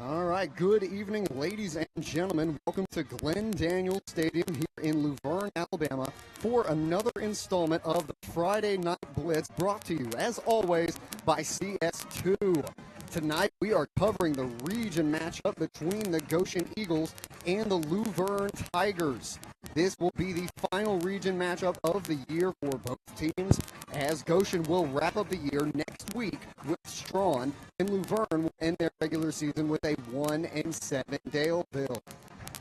All right, good evening, ladies and gentlemen. Welcome to Glenn Daniel Stadium here in Luverne, Alabama, for another installment of the Friday Night Blitz, brought to you, as always, by CS2. Tonight, we are covering the region matchup between the Goshen Eagles and the Luverne Tigers. This will be the final region matchup of the year for both teams, as Goshen will wrap up the year next week with Strawn, and Luverne will end their regular season with a 1-7 Daleville.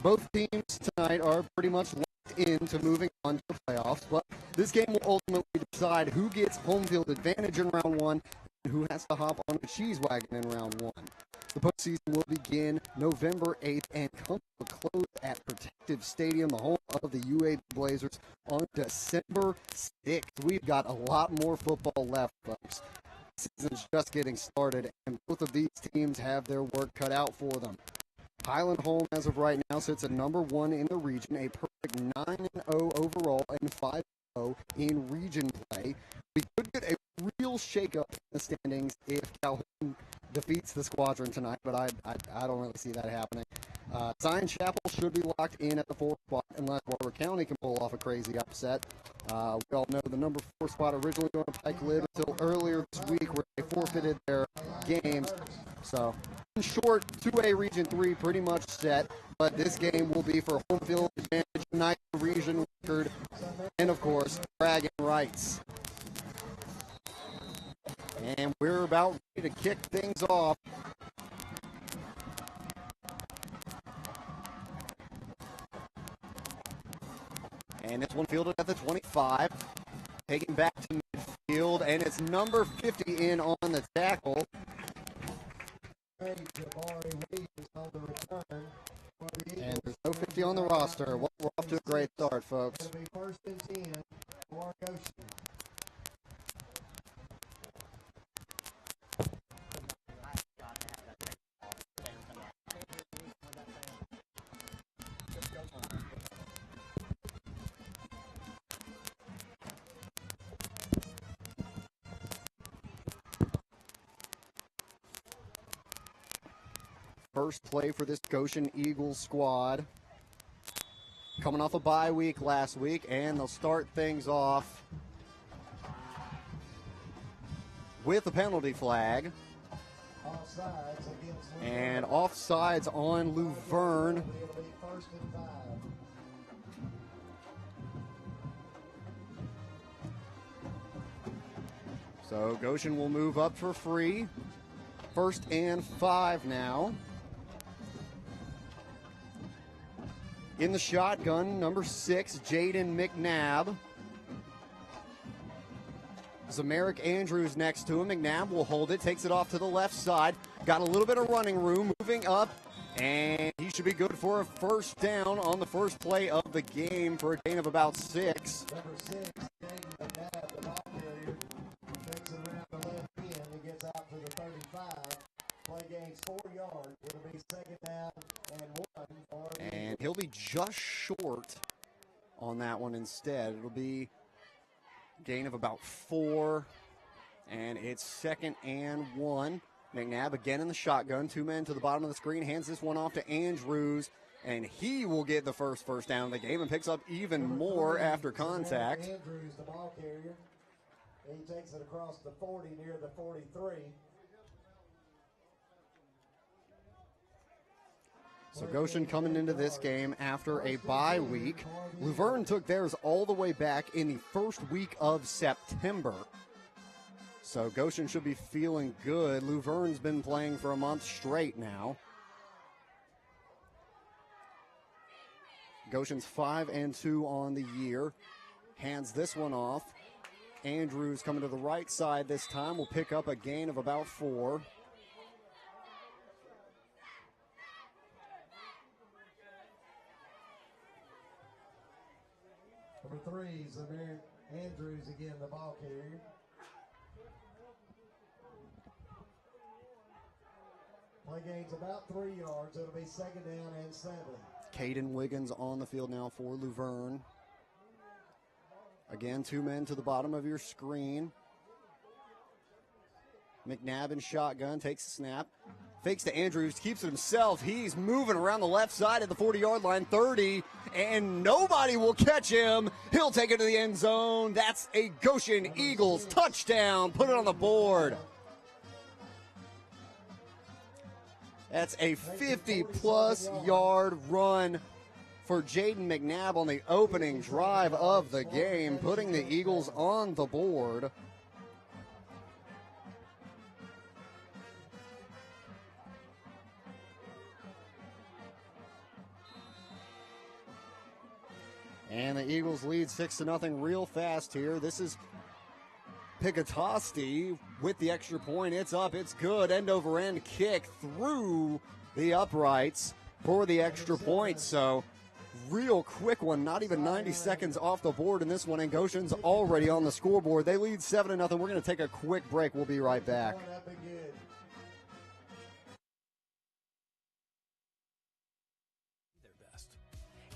Both teams tonight are pretty much locked into moving on to the playoffs, but this game will ultimately decide who gets home field advantage in round one and who has to hop on the cheese wagon in round one. The postseason will begin November 8th and come to a close at Protective Stadium, the home of the UAB Blazers, on December 6th. We've got a lot more football left, folks. The season's just getting started, and both of these teams have their work cut out for them. Highland Home, as of right now, sits at number 1 in the region, a perfect 9-0 overall and 5-0 in region play. We could get a real shakeup in the standings if Calhoun defeats the Squadron tonight, but I don't really see that happening. Zion Chapel should be locked in at the 4th spot unless Barber County can pull off a crazy upset. We all know the number 4 spot originally going to Pike Lib until earlier this week where they forfeited their games. So, in short, 2A Region 3 pretty much set, but this game will be for home field advantage, night region record, and of course, bragging rights. And we're about ready to kick things off. And it's one fielded at the 25. Taking back to midfield, and it's number 50 in on the tackle. And there's no 50 on the roster. Well, we're off to a great start, folks. First and 10 for Goshen. First play for this Goshen Eagles squad. Coming off a bye week last week, and they'll start things off with a penalty flag. And offsides on Luverne. So Goshen will move up for free. 1st and 5 now. In the shotgun, number 6, Jaden McNabb. Zamaric Andrews next to him. McNabb will hold it, takes it off to the left side. Got a little bit of running room, moving up, and he should be good for a first down on the first play of the game for a gain of about 6. Number 6, Jaden McNabb, the ball carrier, takes it around the left end. He gets out to the 35. Play gains 4 yards. It'll be 2nd down and 1 for the And Eagles. he'll be just short on that one instead. It'll be gain of about 4, and it's 2nd and 1. McNabb again in the shotgun. 2 men to the bottom of the screen. Hands this one off to Andrews, and he will get the first down of the game and picks up even more after contact. Andrews, the ball carrier. He takes it across the 40 near the 43. So Goshen coming into this game after a bye week. Luverne took theirs all the way back in the first week of September. So Goshen should be feeling good. Luverne's been playing for a month straight now. Goshen's 5-2 on the year. Hands this one off. Andrews coming to the right side this time. Will pick up a gain of about 4. Number 3, Zamaric Andrews again, the ball carrier. Play gains about 3 yards. It'll be 2nd down and 7. Caden Wiggins on the field now for Luverne. Again, 2 men to the bottom of your screen. McNabb in shotgun, takes the snap, Fakes to Andrews, keeps it himself. He's moving around the left side at the 40-yard line, 30, and nobody will catch him. He'll take it to the end zone. That's a Goshen Eagles touchdown. Put it on the board. That's a 50-plus yard run for Jaden McNabb on the opening drive of the game, putting the Eagles on the board. And the Eagles lead 6-0 real fast here. This is Picatosti with the extra point. It's up, it's good. End over end kick through the uprights for the extra point. So real quick one, not even 90 seconds off the board in this one. And Goshen's already on the scoreboard. They lead 7-0. We're going to take a quick break. We'll be right back.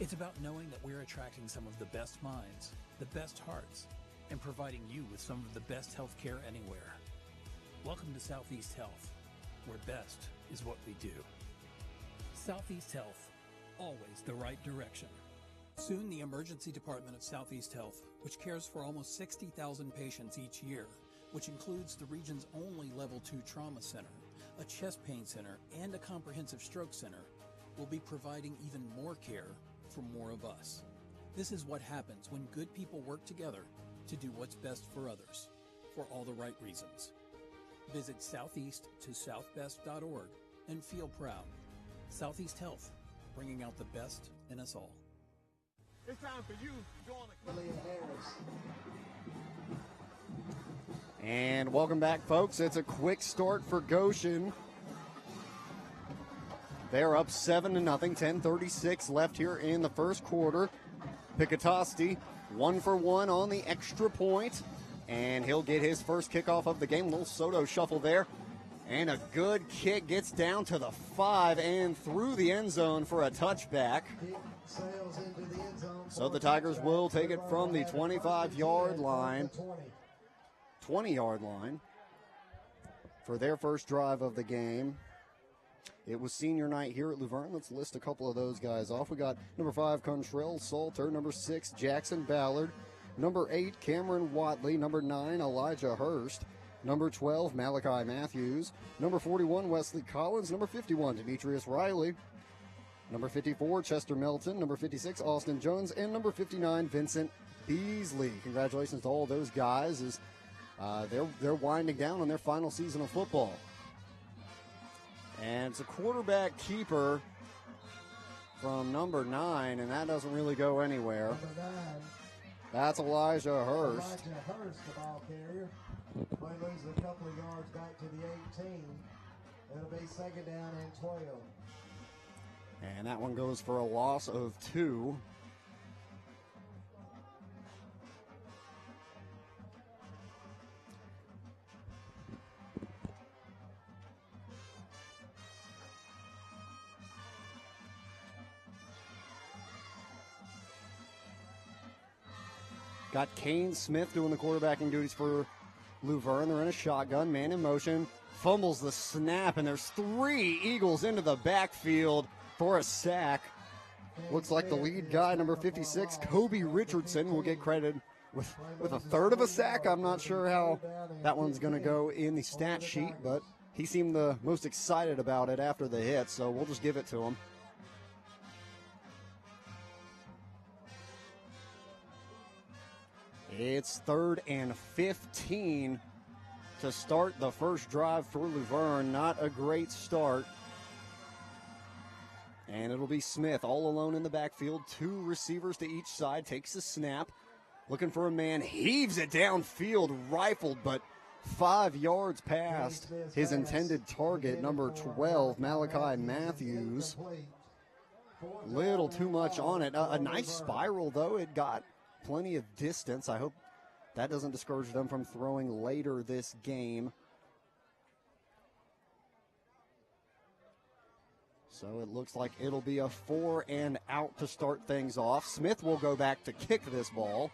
It's about knowing that we're attracting some of the best minds, the best hearts, and providing you with some of the best health care anywhere. Welcome to Southeast Health, where best is what we do. Southeast Health, always the right direction. Soon, the Emergency Department of Southeast Health, which cares for almost 60,000 patients each year, which includes the region's only Level 2 trauma center, a chest pain center, and a comprehensive stroke center, will be providing even more care for more of us. This is what happens when good people work together to do what's best for others, for all the right reasons. Visit southeast2southbest.org and feel proud. Southeast Health, bringing out the best in us all. It's time for you to go on a... And welcome back, folks. It's a quick start for Goshen. They're up 7-0, 10:36 left here in the first quarter. Picatosti 1 for 1 on the extra point, and he'll get his first kickoff of the game. Little Soto shuffle there, and a good kick gets down to the 5 and through the end zone for a touchback. So the Tigers will take it from the 25-yard line, 20-yard line for their first drive of the game. It was senior night here at Luverne. Let's list a couple of those guys off. We got number 5, Contrell Salter. Number 6, Jackson Ballard. Number 8, Cameron Watley. Number 9, Elijah Hurst. Number 12, Malachi Matthews. Number 41, Wesley Collins. Number 51, Demetrius Riley. Number 54, Chester Melton. Number 56, Austin Jones. And number 59, Vincent Beasley. Congratulations to all those guys as they're winding down on their final season of football. And it's a quarterback keeper from number 9, and that doesn't really go anywhere. That's Elijah Hurst. Elijah Hurst, the ball carrier. Play loses a couple of yards back to the 18. It'll be 2nd down and 12. And that one goes for a loss of 2. Got Kane Smith doing the quarterbacking duties for Luverne. They're in a shotgun, man in motion. Fumbles the snap, and there's 3 Eagles into the backfield for a sack. Looks like the lead guy, number 56, Kobe Richardson, will get credited with a third of a sack. I'm not sure how that one's going to go in the stat sheet, but he seemed the most excited about it after the hit, so we'll just give it to him. It's 3rd and 15 to start the first drive for Luverne. Not a great start. And it'll be Smith all alone in the backfield. 2 receivers to each side. Takes the snap. Looking for a man. Heaves it downfield. Rifled, but 5 yards past his intended target. Number 12, Malachi Matthews. Little too much on it. A nice spiral, though. It got plenty of distance. I hope that doesn't discourage them from throwing later this game. So it looks like it'll be a 4 and out to start things off. Smith will go back to kick this ball.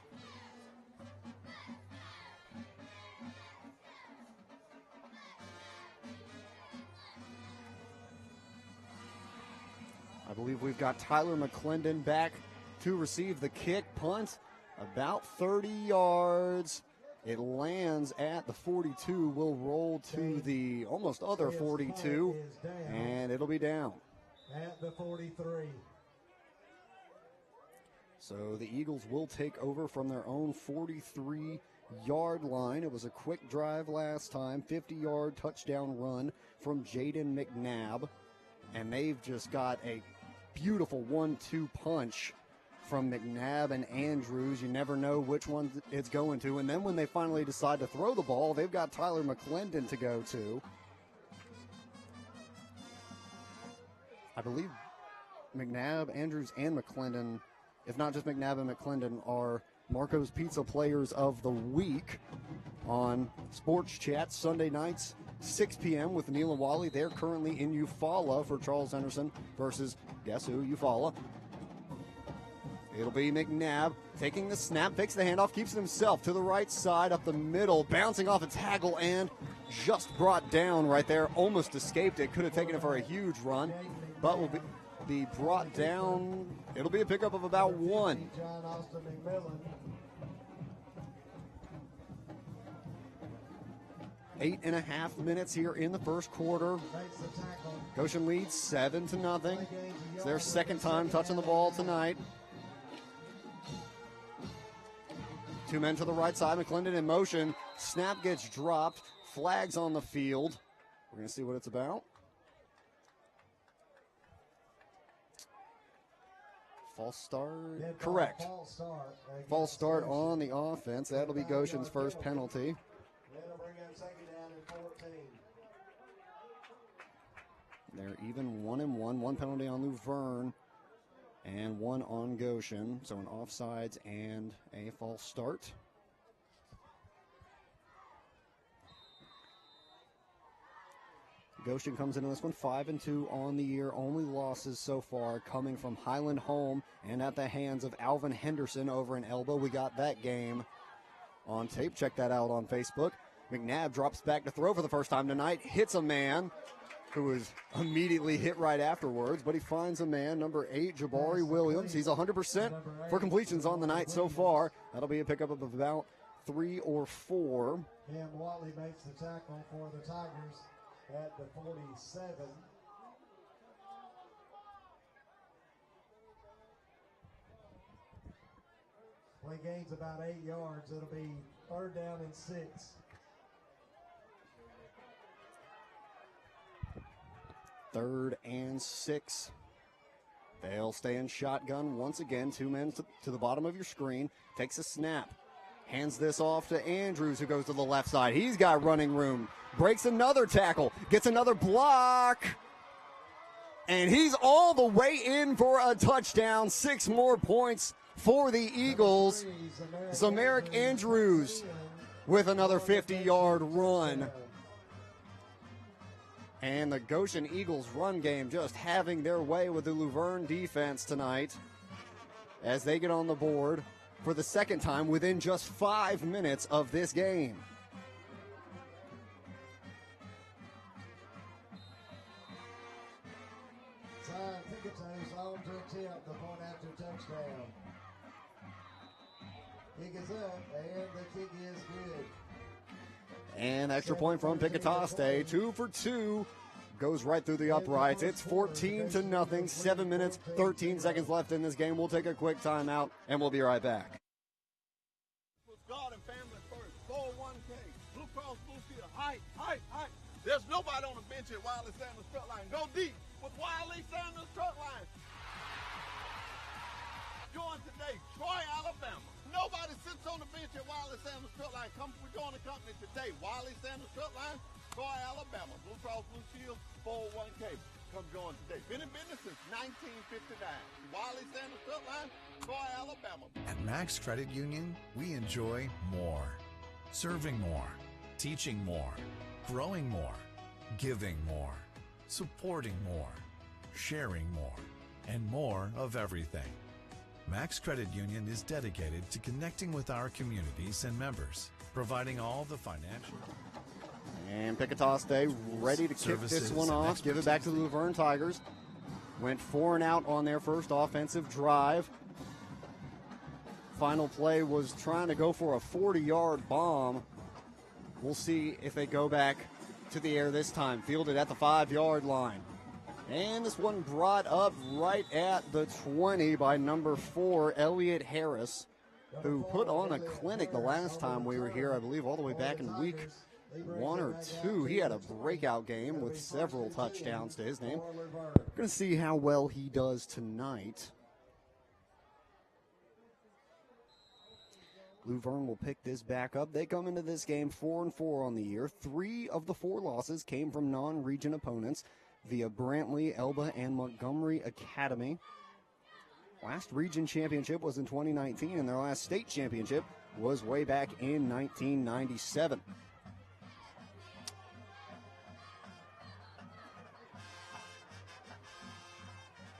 I believe we've got Tyler McClendon back to receive the kick. Punt about 30 yards. It lands at the 42, will roll to the almost other 42, and it'll be down. At the 43. So the Eagles will take over from their own 43-yard line. It was a quick drive last time, 50-yard touchdown run from Jaden McNabb, and they've just got a beautiful 1-2 punch from McNabb and Andrews. You never know which one it's going to. And then when they finally decide to throw the ball, they've got Tyler McClendon to go to. I believe McNabb, Andrews, and McClendon, if not just McNabb and McClendon, are Marco's Pizza Players of the Week on Sports Chat Sunday nights, 6 p.m. with Neil and Wally. They're currently in Eufaula for Charles Henderson versus, guess who, Eufaula. It'll be McNabb taking the snap, fakes the handoff, keeps it himself to the right side, up the middle, bouncing off a tackle, and just brought down right there. Almost escaped it. Could have taken it for a huge run, but will be brought down. It'll be a pickup of about 1. 8.5 minutes here in the first quarter. Goshen leads 7-0. It's their second time touching the ball tonight. 2 men to the right side. McClendon in motion. Snap gets dropped. Flags on the field. We're going to see what it's about. False start. Correct. False start on the offense. That'll be Goshen's first penalty. That'll bring up second down and 14. They're even 1-1. One penalty on Luverne and 1 on Goshen. So an offsides and a false start. Goshen comes into this one 5-2 on the year. Only losses so far coming from Highland Home and at the hands of Alvin Henderson over in Elba. We got that game on tape. Check that out on Facebook. McNabb drops back to throw for the first time tonight. Hits a man who was immediately hit right afterwards, but he finds a man, number 8, Jabari Williams. He's 100% for completions on the night so far. That'll be a pickup of about 3 or 4. Cam Watley makes the tackle for the Tigers at the 47. Play gains about 8 yards. It'll be 3rd down and 6. Third and 6. They'll stay in shotgun once again. 2 men to the bottom of your screen. Takes a snap. Hands this off to Andrews, who goes to the left side. He's got running room. Breaks another tackle. Gets another block. And he's all the way in for a touchdown. 6 more points for the Eagles. Zamaric Andrews with another 50-yard run. And the Goshen Eagles run game just having their way with the Luverne defense tonight as they get on the board for the second time within just 5 minutes of this game. Time Picketoes on to attempt the point after touchdown. Kick is up, and the kick is good. And extra point from Picketoste, 2 for 2, goes right through the uprights. It's 14-0, 7 minutes, 13 seconds left in this game. We'll take a quick timeout, and we'll be right back. God and family first, 401k, Blue Cross Blue Shield, height. There's nobody on the bench at Wiley Sanders Truck Line. Go deep with Wiley Sanders Truck Line. Join today, Troy, Alabama. Nobody sits on the bench at Wiley Sanders Truck Line. Come join the company today. Wiley Sanders Truck Line, Troy, Alabama. Blue Cross Blue Shield, 401k. Come join today. Been in business since 1959. Wiley Sanders Truck Line, Troy, Alabama. At Max Credit Union, we enjoy more. Serving more, teaching more, growing more, giving more, supporting more, sharing more, and more of everything. Max Credit Union is dedicated to connecting with our communities and members, providing all the financial... And Picketoste ready to kick this one off, give it back to the Luverne Tigers. went 4 and out on their first offensive drive. Final play was trying to go for a 40-yard bomb. We'll see if they go back to the air this time. Fielded at the 5-yard line. And this one brought up right at the 20 by number 4, Elliott Harris, who put on a clinic the last time we were here, I believe all the way back in week 1 or 2. He had a breakout game with several touchdowns to his name. We're going to see how well he does tonight. Luverne will pick this back up. They come into this game 4-4 on the year. 3 of the 4 losses came from non-region opponents via Brantley, Elba, and Montgomery Academy. Last region championship was in 2019, and their last state championship was way back in 1997.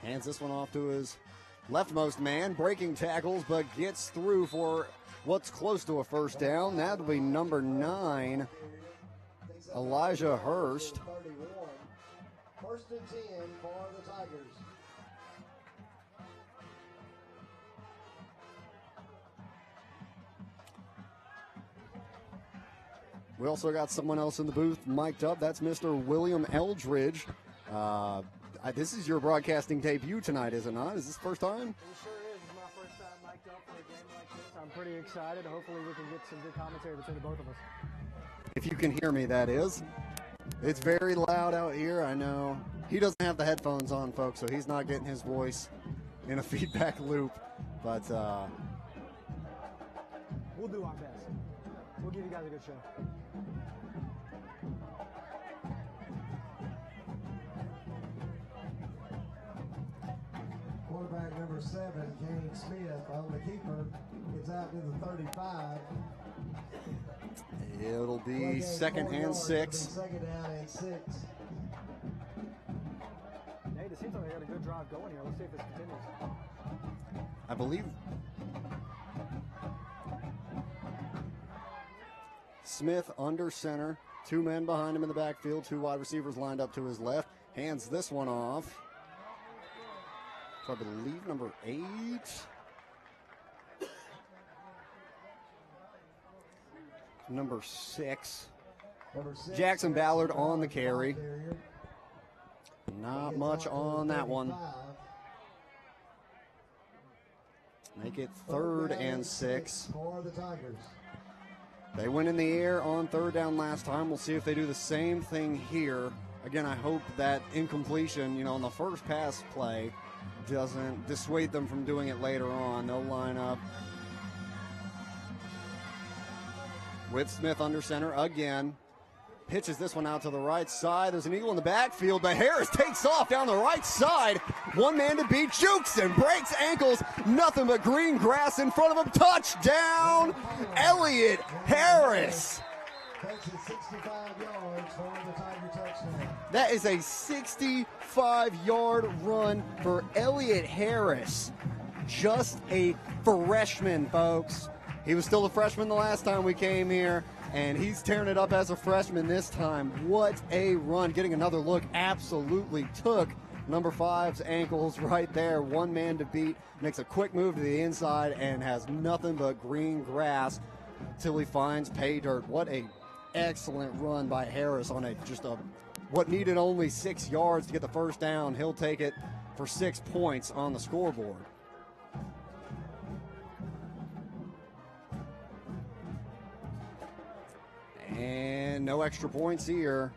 Hands this one off to his leftmost man, breaking tackles, but gets through for what's close to a first down. That'll be number 9, Elijah Hurst. First and 10 for the Tigers. We also got someone else in the booth mic'd up. That's Mr. William Eldridge. This is your broadcasting debut tonight, is it not? Is this the first time? It sure is. It's my first time mic'd up for a game like this. I'm pretty excited. Hopefully we can get some good commentary between the both of us. If you can hear me, that is. It's very loud out here, I know. He doesn't have the headphones on, folks, so he's not getting his voice in a feedback loop. But we'll do our best. We'll give you guys a good show. Quarterback number 7, Kane Smith, on the keeper, gets out to the 35. It'll be second and 6. Second down and 6. Nate, it seems like they got a good drive going here. Let's see if this continues. I believe Smith under center. 2 men behind him in the backfield. 2 wide receivers lined up to his left. Hands this one off. So I believe number 8. Number 6. Jackson Ballard on the carry. Not much on that one. Make it 3rd and 6. For the Tigers. They went in the air on 3rd down last time. We'll see if they do the same thing here. Again, I hope that incompletion, on the first pass play doesn't dissuade them from doing it later on. They'll line up with Smith under center again. Pitches this one out to the right side. There's an eagle in the backfield, but Harris takes off down the right side. 1 man to beat, jukes and breaks ankles. Nothing but green grass in front of him. Touchdown, Elliott Harris. Takes it 65 yards for the Tiger touchdown. That is a 65-yard run for Elliott Harris. Just a freshman, folks. He was still a freshman the last time we came here, and he's tearing it up as a freshman this time. What a run. Getting another look, absolutely took number 5's ankles right there. 1 man to beat, makes a quick move to the inside and has nothing but green grass till he finds pay dirt. What a excellent run by Harris on what needed only 6 yards to get the first down. He'll take it for 6 points on the scoreboard. And no extra points here.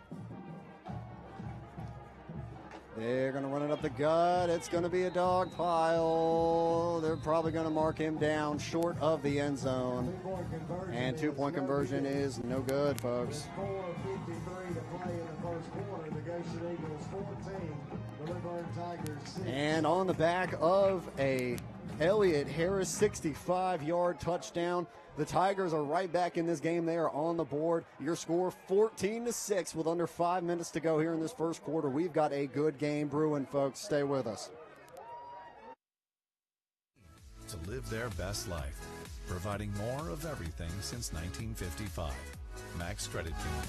They're going to run it up the gut. It's going to be a dog pile. They're probably going to mark him down short of the end zone. And 2-point conversion is no good, folks. 4:53 to play in the first quarter. The Goshen Eagles 14, the Luverne Tigers 6. And on the back of a Elliott Harris 65-yard touchdown, the Tigers are right back in this game. They are on the board. Your score 14-6 with under 5 minutes to go here in this first quarter. We've got a good game brewing, folks. Stay with us. To live their best life, providing more of everything since 1955. Max Credit Union.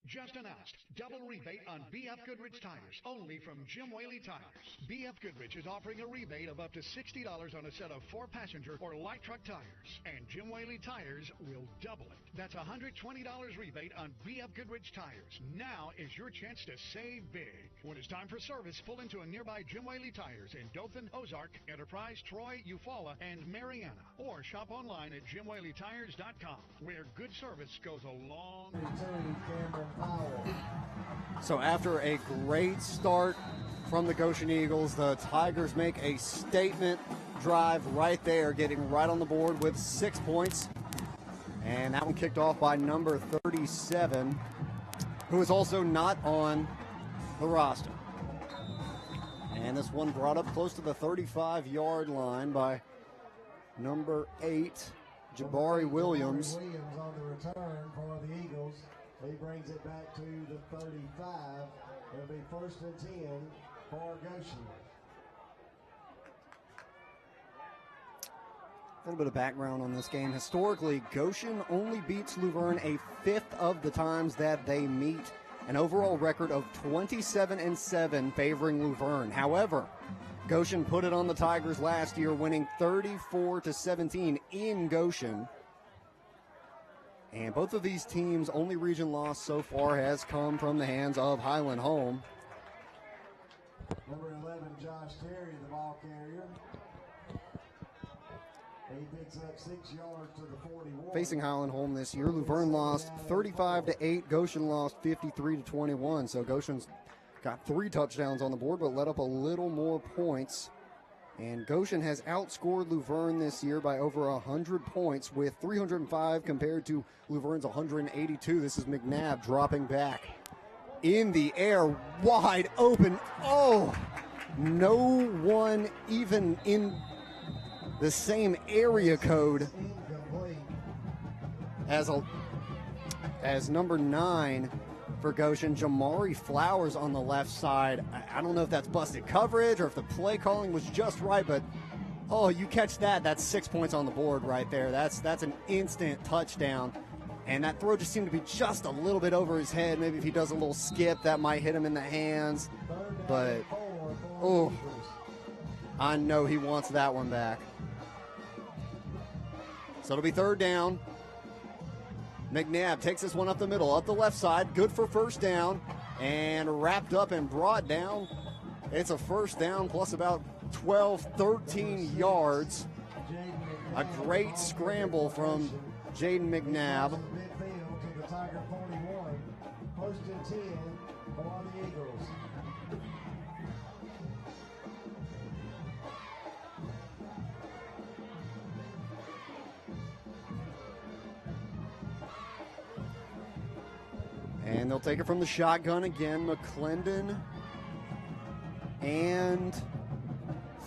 Just just announced. Double rebate on BF Goodrich tires, only from Jim Whaley Tires. BF Goodrich is offering a rebate of up to $60 on a set of 4-passenger or light truck tires, and Jim Whaley Tires will double it. That's a $120 rebate on BF Goodrich tires. Now is your chance to save big. When it's time for service, pull into a nearby Jim Whaley Tires in Dothan, Ozark, Enterprise, Troy, Eufaula, and Mariana, or shop online at JimWhaleyTires.com, where good service goes a long way. So after a great start from the Goshen Eagles, the Tigers make a statement drive right there, getting right on the board with 6 points. And that one kicked off by number 37, who is also not on the roster. And this one brought up close to the 35-yard line by number 8, Jabari Williams. Williams on the return for the Eagles. He brings it back to the 35. It'll be 1st and 10 for Goshen. A little bit of background on this game. Historically, Goshen only beats Luverne a fifth of the times that they meet, an overall record of 27-7 favoring Luverne. However, Goshen put it on the Tigers last year, winning 34-17 in Goshen. And both of these teams' only region loss so far has come from the hands of Highland Home. Number 11, Josh Terry, the ball carrier. He picks up 6 yards to the 41. Facing Highland Home this year, Luverne lost 35-8. Goshen lost 53-21. So Goshen's got 3 touchdowns on the board, but let up a little more points. And Goshen has outscored Luverne this year by over 100 points, with 305 compared to Luverne's 182. This is McNabb dropping back in the air, wide open. Oh, no one even in the same area code as number 9 for Goshen, Jamari Flowers on the left side. I don't know if that's busted coverage or if the play calling was just right, but oh, you catch that, that's 6 points on the board right there. That's an instant touchdown. And that throw just seemed to be just a little bit over his head. Maybe if he does a little skip, that might hit him in the hands. But, oh, I know he wants that one back. So it'll be 3rd down. McNabb takes this one up the middle, up the left side, good for 1st down, and wrapped up and brought down. It's a 1st down plus about 12, 13 yards. A great scramble from Jaden McNabb. To the Tiger 41. 1st and 10 for the Eagles. And they'll take it from the shotgun again. McClendon and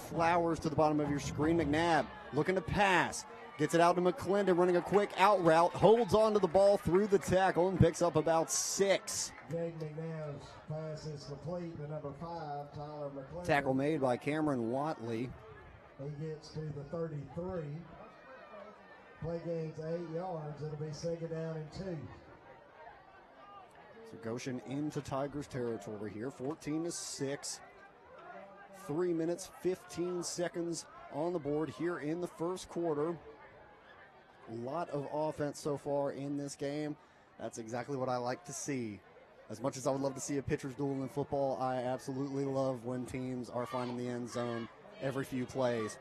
Flowers to the bottom of your screen. McNabb looking to pass. Gets it out to McClendon, running a quick out route. Holds on to the ball through the tackle and picks up about 6. Jaden McNabb's pass is complete to number 5, Tyler McClendon. Tackle made by Cameron Watley. He gets to the 33. Play gains 8 yards. It'll be 2nd down and 2. So Goshen into Tigers territory here, 14-6. 3 minutes, 15 seconds on the board here in the 1st quarter. A lot of offense so far in this game. That's exactly what I like to see. As much as I would love to see a pitcher's duel in football, I absolutely love when teams are finding the end zone every few plays.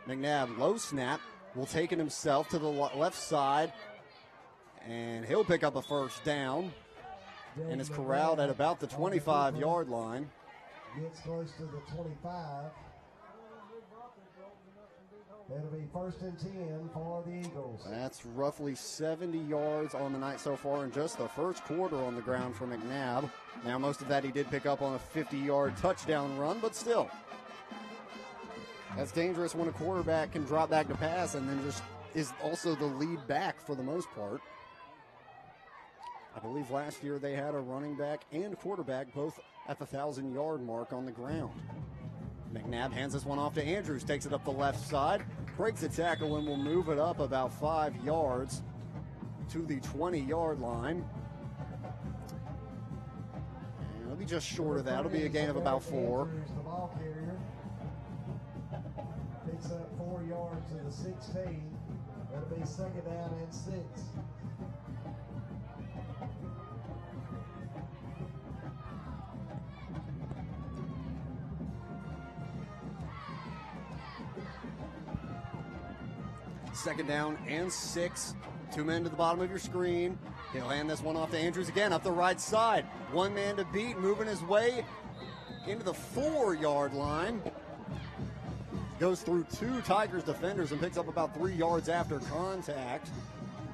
McNabb, low snap, will take it himself to the left side, and he'll pick up a 1st down and is corralled at about the 25-yard line. Gets close to the 25. It'll be 1st and 10 for the Eagles. That's roughly 70 yards on the night so far in just the 1st quarter on the ground for McNabb. Now, most of that he did pick up on a 50-yard touchdown run, but still. That's dangerous when a quarterback can drop back to pass and then just is also the lead back for the most part. I believe last year they had a running back and quarterback both at the 1,000-yard mark on the ground. McNabb hands this one off to Andrews, takes it up the left side, breaks the tackle, and will move it up about 5 yards. to the 20-yard line. And it'll be just short of that. It'll be a gain of about 4. Andrews, the ball carrier, picks up 4 yards to the 16. That'll be second down and 6. Second down and 6. 2 men to the bottom of your screen. He'll hand this one off to Andrews again up the right side. 1 man to beat, moving his way into the 4-yard line. Goes through 2 Tigers defenders and picks up about 3 yards after contact.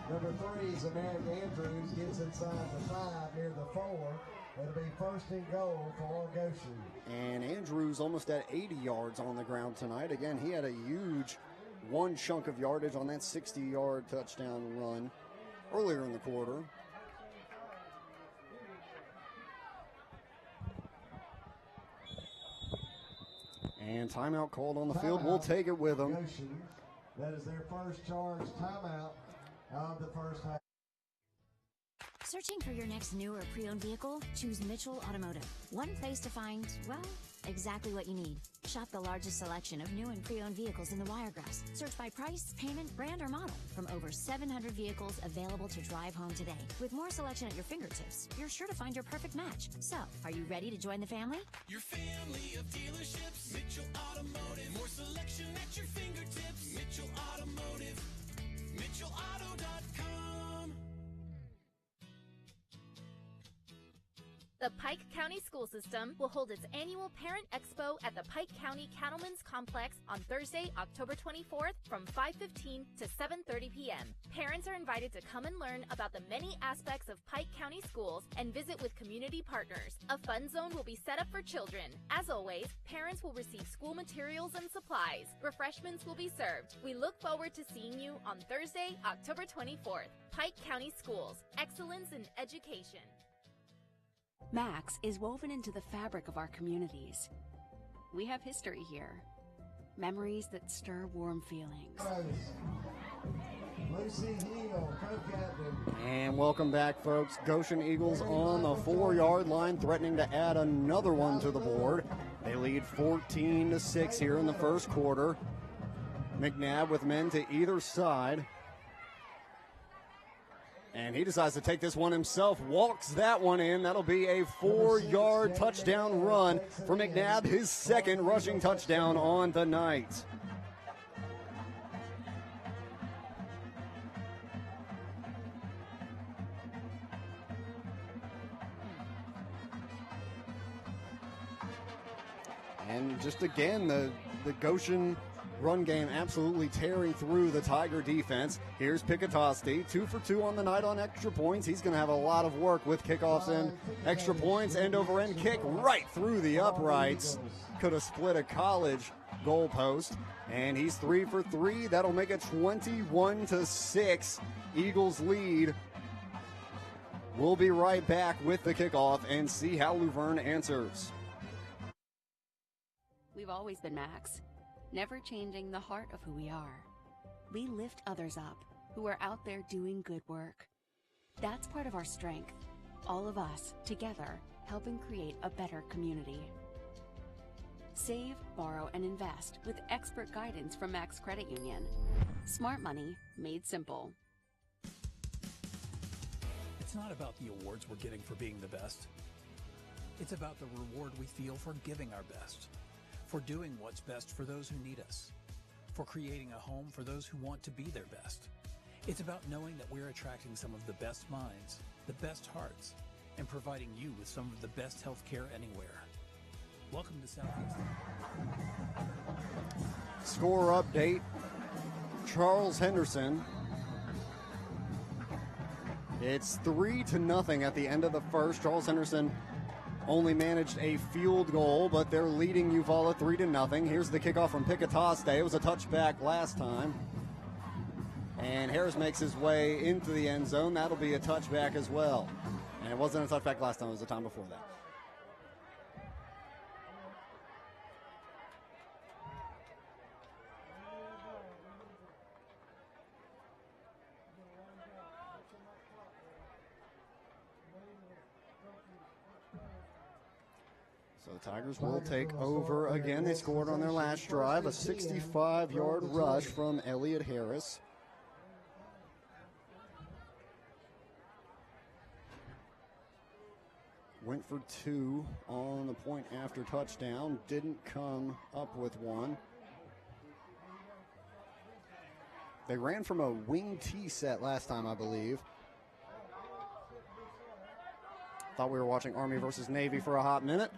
Number 3 is American Andrews, gets inside the 5 near the 4. It'll be first and goal for Goshen. And Andrews almost at 80 yards on the ground tonight. Again, he had a huge one chunk of yardage on that 60-yard touchdown run earlier in the quarter. And timeout called on the field. We'll take it with them. Goshen. That is their first charge timeout of the first half. Searching for your next new or pre-owned vehicle? Choose Mitchell Automotive. One place to find, well, exactly what you need. Shop the largest selection of new and pre-owned vehicles in the Wiregrass. Search by price, payment, brand, or model. From over 700 vehicles available to drive home today. With more selection at your fingertips, you're sure to find your perfect match. So, are you ready to join the family? Your family of dealerships, Mitchell Automotive. More selection at your fingertips. Mitchell Automotive. MitchellAuto.com. The Pike County School System will hold its annual Parent Expo at the Pike County Cattlemen's Complex on Thursday, October 24th from 5:15 to 7:30 p.m. Parents are invited to come and learn about the many aspects of Pike County schools and visit with community partners. A fun zone will be set up for children. As always, parents will receive school materials and supplies. Refreshments will be served. We look forward to seeing you on Thursday, October 24th. Pike County Schools, excellence in education. Max is woven into the fabric of our communities. We have history here. Memories that stir warm feelings. Lucy Hill, co-captain. And welcome back, folks. Goshen Eagles on the 4-yard line, threatening to add another one to the board. They lead 14-6 here in the first quarter. McNabb with men to either side. And he decides to take this one himself, walks that one in. That'll be a 4-yard touchdown run for McNabb, his second rushing touchdown on the night. And just again, the Goshen run game absolutely tearing through the Tiger defense. Here's Piccatosti, 2 for 2 on the night on extra points. He's going to have a lot of work with kickoffs and extra points. End over end kick right through the uprights. Could have split a college goalpost. And he's 3 for 3. That'll make it 21-6. Eagles lead. We'll be right back with the kickoff and see how Luverne answers. We've always been Max, never changing the heart of who we are. We lift others up who are out there doing good work. That's part of our strength. All of us, together, helping create a better community. Save, borrow, and invest with expert guidance from Max Credit Union. Smart money made simple. It's not about the awards we're getting for being the best. It's about the reward we feel for giving our best, for doing what's best for those who need us, for creating a home for those who want to be their best. It's about knowing that we're attracting some of the best minds, the best hearts, and providing you with some of the best health care anywhere. Welcome to Southeast. Score update. Charles Henderson. It's 3-0 at the end of the first. Charles Henderson only managed a field goal, but they're leading Eufaula 3-0. Here's the kickoff from Piccatoste. It was a touchback last time. And Harris makes his way into the end zone. That'll be a touchback as well. And it wasn't a touchback last time, it was the time before that. So the Tigers will take over again. They scored on their last drive, a 65-yard rush from Elliott Harris. Went for 2 on the point after touchdown. Didn't come up with one. They ran from a wing T set last time, I believe. Thought we were watching Army versus Navy for a hot minute.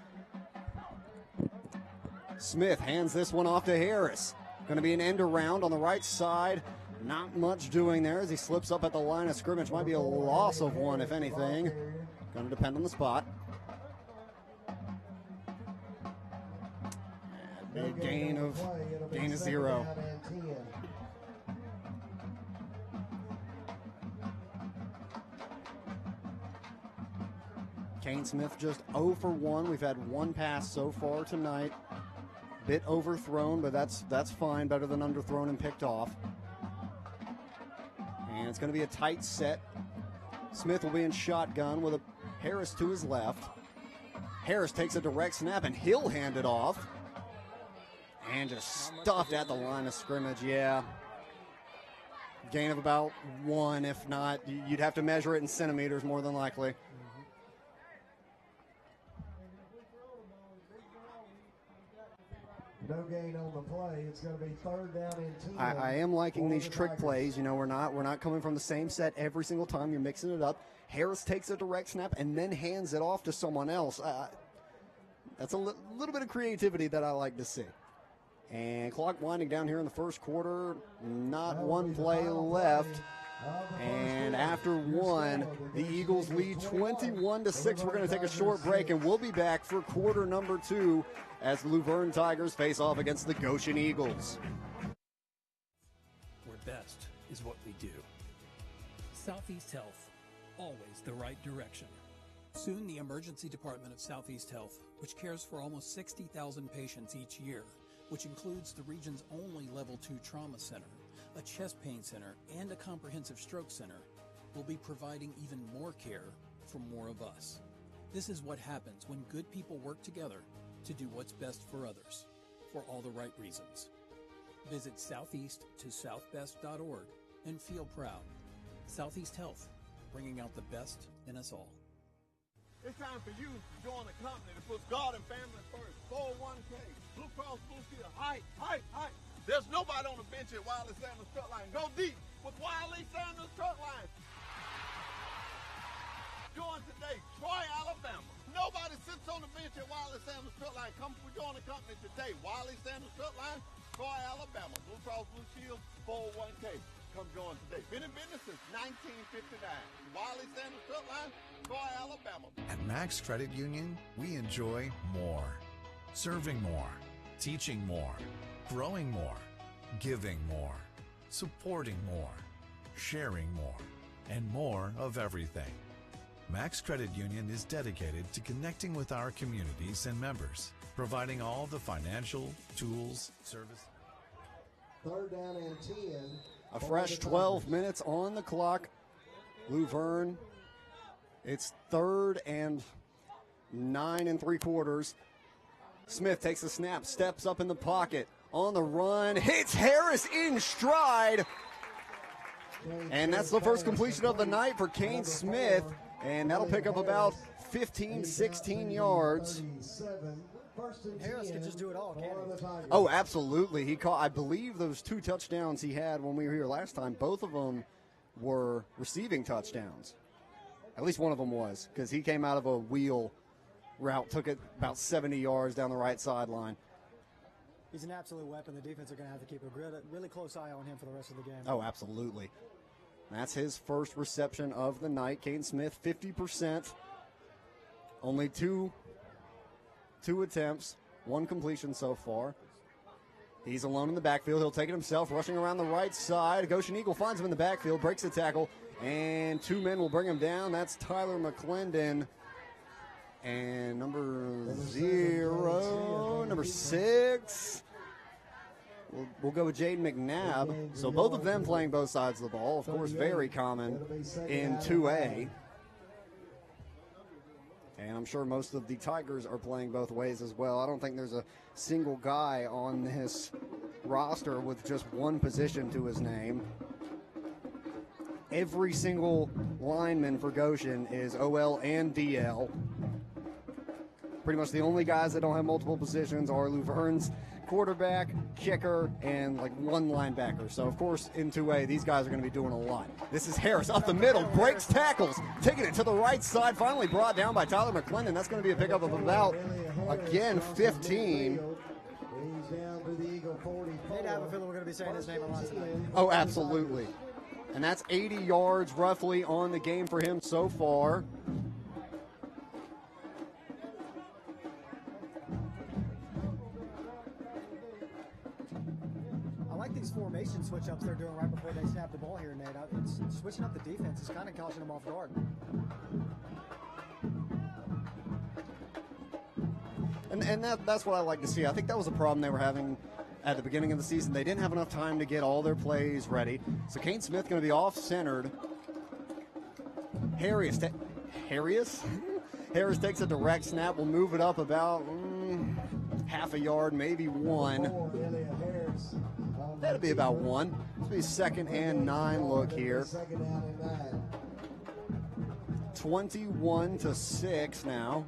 Smith hands this one off to Harris. Going to be an end around on the right side. Not much doing there as he slips up at the line of scrimmage. Might be a loss of one, if anything. Going to depend on the spot. Big gain of 0. Kane Smith just 0 for 1. We've had one pass so far tonight. Bit overthrown, but that's fine. Better than underthrown and picked off. And it's going to be a tight set. Smith will be in shotgun with a Harris to his left. Harris takes a direct snap, and he'll hand it off. And just stuffed at the line of scrimmage, yeah. Gain of about 1, if not. You'd have to measure it in centimeters more than likely. No gain on the play. It's going to be 3rd down and 10. I am liking these trick plays. You know, we're not coming from the same set every single time. You're mixing it up. Harris takes a direct snap and then hands it off to someone else. That's a little bit of creativity that I like to see. And clock winding down here in the first quarter. Not one play left. And after one, the Eagles lead 21-6. We're going to take a short break, and we'll be back for quarter number 2 as the Luverne Tigers face off against the Goshen Eagles. Where best is what we do. Southeast Health, always the right direction. Soon, the Emergency Department of Southeast Health, which cares for almost 60,000 patients each year, which includes the region's only Level 2 trauma center, a chest pain center, and a comprehensive stroke center, will be providing even more care for more of us. This is what happens when good people work together to do what's best for others, for all the right reasons. Visit southeast-to-southbest.org and feel proud. Southeast Health, bringing out the best in us all. It's time for you to join a company that puts God and family first. 401k, Blue Cross Blue Shield, height. There's nobody on the bench at Wiley Sanders Truck Line. Go deep with Wiley Sanders Truck Line. Join today, Troy, Alabama. Nobody sits on the bench at Wiley Sanders Truck Line. Come join the company today. Wiley Sanders Truck Line, Troy, Alabama. Blue Cross Blue Shield, 401k. Come join today. Been in business since 1959. Wiley Sanders Truck Line, Troy, Alabama. At Max Credit Union, we enjoy more. Serving more, teaching more, growing more, giving more, supporting more, sharing more, and more of everything. Max Credit Union is dedicated to connecting with our communities and members, providing all the financial tools, service. 3rd down and 10. A fresh 12 minutes on the clock. Luverne, it's 3rd and 9 3/4. Smith takes a snap, steps up in the pocket, on the run, hits Harris in stride. And that's the first completion of the night for Kane Smith. And that'll pick up about 15, 16 yards. Harris can just do it all, can't he? Oh, absolutely. He caught, I believe those 2 touchdowns he had when we were here last time, both of them were receiving touchdowns. At least one of them was, because he came out of a wheel route, took it about 70 yards down the right sideline. He's an absolute weapon. The defense are going to have to keep a really close eye on him for the rest of the game. Oh, absolutely. That's his first reception of the night. Kane Smith, 50%. Only two attempts, 1 completion so far. He's alone in the backfield. He'll take it himself, rushing around the right side. Goshen Eagle finds him in the backfield, breaks the tackle, and 2 men will bring him down. That's Tyler McClendon. And number 6. We'll go with Jaden McNabb. So both of them playing both sides of the ball. Of course, very common in 2A. And I'm sure most of the Tigers are playing both ways as well. I don't think there's a single guy on this roster with just one position to his name. Every single lineman for Goshen is OL and DL. Pretty much the only guys that don't have multiple positions are Luverne's quarterback, kicker, and like one linebacker. So, of course, in 2A, these guys are going to be doing a lot. This is Harris up the middle, breaks tackles, taking it to the right side, finally brought down by Tyler McClendon. That's going to be a pickup of about, again, 15. They'd have a feeling we're going to be saying his name a lot tonight. Oh, absolutely. And that's 80 yards roughly on the game for him so far. I like these formation switch-ups they're doing right before they snap the ball here, Nate. It's switching up the defense is kind of catching them off guard. And that's what I like to see. I think that was a problem they were having at the beginning of the season. They didn't have enough time to get all their plays ready. So Kane Smith going to be off-centered. Harris takes a direct snap. Will move it up about half a yard, maybe one. That'll be about one. This will be 2nd and 9 look here. 21-6 now.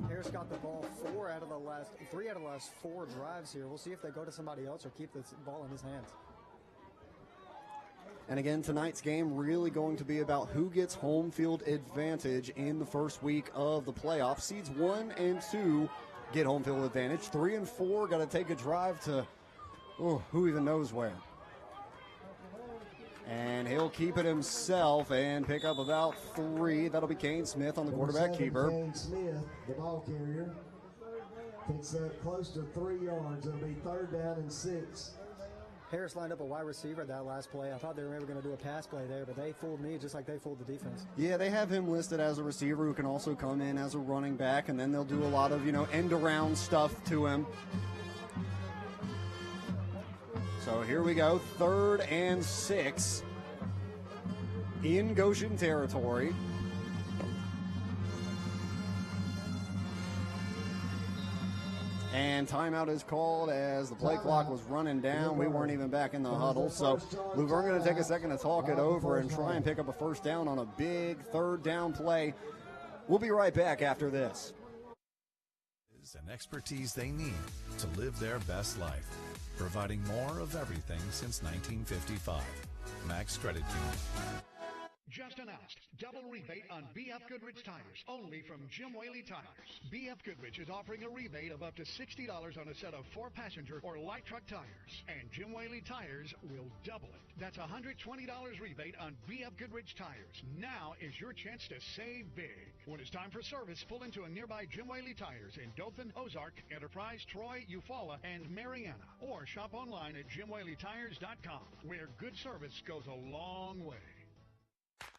Harris got the ball 3 out of the last 4 drives here. We'll see if they go to somebody else or keep this ball in his hands. And again, tonight's game really going to be about who gets home field advantage in the first week of the playoffs. Seeds 1 and 2 get home field advantage. 3 and 4 got to take a drive to who even knows where. And he'll keep it himself and pick up about 3. That'll be Kane Smith on the quarterback keeper. Kane Smith, the ball carrier, picks up close to 3 yards. It'll be 3rd down and 6. Harris lined up a wide receiver that last play. I thought they were maybe going to do a pass play there, but they fooled me just like they fooled the defense. Yeah, they have him listed as a receiver who can also come in as a running back, and then they'll do a lot of, end-around stuff to him. So here we go, 3rd and 6 in Goshen territory. And timeout is called as the play clock was running down. We weren't even back in the huddle. So Luverne going to take a second to talk it over and try and pick up a 1st down on a big 3rd down play. We'll be right back after this. And expertise they need to live their best life, providing more of everything since 1955. Max Credit Union. Just announced, double rebate on BF Goodrich tires, only from Jim Whaley Tires. BF Goodrich is offering a rebate of up to $60 on a set of 4-passenger or light truck tires, and Jim Whaley Tires will double it. That's a $120 rebate on BF Goodrich tires. Now is your chance to save big. When it's time for service, pull into a nearby Jim Whaley Tires in Dothan, Ozark, Enterprise, Troy, Eufaula, and Mariana, or shop online at JimWhaleyTires.com, where good service goes a long way.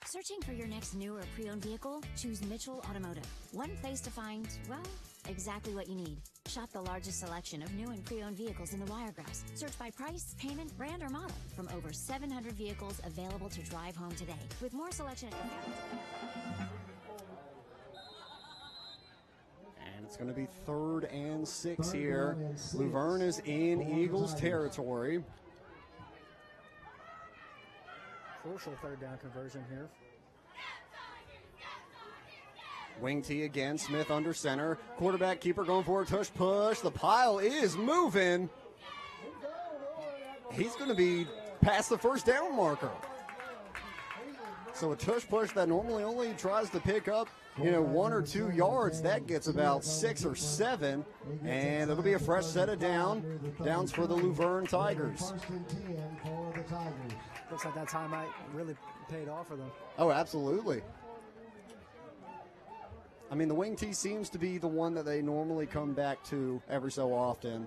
Searching for your next new or pre-owned vehicle? Choose Mitchell Automotive. One place to find, well, exactly what you need. Shop the largest selection of new and pre-owned vehicles in the Wiregrass. Search by price, payment, brand, or model from over 700 vehicles available to drive home today. With more selection And it's going to be 3rd and 6 here. Luverne is in Eagles territory. Crucial 3rd down conversion here. Wing T again, Smith under center. Quarterback keeper going for a tush push. The pile is moving. He's going to be past the 1st down marker. So a tush push that normally only tries to pick up, 1 or 2 yards, that gets about 6 or 7. And it'll be a fresh set of downs for the Luverne Tigers. 1st and 10 for the Tigers. Looks like that timeout really paid off for them. Oh, absolutely. I mean, the wing T seems to be the one that they normally come back to every so often.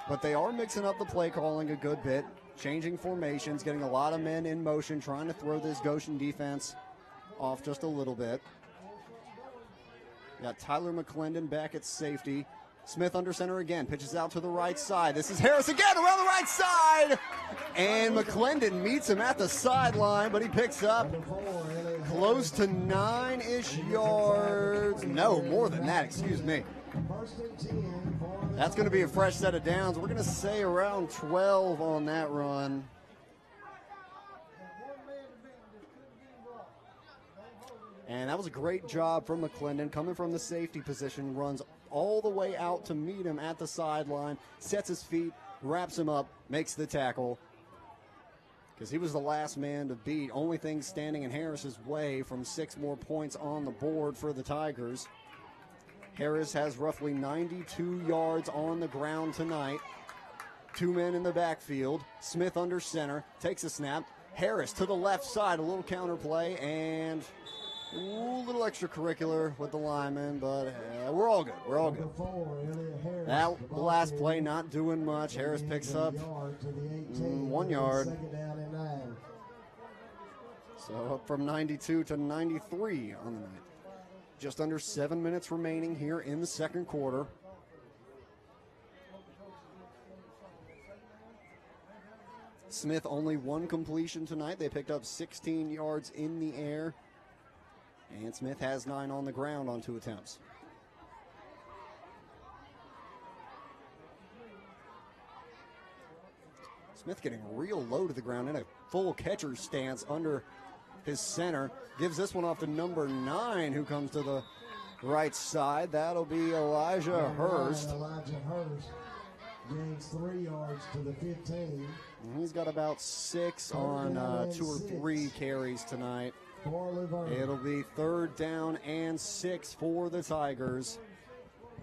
But they are mixing up the play calling a good bit, changing formations, getting a lot of men in motion, trying to throw this Goshen defense off just a little bit. Got Tyler McClendon back at safety Smith under center again, pitches out to the right side. This is Harris again around the right side. And McClendon meets him at the sideline, but he picks up close to 9-ish yards. No, more than that, excuse me. That's going to be a fresh set of downs. We're going to say around 12 on that run. And that was a great job from McClendon, coming from the safety position, runs all the way out to meet him at the sideline, sets his feet, wraps him up, makes the tackle. Because he was the last man to beat. Only thing standing in Harris's way from 6 more points on the board for the Tigers. Harris has roughly 92 yards on the ground tonight. 2 men in the backfield. Smith under center, takes a snap. Harris to the left side, a little counter play, and a little extracurricular with the lineman, but we're all good. We're all good. That last play not doing much. Harris picks up 1 yard. So up from 92 to 93 on the night. Just under 7 minutes remaining here in the second quarter. Smith only 1 completion tonight. They picked up 16 yards in the air. And Smith has 9 on the ground on 2 attempts. Smith getting real low to the ground in a full catcher stance under his center. Gives this one off to number 9, who comes to the right side. That'll be Elijah Hurst. Elijah Hurst gains 3 yards to the 15. And he's got about 6 on 2 or 3 carries tonight. It'll be 3rd down and 6 for the Tigers.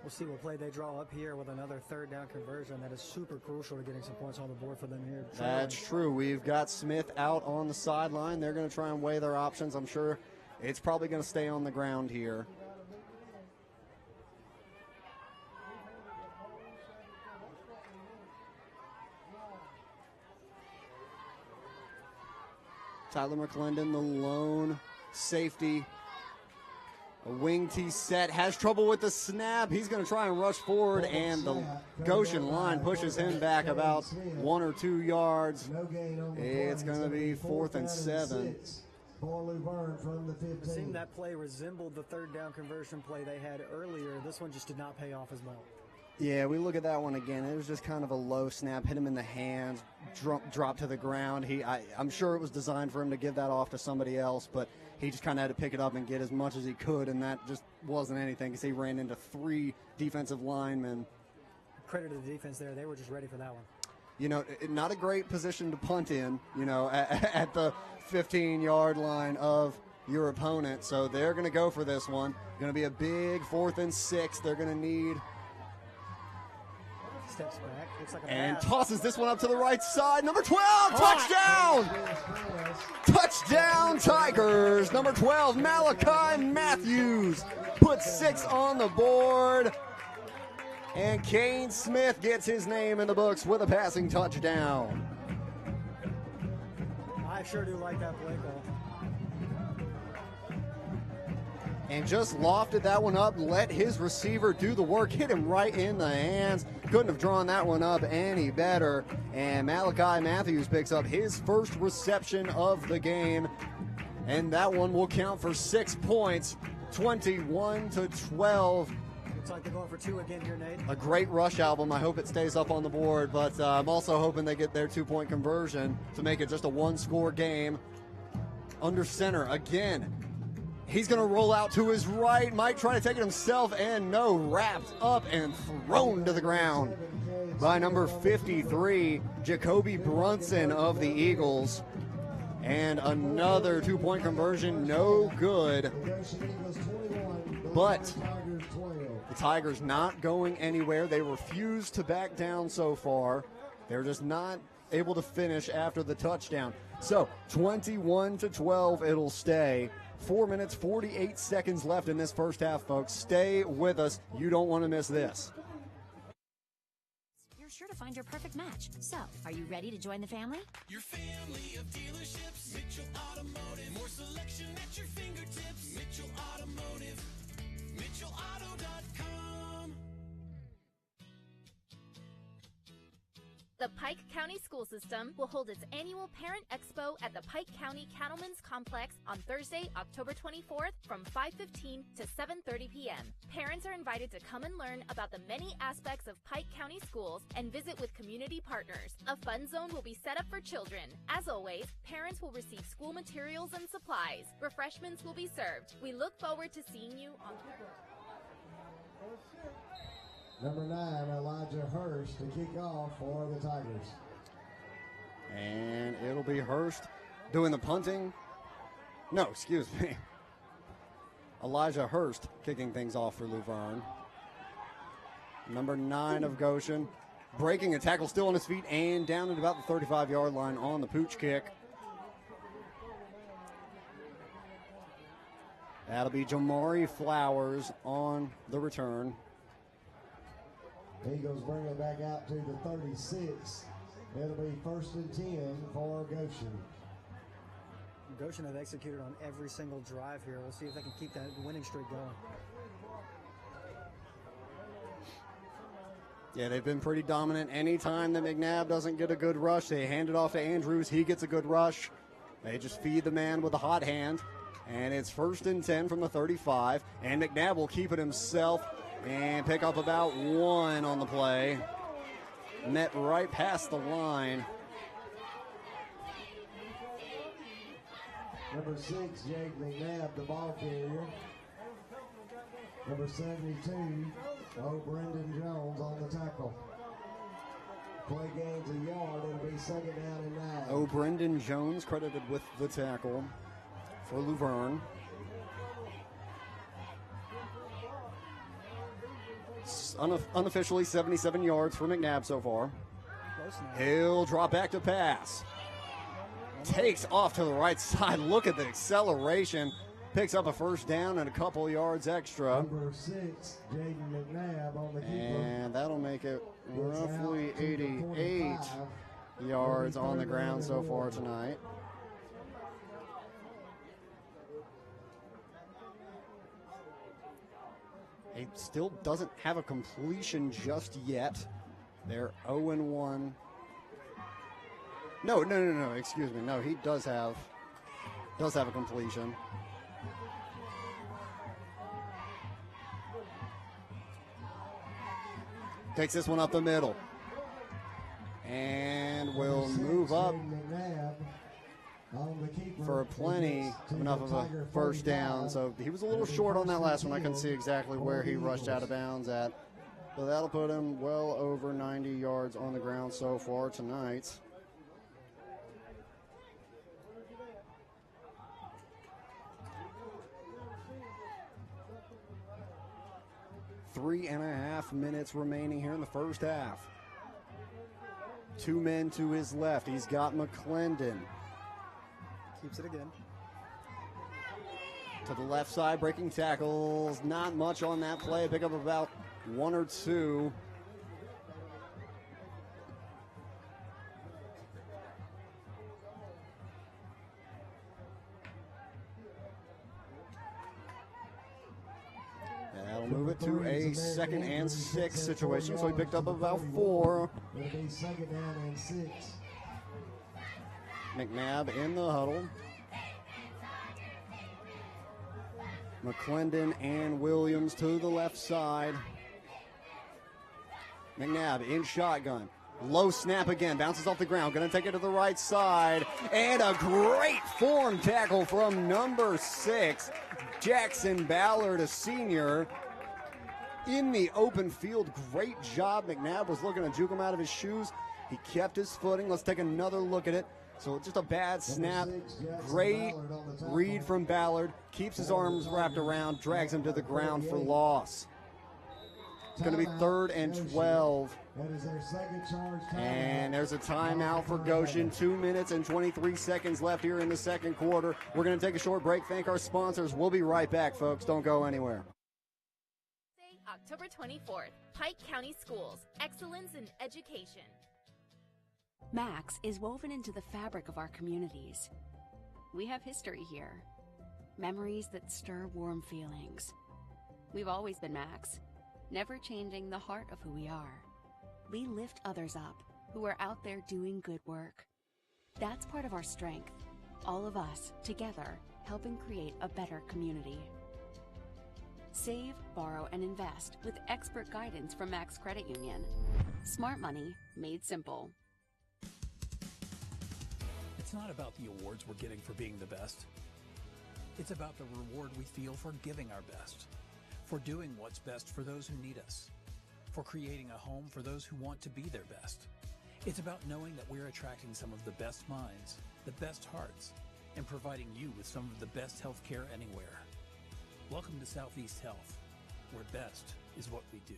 We'll see what play they draw up here with another 3rd down conversion. That is super crucial to getting some points on the board for them here. That's true. We've got Smith out on the sideline. They're going to try and weigh their options. I'm sure it's probably going to stay on the ground here. Tyler McClendon, the lone safety. A wing T set, has trouble with the snap. He's going to try and rush forward, and the Goshen line pushes him back about 1 or 2 yards. It's going to be 4th and 7. It seemed that play resembled the 3rd down conversion play they had earlier. This one just did not pay off as well. Yeah, we look at that one again. It was just kind of a low snap, hit him in the hands, drop to the ground. I'm sure it was designed for him to give that off to somebody else, but he just kind of had to pick it up and get as much as he could, and that just wasn't anything because he ran into 3 defensive linemen. Credit to the defense there. They were just ready for that one. You know, not a great position to punt in, you know, at the 15-yard line of your opponent. So they're going to go for this one. Going to be a big 4th and 6. They're going to need... Steps back. Looks like a and pass. tosses this one up to the right side. Number 12, touchdown! Touchdown, Tigers. Number 12, Malachi Matthews puts 6 on the board. And Kane Smith gets his name in the books with a passing touchdown. I sure do like that play call. And just lofted that one up, let his receiver do the work, hit him right in the hands. Couldn't have drawn that one up any better. And Malachi Matthews picks up his first reception of the game. And that one will count for 6 points, 21-12. Looks like they're going for 2 again here, Nate. A great rush album. I hope it stays up on the board, but I'm also hoping they get their 2-point conversion to make it just a 1-score game. Under center again. He's going to roll out to his right, might try to take it himself, and no, wrapped up and thrown to the ground by number 53, Jacoby Brunson of the Eagles. And another 2-point conversion, no good. But the Tigers not going anywhere. They refuse to back down so far. They're just not able to finish after the touchdown. So 21-12, it'll stay. 4 minutes, 48 seconds left in this first half, folks. Stay with us. You don't want to miss this. You're sure to find your perfect match. So, are you ready to join the family? Your family of dealerships, Mitchell Automotive. More selection at your fingertips. Mitchell Automotive. MitchellAuto.com. The Pike County School System will hold its annual Parent Expo at the Pike County Cattlemen's Complex on Thursday, October 24th from 5:15 to 7:30 p.m. Parents are invited to come and learn about the many aspects of Pike County schools and visit with community partners. A fun zone will be set up for children. As always, parents will receive school materials and supplies. Refreshments will be served. We look forward to seeing you on Number 9, Elijah Hurst to kick off for the Tigers. And it'll be Hurst doing the punting. No, excuse me. Elijah Hurst kicking things off for Luverne. Number 9 of Goshen breaking a tackle, still on his feet and down at about the 35-yard line on the pooch kick. That'll be Jamari Flowers on the return. Eagles bring it back out to the 36. It'll be 1st and 10 for Goshen. Goshen have executed on every single drive here. We'll see if they can keep that winning streak going. Yeah, they've been pretty dominant. Anytime that McNabb doesn't get a good rush, they hand it off to Andrews. He gets a good rush. They just feed the man with a hot hand. And it's 1st and 10 from the 35. And McNabb will keep it himself and pick up about 1 on the play. Met right past the line. Number 6, Jake McNabb, the ball carrier. Number 72, Brendan Jones on the tackle. Play gains a yard. It'll be 2nd down and 9. Brendan Jones credited with the tackle for Luverne. Unofficially 77 yards for McNabb so far. He'll drop back to pass. Takes off to the right side. Look at the acceleration. Picks up a 1st down and a couple yards extra. Number 6, Jaden McNabb on the keeper. And that'll make it roughly 88 yards on the ground so far tonight. He still doesn't have a completion just yet. They're 0-1. No, excuse me. No, he does have a completion. Takes this one up the middle. And will move up for plenty enough of a 1st down. So he was a little short on that last one. I couldn't see exactly where he rushed out of bounds at. So that'll put him well over 90 yards on the ground so far tonight. Three and a half minutes remaining here in the first half. 2 men to his left. He's got McClendon. Keeps it again. To the left side, breaking tackles. Not much on that play. Pick up about 1 or 2. That'll move it to a 2nd and 6 situation. So he picked up about 4. It'll be 2nd down and 6. McNabb in the huddle. McClendon and Williams to the left side. McNabb in shotgun. Low snap again. Bounces off the ground. Going to take it to the right side. And a great form tackle from number 6. Jackson Ballard, a senior. In the open field. Great job. McNabb was looking to juke him out of his shoes. He kept his footing. Let's take another look at it. So just a bad snap. Great read from Ballard. Keeps his arms wrapped around. Drags him to the ground for loss. It's going to be 3rd and 12. And there's a timeout for Goshen. 2 minutes and 23 seconds left here in the second quarter. We're going to take a short break. Thank our sponsors. We'll be right back, folks. Don't go anywhere. October 24th, Pike County Schools, excellence in education. Max is woven into the fabric of our communities. We have history here, memories that stir warm feelings. We've always been Max, never changing the heart of who we are. We lift others up, who are out there doing good work. That's part of our strength. All of us, together, helping create a better community. Save, borrow, and invest with expert guidance from Max Credit Union. Smart money made simple. It's not about the awards we're getting for being the best. It's about the reward we feel for giving our best, for doing what's best for those who need us, for creating a home for those who want to be their best. It's about knowing that we're attracting some of the best minds, the best hearts, and providing you with some of the best health care anywhere. Welcome to Southeast Health, where best is what we do.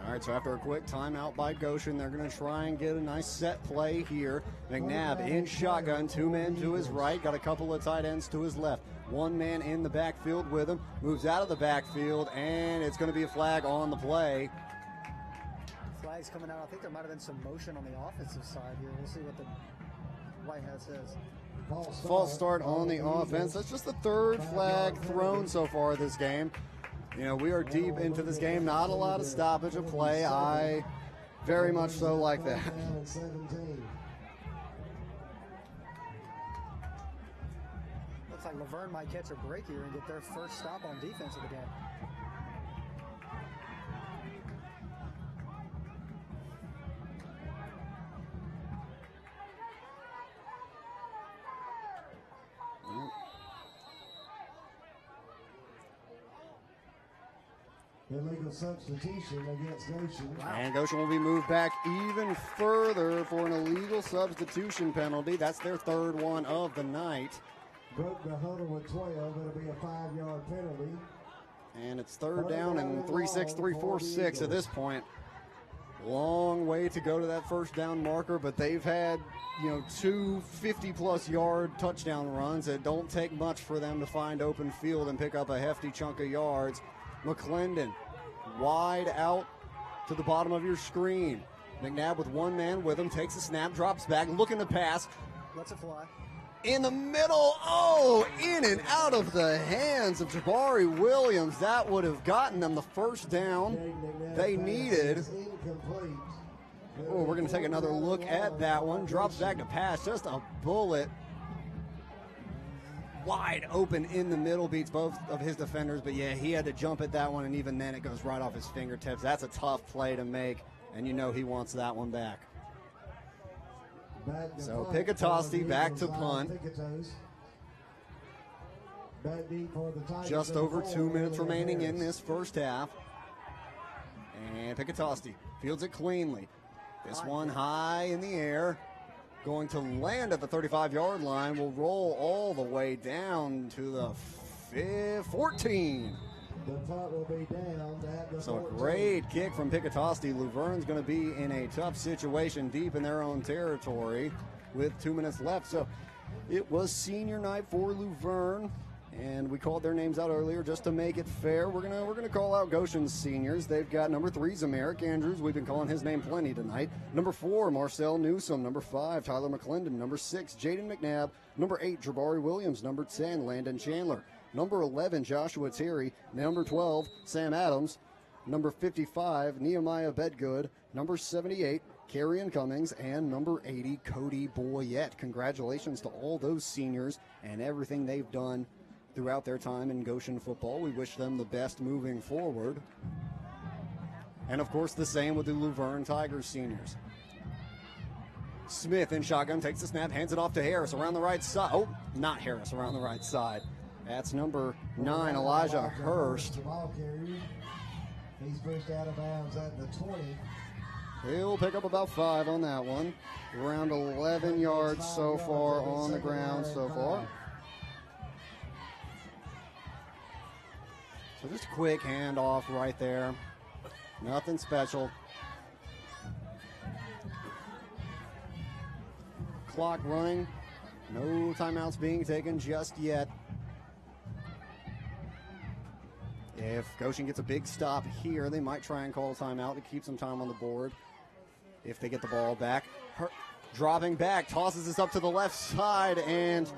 All right, so after a quick timeout by Goshen, they're going to try and get a nice set play here. McNabb in shotgun, 2 men to his right, got a couple of tight ends to his left. 1 man in the backfield with him, moves out of the backfield, and it's going to be a flag on the play. Flag's coming out. I think there might have been some motion on the offensive side here. We'll see what the white hat says. False start on the offense. That's just the 3rd flag thrown so far this game. You know, we are deep into this game. Not a lot of stoppage of play. I very much so like that. Looks like Luverne might catch a break here and get their first stop on defense of the game. Illegal substitution against Goshen. And Goshen will be moved back even further for an illegal substitution penalty. That's their 3rd one of the night. Broke the huddle with 12. It'll be a 5-yard penalty. And it's 3rd down and 3-6, 3-4-6 at this point. Long way to go to that first down marker, but they've had, 2 50-plus yard touchdown runs. It don't take much for them to find open field and pick up a hefty chunk of yards. McClendon wide out to the bottom of your screen. McNabb with 1 man with him, takes a snap, drops back, looking to pass. Lets it fly. In the middle, in and out of the hands of Jabari Williams. That would have gotten them the first down they needed. We're going to take another look at that one. Drops back to pass, just a bullet. Wide open in the middle, beats both of his defenders, but yeah, he had to jump at that one, and even then it goes right off his fingertips. That's a tough play to make, and you know he wants that one back. So Pickatosti back to punt. Just over 2 minutes remaining in this first half. And Pickatosti fields it cleanly. This one high in the air. Going to land at the 35-yard line, will roll all the way down to the 14. The punt will be down at the So a 14. great kick from Pickatosti. Luverne's going to be in a tough situation deep in their own territory with 2 minutes left. So it was senior night for Luverne, and we called their names out earlier just to make it fair. We're gonna call out Goshen's seniors. They've got number 3, Zamaric Andrews. We've been calling his name plenty tonight. Number 4, Marcel Newsom. Number 5, Tyler McClendon. Number 6, Jaden McNabb. Number 8, Jabari Williams. Number 10, Landon Chandler. Number 11, Joshua Terry. Number 12, Sam Adams. Number 55, Nehemiah Bedgood. Number 78, Carrion Cummings. And number 80, Cody Boyette. Congratulations to all those seniors and everything they've done throughout their time in Goshen football. We wish them the best moving forward. And, of course, the same with the Luverne Tigers seniors. Smith in shotgun, takes the snap, hands it off to Harris around the right side. Oh, not Harris, around the right side. That's number 9, Elijah Hurst. He's pushed out of bounds at the 20. He'll pick up about 5 on that one. Around 11 yards so far on the ground so far. So just a quick handoff right there. Nothing special. Clock running. No timeouts being taken just yet. If Goshen gets a big stop here, they might try and call a timeout to keep some time on the board. If they get the ball back. Dropping back, tosses this up to the left side, and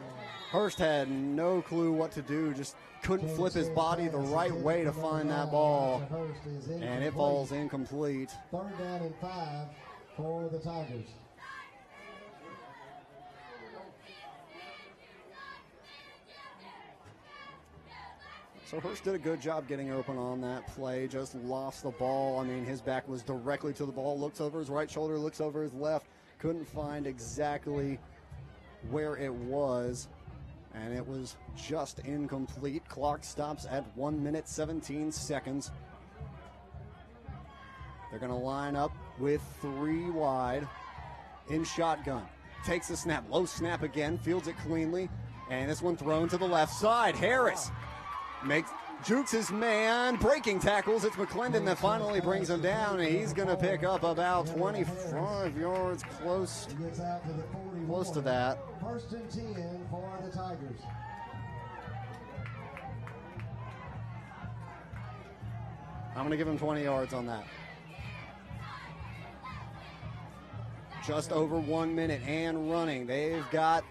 Hurst had no clue what to do, just couldn't flip his body the right way to find that ball, and it falls incomplete. 3rd down and 5 for the Tigers. So Hurst did a good job getting open on that play, just lost the ball. I mean, his back was directly to the ball, looks over his right shoulder, looks over his left, couldn't find exactly where it was, and it was just incomplete. Clock stops at 1 minute, 17 seconds. They're going to line up with 3 wide in shotgun. Takes the snap, low snap again, fields it cleanly, and this one thrown to the left side. Harris jukes his man, breaking tackles. It's McClendon that finally brings him down, and he's going to pick up about 25 yards, close to that. 1st and 10 for the Tigers. I'm going to give him 20 yards on that. Just over 1 minute and running. They've got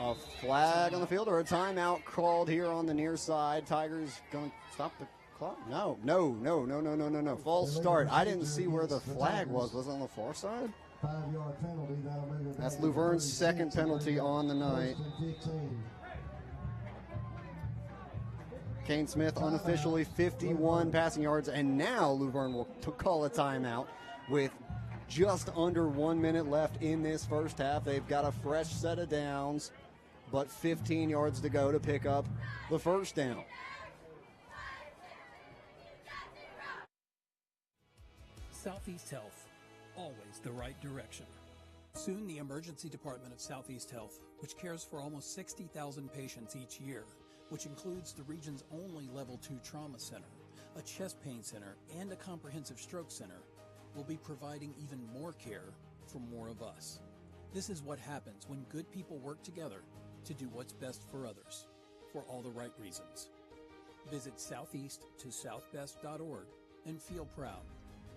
a flag on the field or a timeout called here on the near side. Tigers going to stop the clock? No. False start. I didn't see where the flag was. Was it on the far side? 5-yard penalty. That'll move it. That's Luverne's second penalty on the night. Kane Smith unofficially 51 passing yards, and now Luverne will call a timeout with just under 1 minute left in this first half. They've got a fresh set of downs, but 15 yards to go to pick up the first down. Southeast Health, always the right direction. Soon the Emergency Department of Southeast Health, which cares for almost 60,000 patients each year, which includes the region's only Level 2 trauma center, a chest pain center, and a comprehensive stroke center, will be providing even more care for more of us. This is what happens when good people work together to do what's best for others, for all the right reasons. Visit southeast-to-southbest.org and feel proud.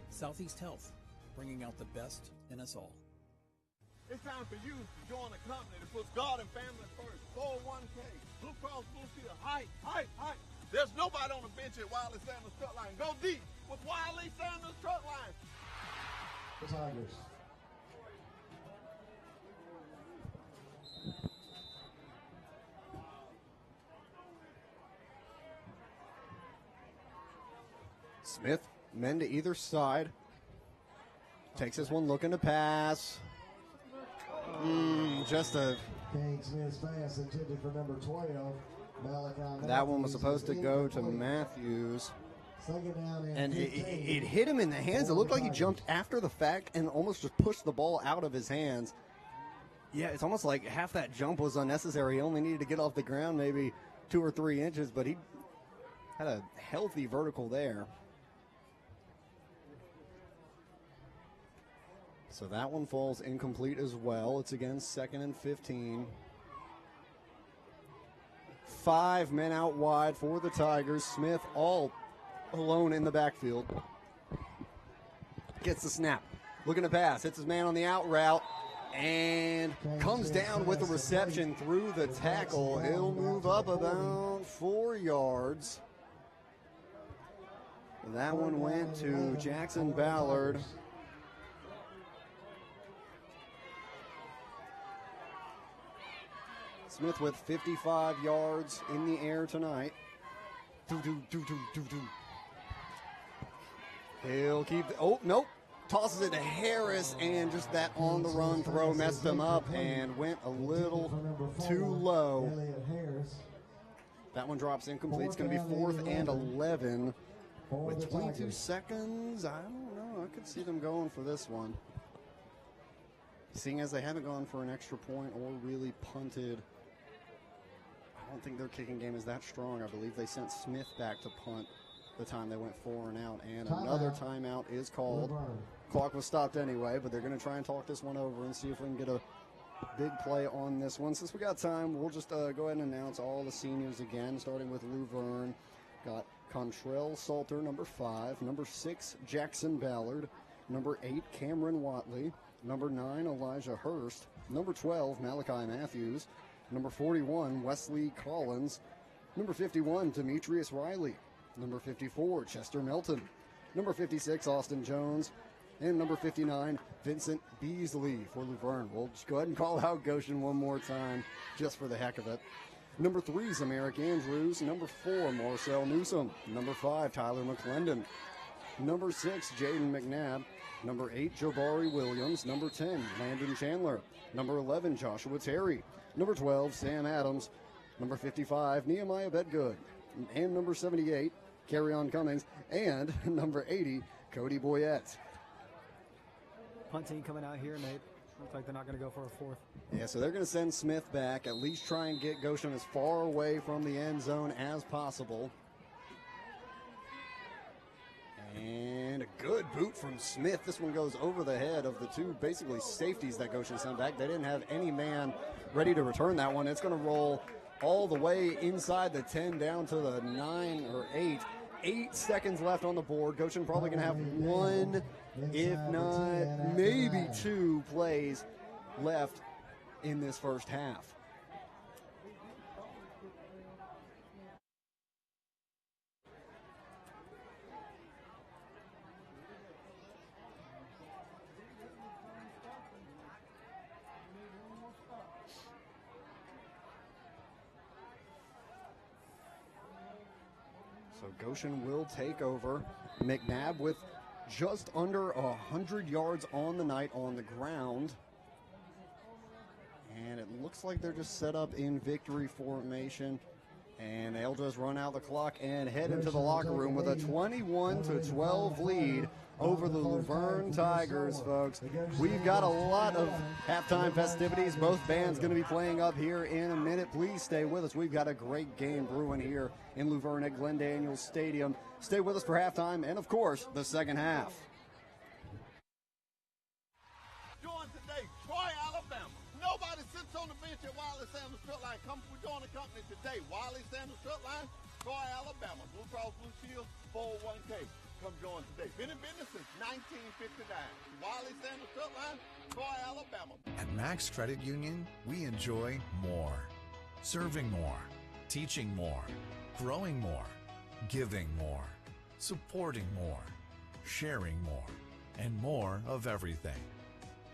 Southeast Health, bringing out the best in us all. It's time for you to join a company that puts God and family first. 401k, Blue Cross Blue Shield, height. There's nobody on the bench at Wiley Sanders Truck Line. Go deep with Wiley Sanders Truck Line. The Tigers. Smith, men to either side. Takes this one looking to pass. Just a... Kane Smith's pass intended for number 12. That one was supposed to go to Matthews. And it hit him in the hands. It looked like he jumped after the fact and almost just pushed the ball out of his hands. Yeah, it's almost like half that jump was unnecessary. He only needed to get off the ground maybe 2 or 3 inches, but he had a healthy vertical there. So that one falls incomplete as well. It's again 2nd and 15. 5 men out wide for the Tigers. Smith all alone in the backfield. Gets the snap. Looking to pass. Hits his man on the out route. And comes down with a reception through the tackle. He'll move up about 4 yards. That one went to Jackson Ballard. Smith with 55 yards in the air tonight. He'll keep. Oh, nope. Tosses it to Harris, and just that on-the-run throw messed him up and went a little too low. That one drops incomplete. It's going to be 4th and 11 with 22 seconds. I don't know. I could see them going for this one. Seeing as they haven't gone for an extra point or really punted. I don't think their kicking game is that strong. I believe they sent Smith back to punt the time they went 4 and out, and another timeout is called. Clock was stopped anyway, but they're going to try and talk this one over and see if we can get a big play on this one. Since we got time, we'll just go ahead and announce all the seniors again, starting with Luverne. Got Contrell Salter, number 5. Number 6, Jackson Ballard. Number 8, Cameron Watley. Number 9, Elijah Hurst. Number 12, Malachi Matthews. Number 41, Wesley Collins. Number 51, Demetrius Riley. Number 54, Chester Melton. Number 56, Austin Jones. And number 59, Vincent Beasley for Luverne. We'll just go ahead and call out Goshen one more time just for the heck of it. Number 3, Zamaric Andrews. Number 4, Marcel Newsom. Number 5, Tyler McClendon. Number 6, Jaden McNabb. Number 8, Jabari Williams. Number 10, Landon Chandler. Number 11, Joshua Terry. Number 12, Sam Adams. Number 55, Nehemiah Bedgood. And number 78, Carryon Cummings. And number 80, Cody Boyette. Punt team coming out here, and they look like they're not going to go for a fourth. Yeah, so they're going to send Smith back, at least try and get Goshen as far away from the end zone as possible. And a good boot from Smith. This one goes over the head of the two basically safeties that Goshen sent back. They didn't have any man ready to return that one. It's going to roll all the way inside the 10 down to the 9 or 8. 8 seconds left on the board. Goshen probably going to have one, if not maybe 2 plays left in this first half. So Goshen will take over. McNabb with just under 100 yards on the night on the ground. And it looks like they're just set up in victory formation. And they'll just run out the clock and head into the locker room with a 21-12 lead over the Luverne Tigers, folks. We've got a lot of halftime festivities. Both bands going to be playing up here in a minute. Please stay with us. We've got a great game brewing here in Luverne at Glenn Daniels Stadium. Stay with us for halftime and, of course, the second half. Join today, Troy, Alabama. Nobody sits on the bench at Wiley Sanders Strut Line. Come join the company today. Wiley Sanders Strut Line, Troy, Alabama. Blue Cross Blue Shield, 401k. Come join today. Been in business since 1959. Wiley Sanders Strut Line, Troy, Alabama. At Max Credit Union, we enjoy more. Serving more, teaching more, growing more, giving more, supporting more, sharing more, and more of everything.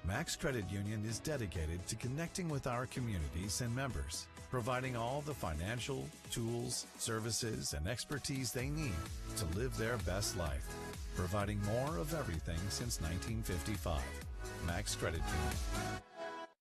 Max Credit Union is dedicated to connecting with our communities and members, providing all the financial, tools, services, and expertise they need to live their best life, providing more of everything since 1955. Max Credit Union.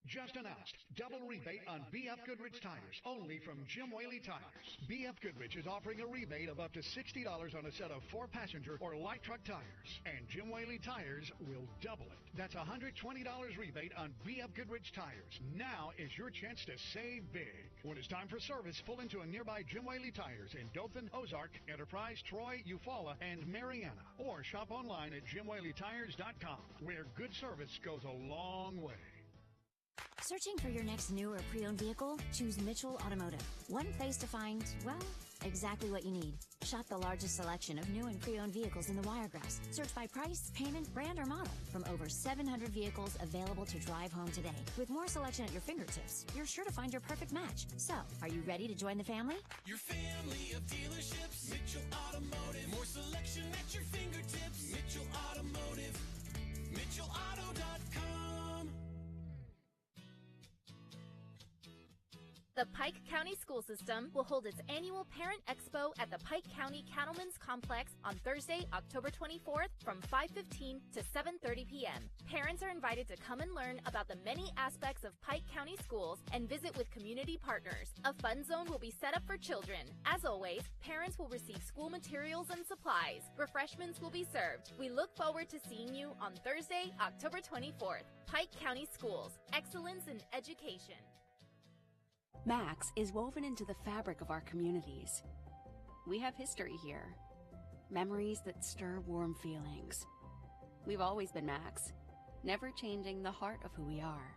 Just announced, double rebate on BF Goodrich tires, only from Jim Whaley Tires. BF Goodrich is offering a rebate of up to $60 on a set of 4-passenger or light truck tires, and Jim Whaley Tires will double it. That's a $120 rebate on BF Goodrich tires. Now is your chance to save big. When it's time for service, pull into a nearby Jim Whaley Tires in Dothan, Ozark, Enterprise, Troy, Eufaula, and Mariana, or shop online at JimWhaleyTires.com, where good service goes a long way. Searching for your next new or pre-owned vehicle? Choose Mitchell Automotive. One place to find, well, exactly what you need. Shop the largest selection of new and pre-owned vehicles in the Wiregrass. Search by price, payment, brand, or model. From over 700 vehicles available to drive home today. With more selection at your fingertips, you're sure to find your perfect match. So, are you ready to join the family? Your family of dealerships, Mitchell Automotive. More selection at your fingertips, Mitchell Automotive. MitchellAuto.com. The Pike County School System will hold its annual Parent Expo at the Pike County Cattlemen's Complex on Thursday, October 24th from 5:15 to 7:30 p.m. Parents are invited to come and learn about the many aspects of Pike County schools and visit with community partners. A fun zone will be set up for children. As always, parents will receive school materials and supplies. Refreshments will be served. We look forward to seeing you on Thursday, October 24th. Pike County Schools. Excellence in education. Max is woven into the fabric of our communities. We have history here, memories that stir warm feelings. We've always been Max, never changing the heart of who we are.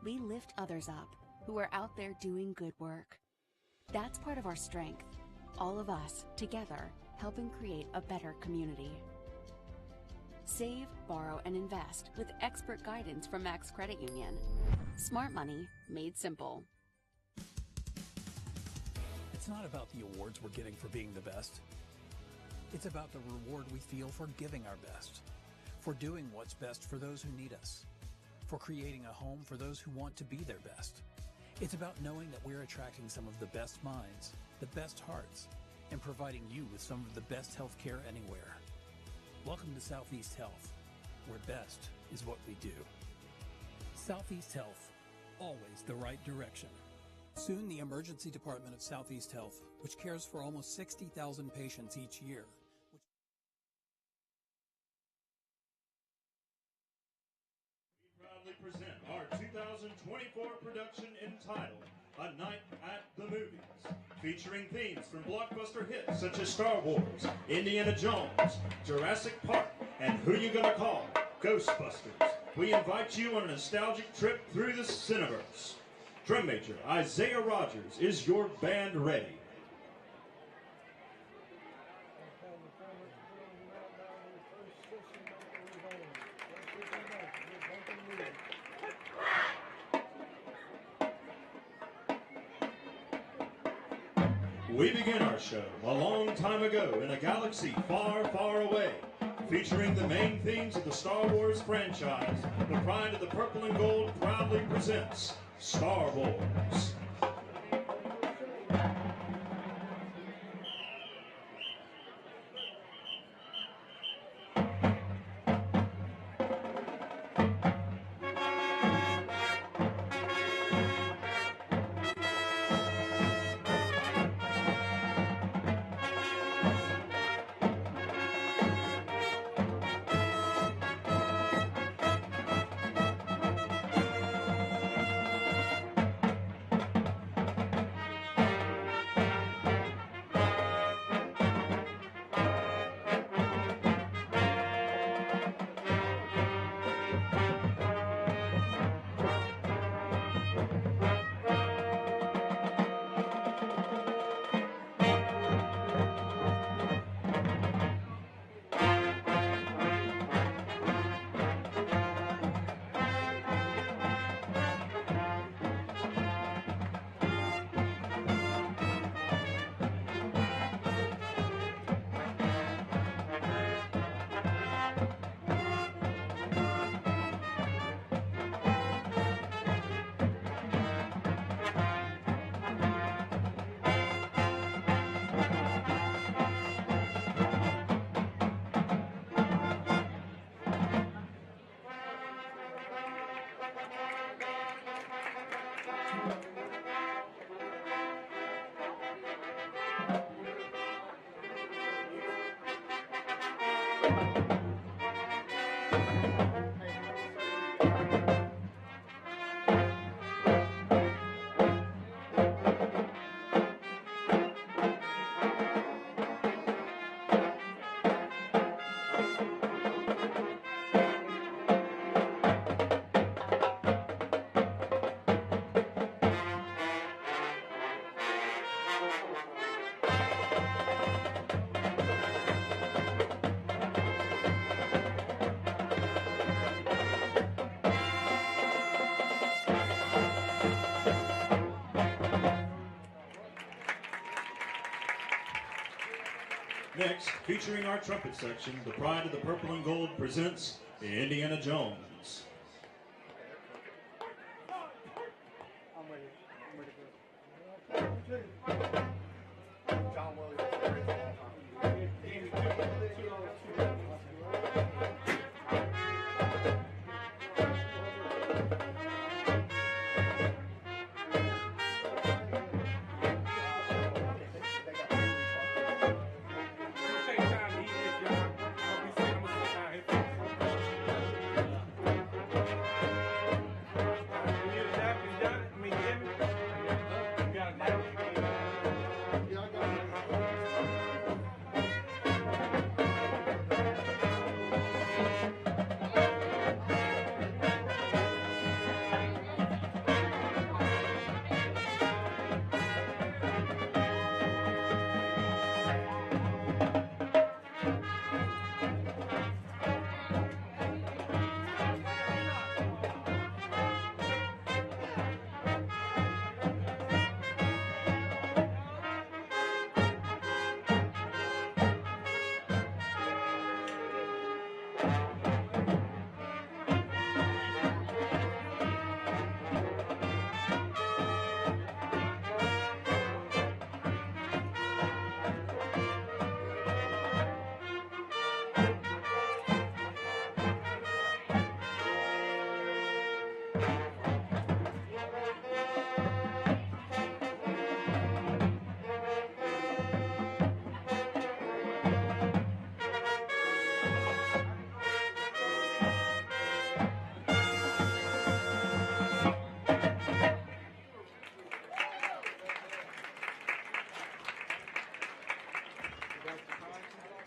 We lift others up who are out there doing good work. That's part of our strength, all of us together helping create a better community. Save, borrow, and invest with expert guidance from Max Credit Union. Smart money made simple. It's not about the awards we're getting for being the best. It's about the reward we feel for giving our best, for doing what's best for those who need us, for creating a home for those who want to be their best. It's about knowing that we're attracting some of the best minds, the best hearts, and providing you with some of the best health care anywhere. Welcome to Southeast Health, where best is what we do. Southeast Health, always the right direction. Soon, the Emergency Department of Southeast Health, which cares for almost 60,000 patients each year. We proudly present our 2024 production entitled A Night at the Movies, featuring themes from blockbuster hits such as Star Wars, Indiana Jones, Jurassic Park, and Who You Gonna Call? Ghostbusters. We invite you on a nostalgic trip through the Cineverse. Drum Major Isaiah Rogers, is your band ready? We begin our show a long time ago in a galaxy far, far away, featuring the main themes of the Star Wars franchise. The Pride of the Purple and Gold proudly presents Star Wars. Next, featuring our trumpet section, the Pride of the Purple and Gold presents Indiana Jones.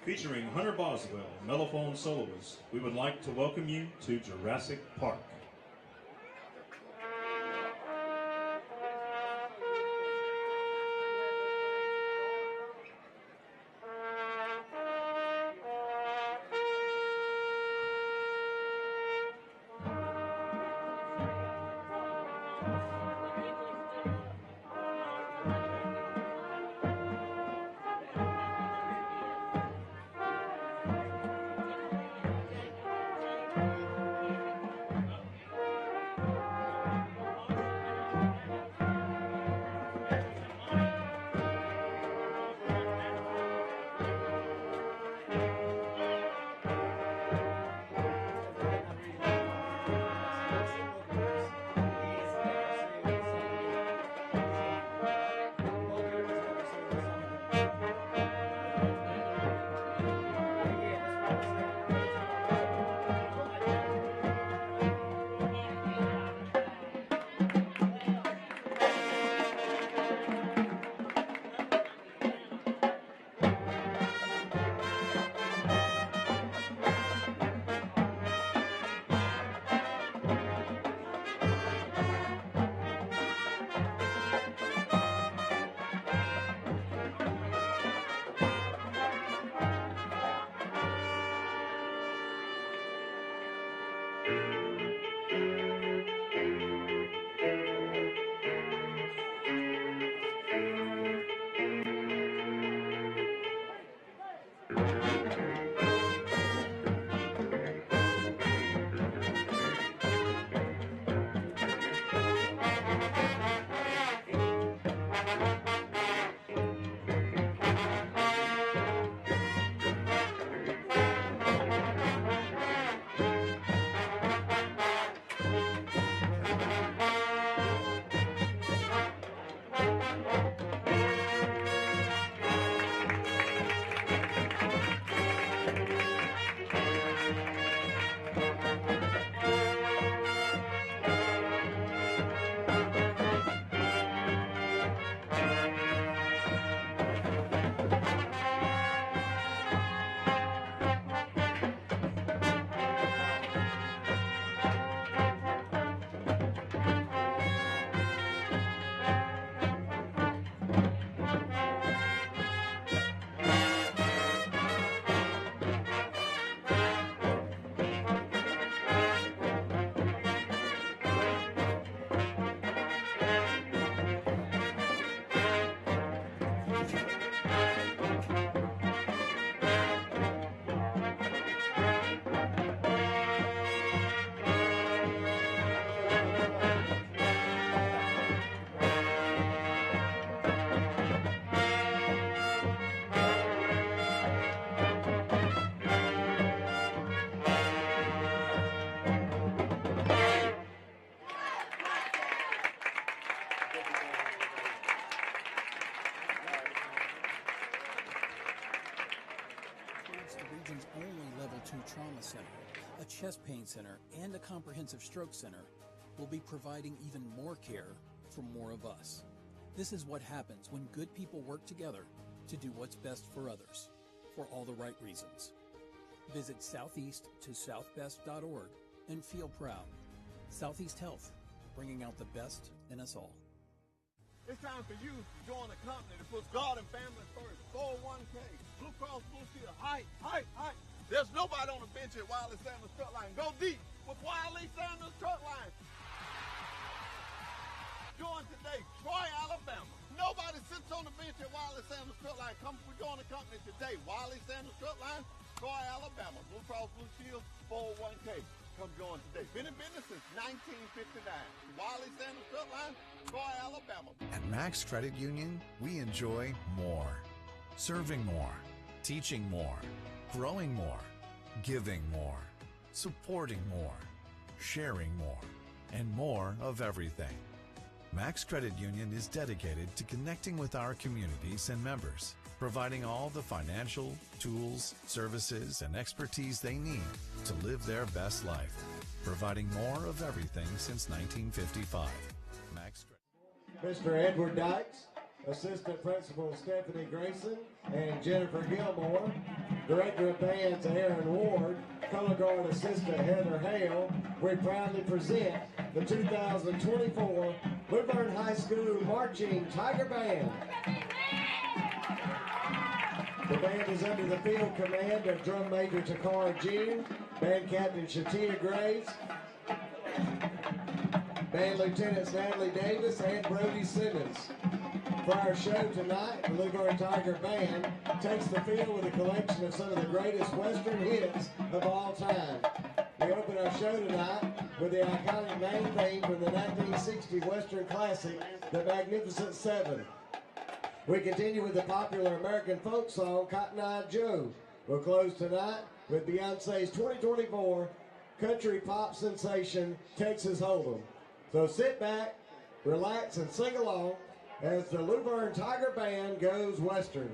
Featuring Hunter Boswell, mellophone soloist, we would like to welcome you to Jurassic Park. region's only Level 2 trauma center, a chest pain center, and a comprehensive stroke center, will be providing even more care for more of us. This is what happens when good people work together to do what's best for others, for all the right reasons. Visit southeast-to-southbest.org and feel proud. Southeast Health, bringing out the best in us all. It's time for you to join a company that puts God and family first. 401k, Blue Cross Blue Shield, height. There's nobody on the bench at Wiley Sanders Truck Line. Go deep with Wiley Sanders Truck Line. Join today, Troy, Alabama. Nobody sits on the bench at Wiley Sanders Truck Line. Come, we join the company today. Wiley Sanders Truck Line, Troy, Alabama. Blue Cross Blue Shield, 401k. Come join today. Been in business since 1959. Wiley Sanders Truck Line, Troy, Alabama. At Max Credit Union, we enjoy more. Serving more, teaching more, growing more, giving more, supporting more, sharing more, and more of everything. Max Credit Union is dedicated to connecting with our communities and members, providing all the financial, tools, services, and expertise they need to live their best life, providing more of everything since 1955. Max Credit. Mr. Edward Dykes, Assistant Principal Stephanie Grayson, and Jennifer Gilmore, Director of Bands Aaron Ward, Color Guard Assistant Heather Hale, we proudly present the 2024 Luverne High School Marching Tiger Band. The band is under the field command of Drum Major Takara Jean, Band Captain Shatia Graves, Band Lieutenants Natalie Davis and Brody Simmons. For our show tonight, the Luverne Tiger Band takes the field with a collection of some of the greatest Western hits of all time. We open our show tonight with the iconic main theme from the 1960 Western classic, The Magnificent Seven. We continue with the popular American folk song, Cotton Eye Joe. We'll close tonight with Beyonce's 2024 country pop sensation, Texas Hold'em. So sit back, relax, and sing along as the Luverne Tiger Band goes Western.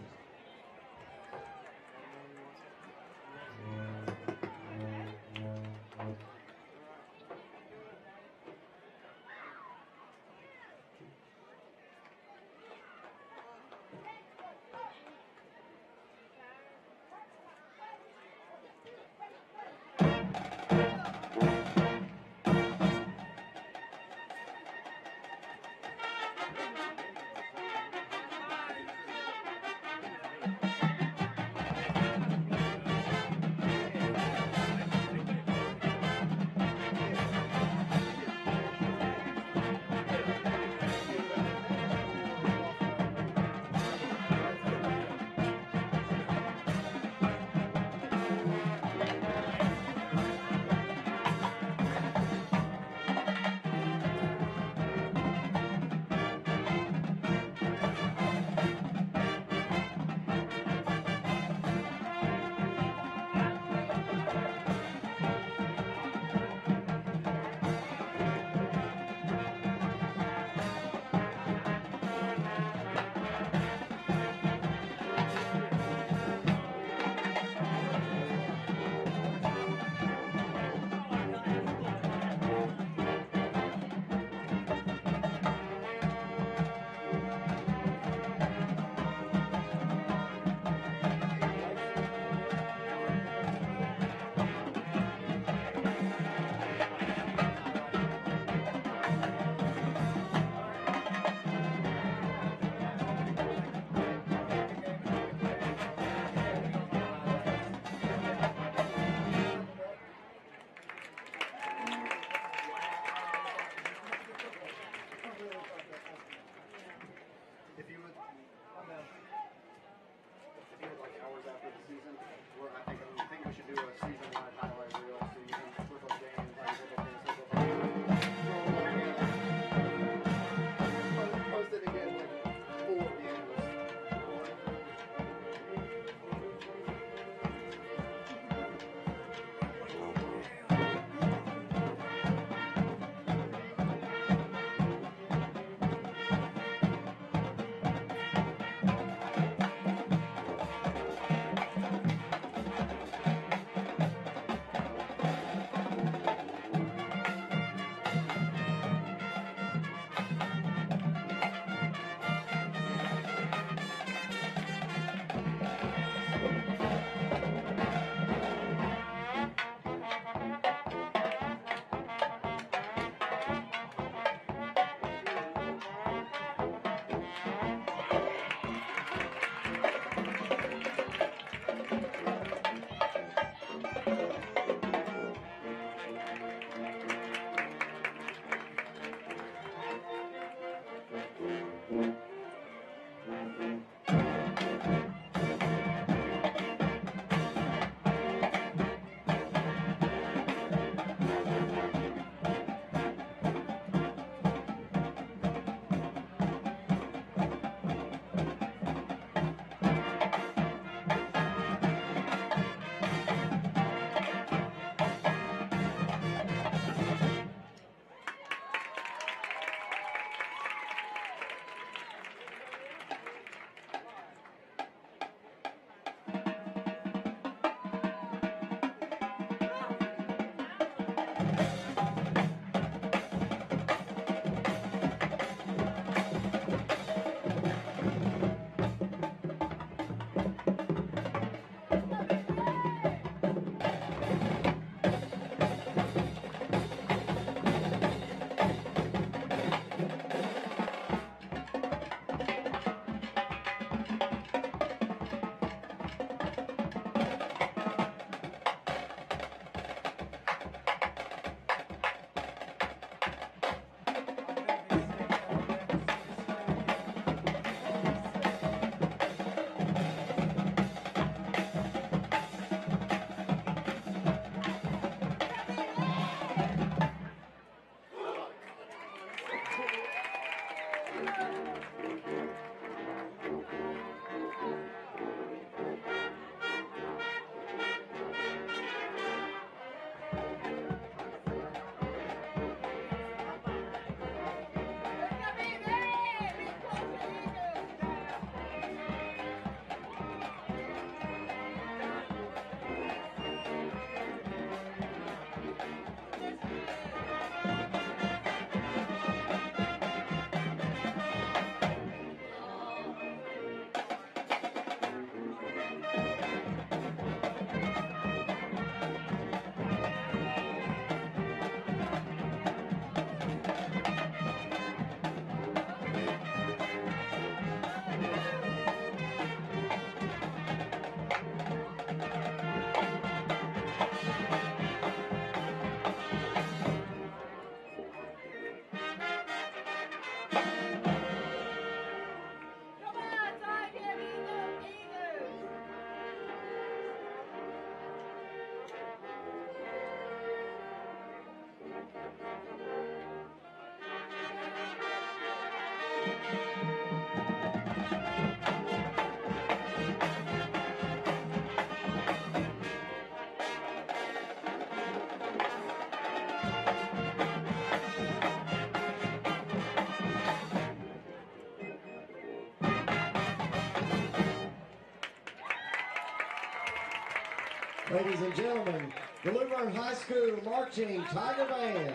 Ladies and gentlemen, the Luverne High School Marching Tiger Band.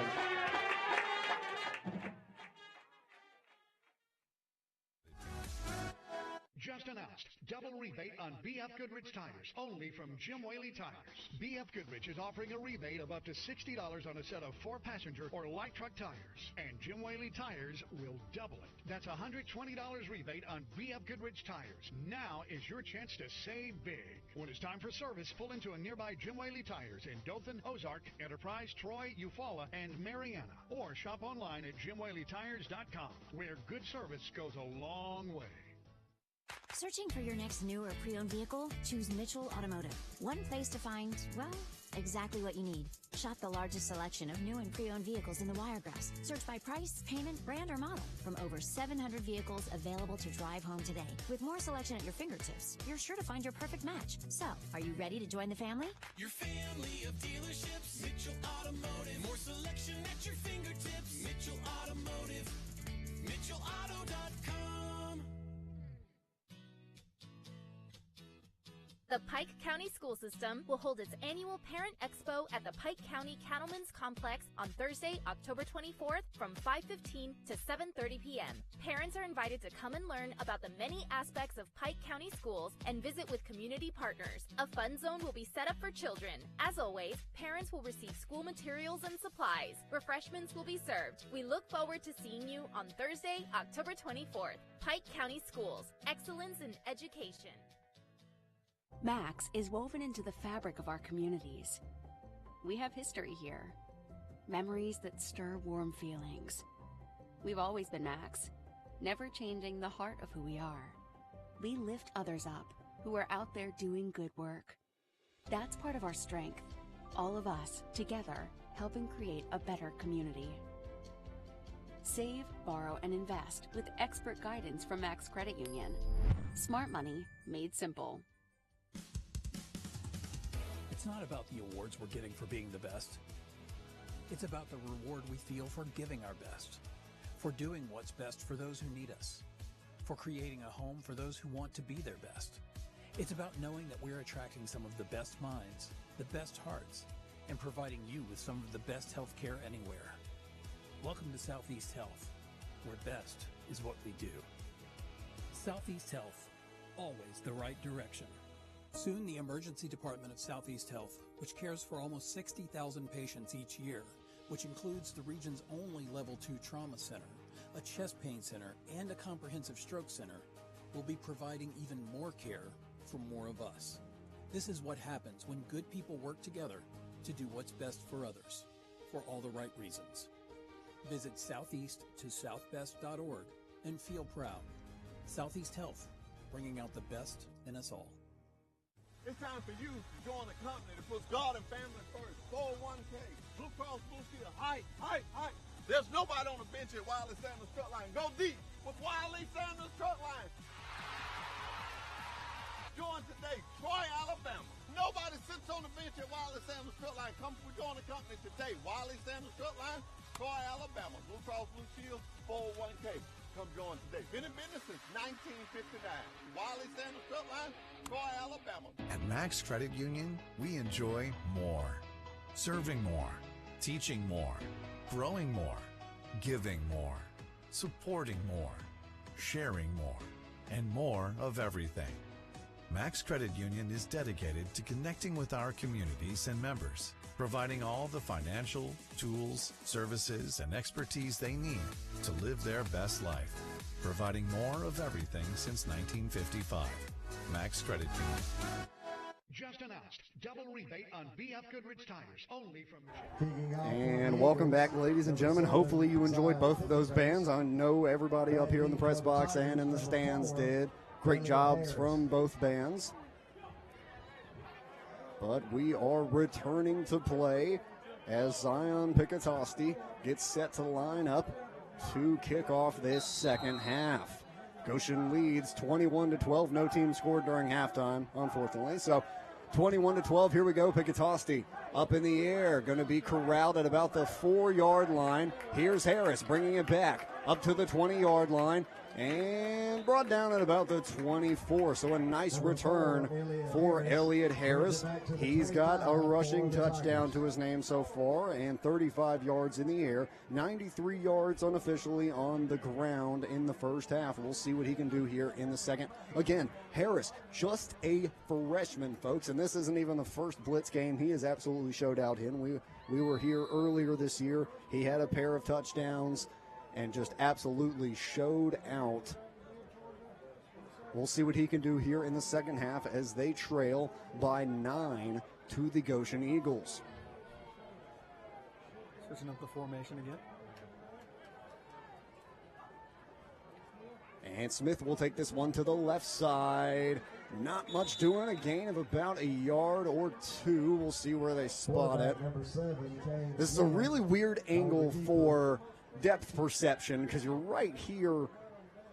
Just announced, double rebate on BF Goodrich tires, only from Jim Whaley Tires. BF Goodrich is offering a rebate of up to $60 on a set of 4-passenger or light truck tires, and Jim Whaley Tires will double it. That's a $120 rebate on BF Goodrich tires. Now is your chance to save big. When it's time for service, pull into a nearby Jim Whaley Tires in Dothan, Ozark, Enterprise, Troy, Eufaula, and Mariana, or shop online at JimWhaleyTires.com, where good service goes a long way. Searching for your next new or pre-owned vehicle? Choose Mitchell Automotive. One place to find, well, exactly what you need. Shop the largest selection of new and pre-owned vehicles in the Wiregrass. Search by price, payment, brand, or model. From over 700 vehicles available to drive home today. With more selection at your fingertips, you're sure to find your perfect match. So, are you ready to join the family? Your family of dealerships, Mitchell Automotive. More selection at your fingertips. Mitchell Automotive. MitchellAuto.com. The Pike County School System will hold its annual Parent Expo at the Pike County Cattlemen's Complex on Thursday, October 24th from 5:15 to 7:30 p.m. Parents are invited to come and learn about the many aspects of Pike County schools and visit with community partners. A fun zone will be set up for children. As always, parents will receive school materials and supplies. Refreshments will be served. We look forward to seeing you on Thursday, October 24th. Pike County Schools. Excellence in education. Max is woven into the fabric of our communities. We have history here, memories that stir warm feelings. We've always been Max, never changing the heart of who we are. We lift others up who are out there doing good work. That's part of our strength, all of us together helping create a better community. Save, borrow, and invest with expert guidance from Max Credit Union. Smart money made simple. It's not about the awards we're getting for being the best. It's about the reward we feel for giving our best, for doing what's best for those who need us, for creating a home for those who want to be their best. It's about knowing that we're attracting some of the best minds, the best hearts, and providing you with some of the best health care anywhere. Welcome to Southeast Health, where best is what we do. Southeast Health, always the right direction. Soon, the Emergency Department of Southeast Health, which cares for almost 60,000 patients each year, which includes the region's only Level 2 trauma center, a chest pain center, and a comprehensive stroke center, will be providing even more care for more of us. This is what happens when good people work together to do what's best for others, for all the right reasons. Visit southeast-to-southbest.org and feel proud. Southeast Health, bringing out the best in us all. It's time for you to join a company that puts God and family first. 401k, Blue Cross Blue Shield, height. There's nobody on the bench at Wiley Sanders Truck Line. Go deep with Been in business since 1959. Wiley Sanders Truck Line, Troy, Alabama. At Max Credit Union, we enjoy more. Serving more, teaching more, growing more, giving more, supporting more, sharing more, and more of everything. Max Credit Union is dedicated to connecting with our communities and members, providing all the financial, tools, services, and expertise they need to live their best life, providing more of everything since 1955. Max Credit Union. Just announced, double rebate on BF Goodrich tires, only from... And welcome back, ladies and gentlemen. Hopefully you enjoyed both of those bands. I know everybody up here in the press box and in the stands did. Great jobs from both bands. But we are returning to play as Zion Pickatosti gets set to line up to kick off this second half. Goshen leads 21-12. No team scored during halftime, unfortunately. So 21-12. Here we go. Pickatosti up in the air. Going to be corralled at about the 4-yard line. Here's Harris bringing it back up to the 20-yard line and brought down at about the 24. So a nice return for Elliott Harris. He's got a rushing touchdown to his name so far and 35 yards in the air, 93 yards unofficially on the ground in the first half. We'll see what he can do here in the second. Again, Harris, just a freshman, folks, and this isn't even the first Blitz game he has absolutely showed out in. We were here earlier this year. He had a pair of touchdowns and just absolutely showed out. We'll see what he can do here in the second half as they trail by 9 to the Goshen Eagles. Switching up the formation again. And Smith will take this one to the left side. Not much doing, a gain of about a yard or two. We'll see where they spot it. This is a really weird angle for depth perception because you're right here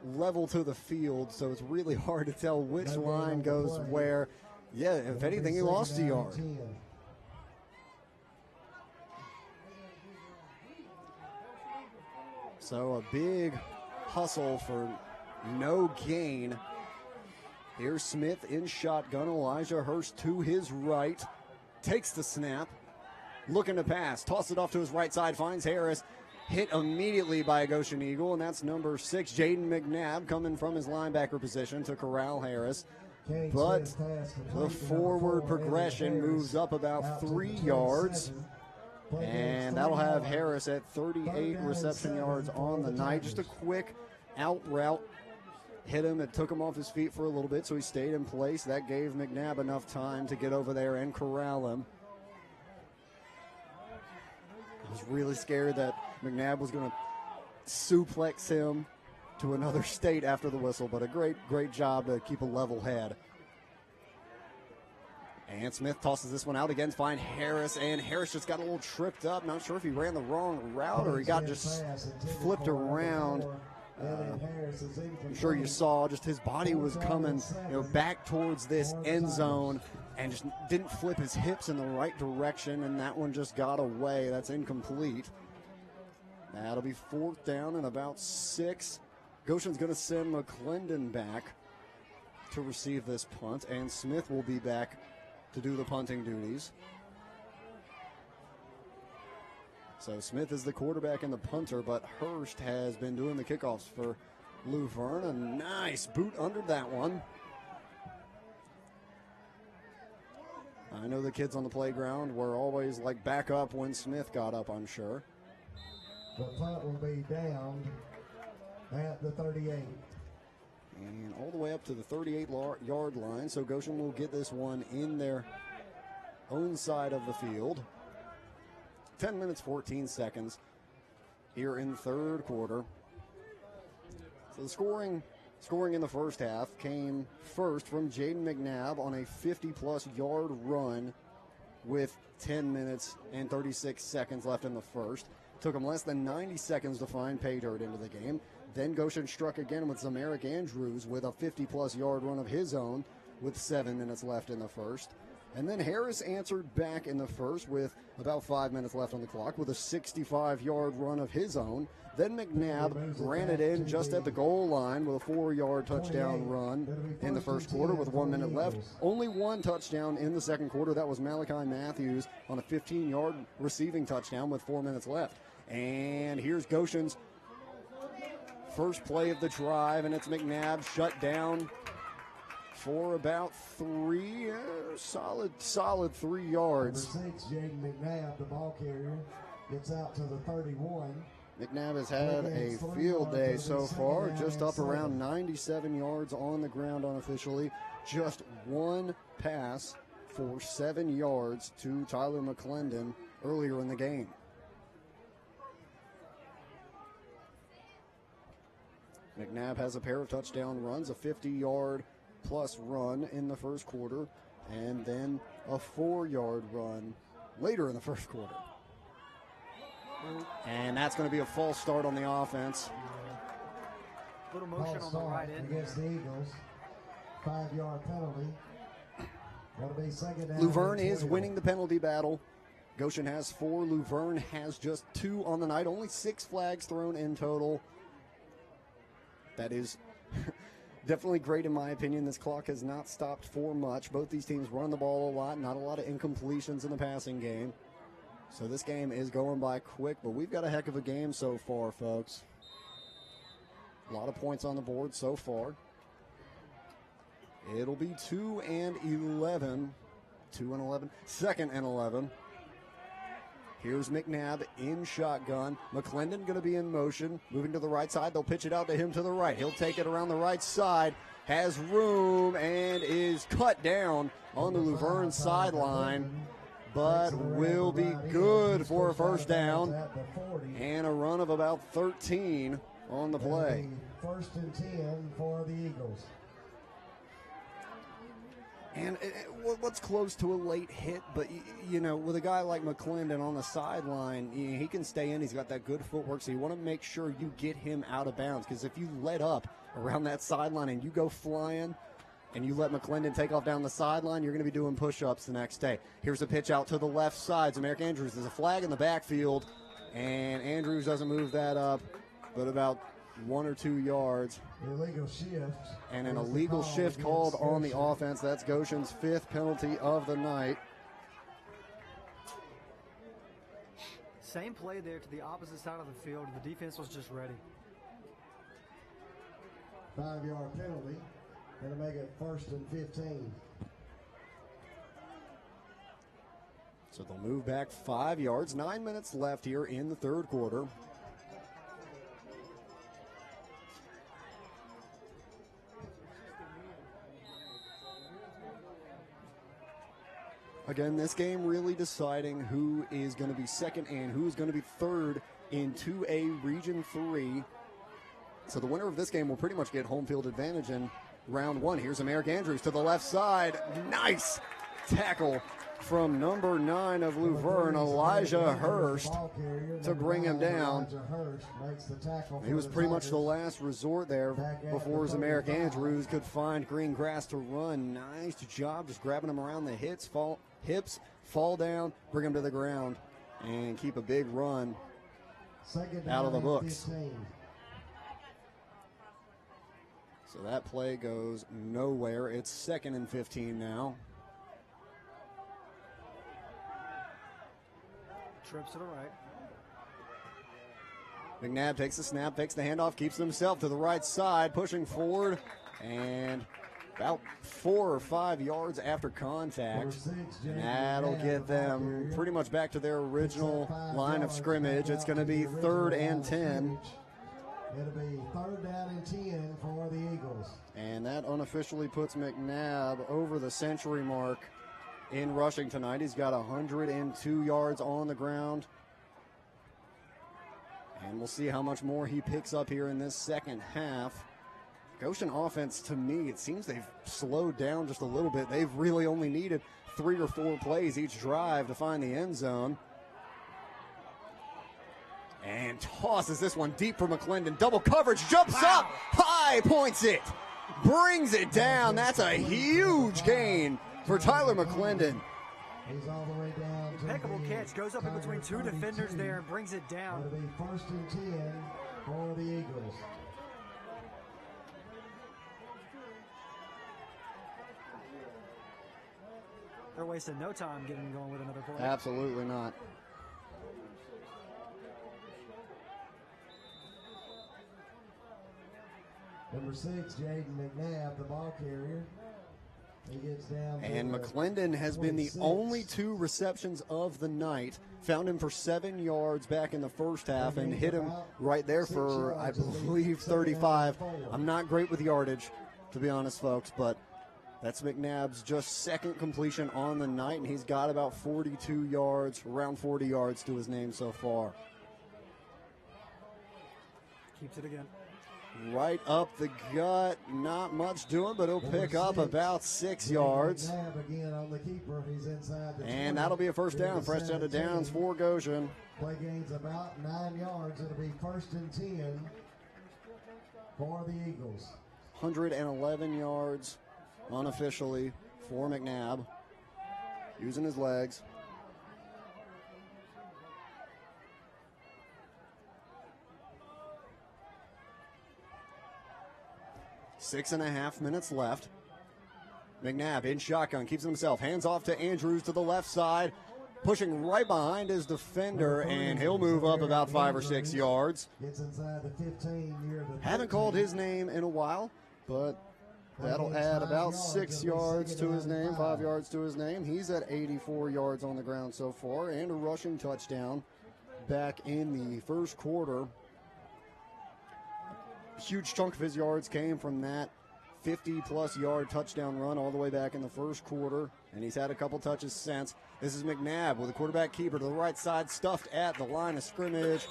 level to the field, so it's really hard to tell which line goes where. Yeah, if anything, he lost a yard. So a big hustle for no gain. Here's Smith in shotgun. Elijah Hurst to his right. Takes the snap. Looking to pass. Toss it off to his right side. Finds Harris. Hit immediately by a Goshen Eagle, and that's number 6, Jaden McNabb, coming from his linebacker position to corral Harris. But the forward progression moves up about 3 yards, and that'll have Harris at 38 reception yards on the night. Just a quick out route. Hit him. It took him off his feet for a little bit, so he stayed in place. That gave McNabb enough time to get over there and corral him. I was really scared that McNabb was going to suplex him to another state after the whistle, but a great job to keep a level head. And Smith tosses this one out again, find Harris, and Harris just got a little tripped up. Not sure if he ran the wrong route or he got just flipped around. I'm sure you saw just his body was coming back towards this end zone and just didn't flip his hips in the right direction, and that one just got away. That's incomplete. That'll be 4th down and about 6. Goshen's going to send McClendon back to receive this punt, and Smith will be back to do the punting duties. So Smith is the quarterback and the punter, but Hurst has been doing the kickoffs for Luverne. A nice boot under that one. I know the kids on the playground were always like back up when Smith got up, I'm sure. The punt will be down at the 38. And all the way up to the 38-yard line, so Goshen will get this one in their own side of the field. 10 minutes, 14 seconds here in the third quarter. So the scoring in the first half came first from Jaden McNabb on a 50-plus yard run with 10 minutes and 36 seconds left in the first. Took him less than 90 seconds to find pay dirt into the game. Then Goshen struck again with Zamaric Andrews with a 50-plus yard run of his own with 7 minutes left in the first. And then Harris answered back in the first with about 5 minutes left on the clock with a 65-yard run of his own. Then McNabb ran it in just at the goal line with a 4-yard touchdown run in the first quarter with 1 minute left. Only one touchdown in the second quarter. That was Malachi Matthews on a 15-yard receiving touchdown with 4 minutes left. And here's Goshen's first play of the drive, and it's McNabb shut down for about solid 3 yards. Number 6, Jaden McNabb, the ball carrier, gets out to the 31. McNabb has had a field day so far, just up around 97 yards on the ground unofficially. Just one pass for 7 yards to Tyler McClendon earlier in the game. McNabb has a pair of touchdown runs, a 50-yard plus run in the first quarter, and then a 4-yard run later in the first quarter. And that's going to be a false start on the offense. Little motion on the right end against the Eagles. 5-yard penalty. That'll be second down. Luverne is winning the penalty battle. Goshen has 4. Luverne has just 2 on the night. Only 6 flags thrown in total. That is definitely great in my opinion. This clock has not stopped for much. Both these teams run the ball a lot. Not a lot of incompletions in the passing game. So this game is going by quick, but we've got a heck of a game so far, folks. A lot of points on the board so far. It'll be 2 and 11. 2 and 11. 2nd and 11. Here's McNabb in shotgun. McClendon going to be in motion. Moving to the right side. They'll pitch it out to him to the right. He'll take it around the right side. Has room and is cut down on the Luverne sideline. But will be good for a first down. And a run of about 13 on the play. 1st and 10 for the Eagles. And what's close to a late hit, but, you know, with a guy like McClendon on the sideline, he can stay in. He's got that good footwork, so you want to make sure you get him out of bounds, because if you let up around that sideline and you go flying and you let McClendon take off down the sideline, you're going to be doing push-ups the next day. Here's a pitch out to the left side. Zamaric Andrews, there's a flag in the backfield, and Andrews doesn't move that up, but about 1 or 2 yards. Illegal shift. And an illegal shift called on the offense. That's Goshen's 5th penalty of the night. Same play there to the opposite side of the field. The defense was just ready. 5-yard penalty. Going to make it 1st and 15. So they'll move back 5 yards. 9 minutes left here in the third quarter. Again, this game really deciding who is going to be second and who's going to be third in 2A Region 3. So the winner of this game will pretty much get home field advantage in round 1. Here's Zamaric Andrews to the left side. Nice tackle from number 9 of Luverne, Elijah Hurst, to bring him down. He was pretty much the last resort there before Zamaric Andrews could find green grass to run. Nice job just grabbing him around the hips, fall down, bring him to the ground, and keep a big run out of the books. So that play goes nowhere. It's 2nd and 15 now. Trips to the right. McNabb takes the snap, takes the handoff, keeps himself to the right side, pushing forward, and about 4 or 5 yards after contact. And that'll get them pretty much back to their original line of scrimmage. It's going to be 3rd and 10. It'll be 3rd down and 10 for the Eagles. And that unofficially puts McNabb over the century mark in rushing tonight. He's got 102 yards on the ground. And we'll see how much more he picks up here in this second half. Goshen offense, to me, it seems they've slowed down just a little bit. They've really only needed 3 or 4 plays each drive to find the end zone. And tosses this one deep for McClendon. Double coverage, jumps up, high, points it, brings it down. That's a huge gain for Tyler McClendon. He's all the way down. Impeccable catch. Goes up in between two defenders there and brings it down. It'll be 1st and 10 for the Eagles. They're wasting no time getting going with another play. Absolutely not. Number 6, Jaden McNabb, the ball carrier. He gets down. And McClendon has been the only 2 receptions of the night. Found him for 7 yards back in the first half and hit him right there for, I believe, 35. I'm not great with yardage, to be honest, folks, but that's McNabb's just 2nd completion on the night, and he's got about 42 yards, around 40 yards to his name so far. Keeps it again. Right up the gut, not much doing, but he'll pick up about 6 yards. And that'll be a first down, fresh out of downs for Goshen. Play gains about 9 yards. It'll be 1st and 10 for the Eagles. 111 yards unofficially for McNabb, using his legs. Six and a half minutes left. McNabb in shotgun, keeps it himself. Hands off to Andrews to the left side, pushing right behind his defender, and he'll move up about 5 or 6 yards. Gets inside the 15 near the Haven't called his name in a while, but that'll add about 6 yards to his name, 5 yards to his name. He's at 84 yards on the ground so far, and a rushing touchdown back in the first quarter. A huge chunk of his yards came from that 50-plus yard touchdown run all the way back in the first quarter, and he's had a couple touches since. This is McNabb with a quarterback keeper to the right side, stuffed at the line of scrimmage,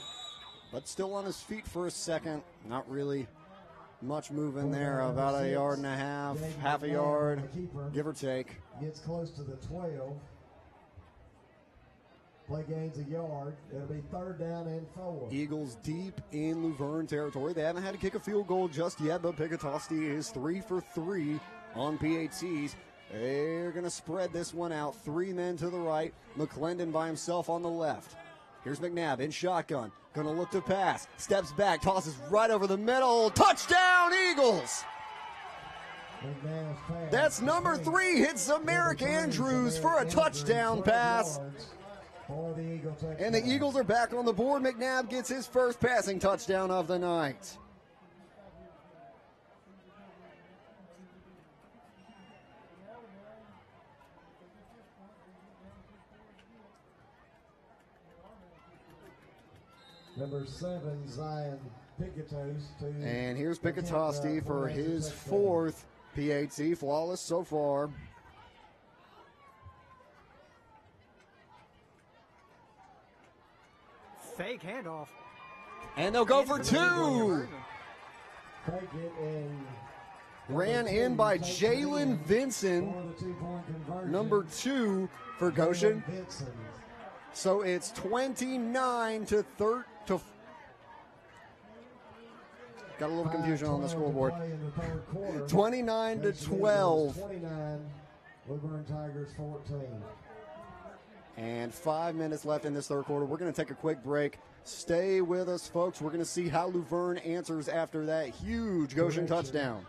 but still on his feet for a second. Not really much moving there, about a yard and a half a yard, give or take. Gets close to the 12. Play gains a yard. It'll be 3rd down and 4. Eagles deep in Luverne territory. They haven't had to kick a field goal just yet, but Pickatosti is 3 for 3 on PATs. They're going to spread this one out. 3 men to the right. McClendon by himself on the left. Here's McNabb in shotgun. Going to look to pass. Steps back, tosses right over the middle. Touchdown, Eagles! That's number 3. Hits Merrick Andrews for a touchdown pass. And the Eagles are back on the board. McNabb gets his first passing touchdown of the night. Number 7, Zion Picatos. And here's Pickatosti for his 4th PAT. Flawless so far. Fake handoff. And they'll go for 2. Ran in by Jalen Vinson, number 2 for Goshen. So it's 29 to 30. Got a little confusion on the scoreboard. 29 to 12. 29, Luverne Tigers 14. And 5 minutes left in this third quarter. We're going to take a quick break. Stay with us, folks. We're going to see how Luverne answers after that huge Goshen touchdown.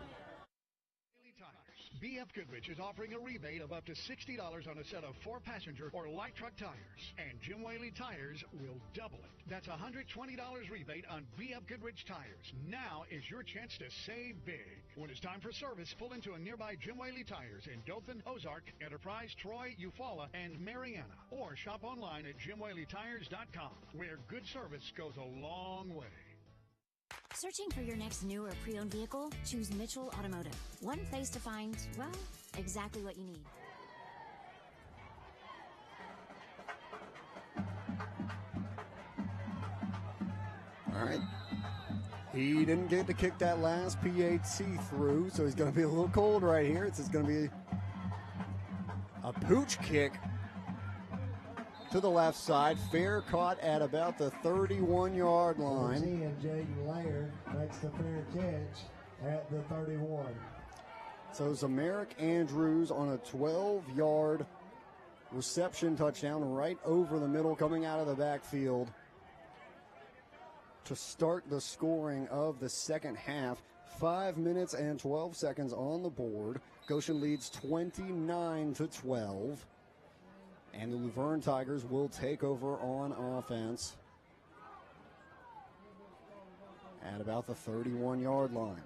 BF Goodrich is offering a rebate of up to $60 on a set of 4-passenger or light truck tires, and Jim Whaley Tires will double it. That's a $120 rebate on BF Goodrich tires. Now is your chance to save big. When it's time for service, pull into a nearby Jim Whaley Tires in Dothan, Ozark, Enterprise, Troy, Eufaula, and Mariana, or shop online at JimWhaleyTires.com, where good service goes a long way. Searching for your next new or pre-owned vehicle? Choose Mitchell Automotive. One place to find, well, exactly what you need. All right. He didn't get to kick that last PAT through, so he's going to be a little cold right here. It's going to be a pooch kick to the left side. Fair caught at about the 31-yard line. And Jaden Laird makes the fair catch at the 31. So Zamaric Andrews on a 12-yard reception touchdown right over the middle coming out of the backfield to start the scoring of the second half. 5 minutes and 12 seconds on the board. Goshen leads 29-12. And the Luverne Tigers will take over on offense at about the 31-yard line.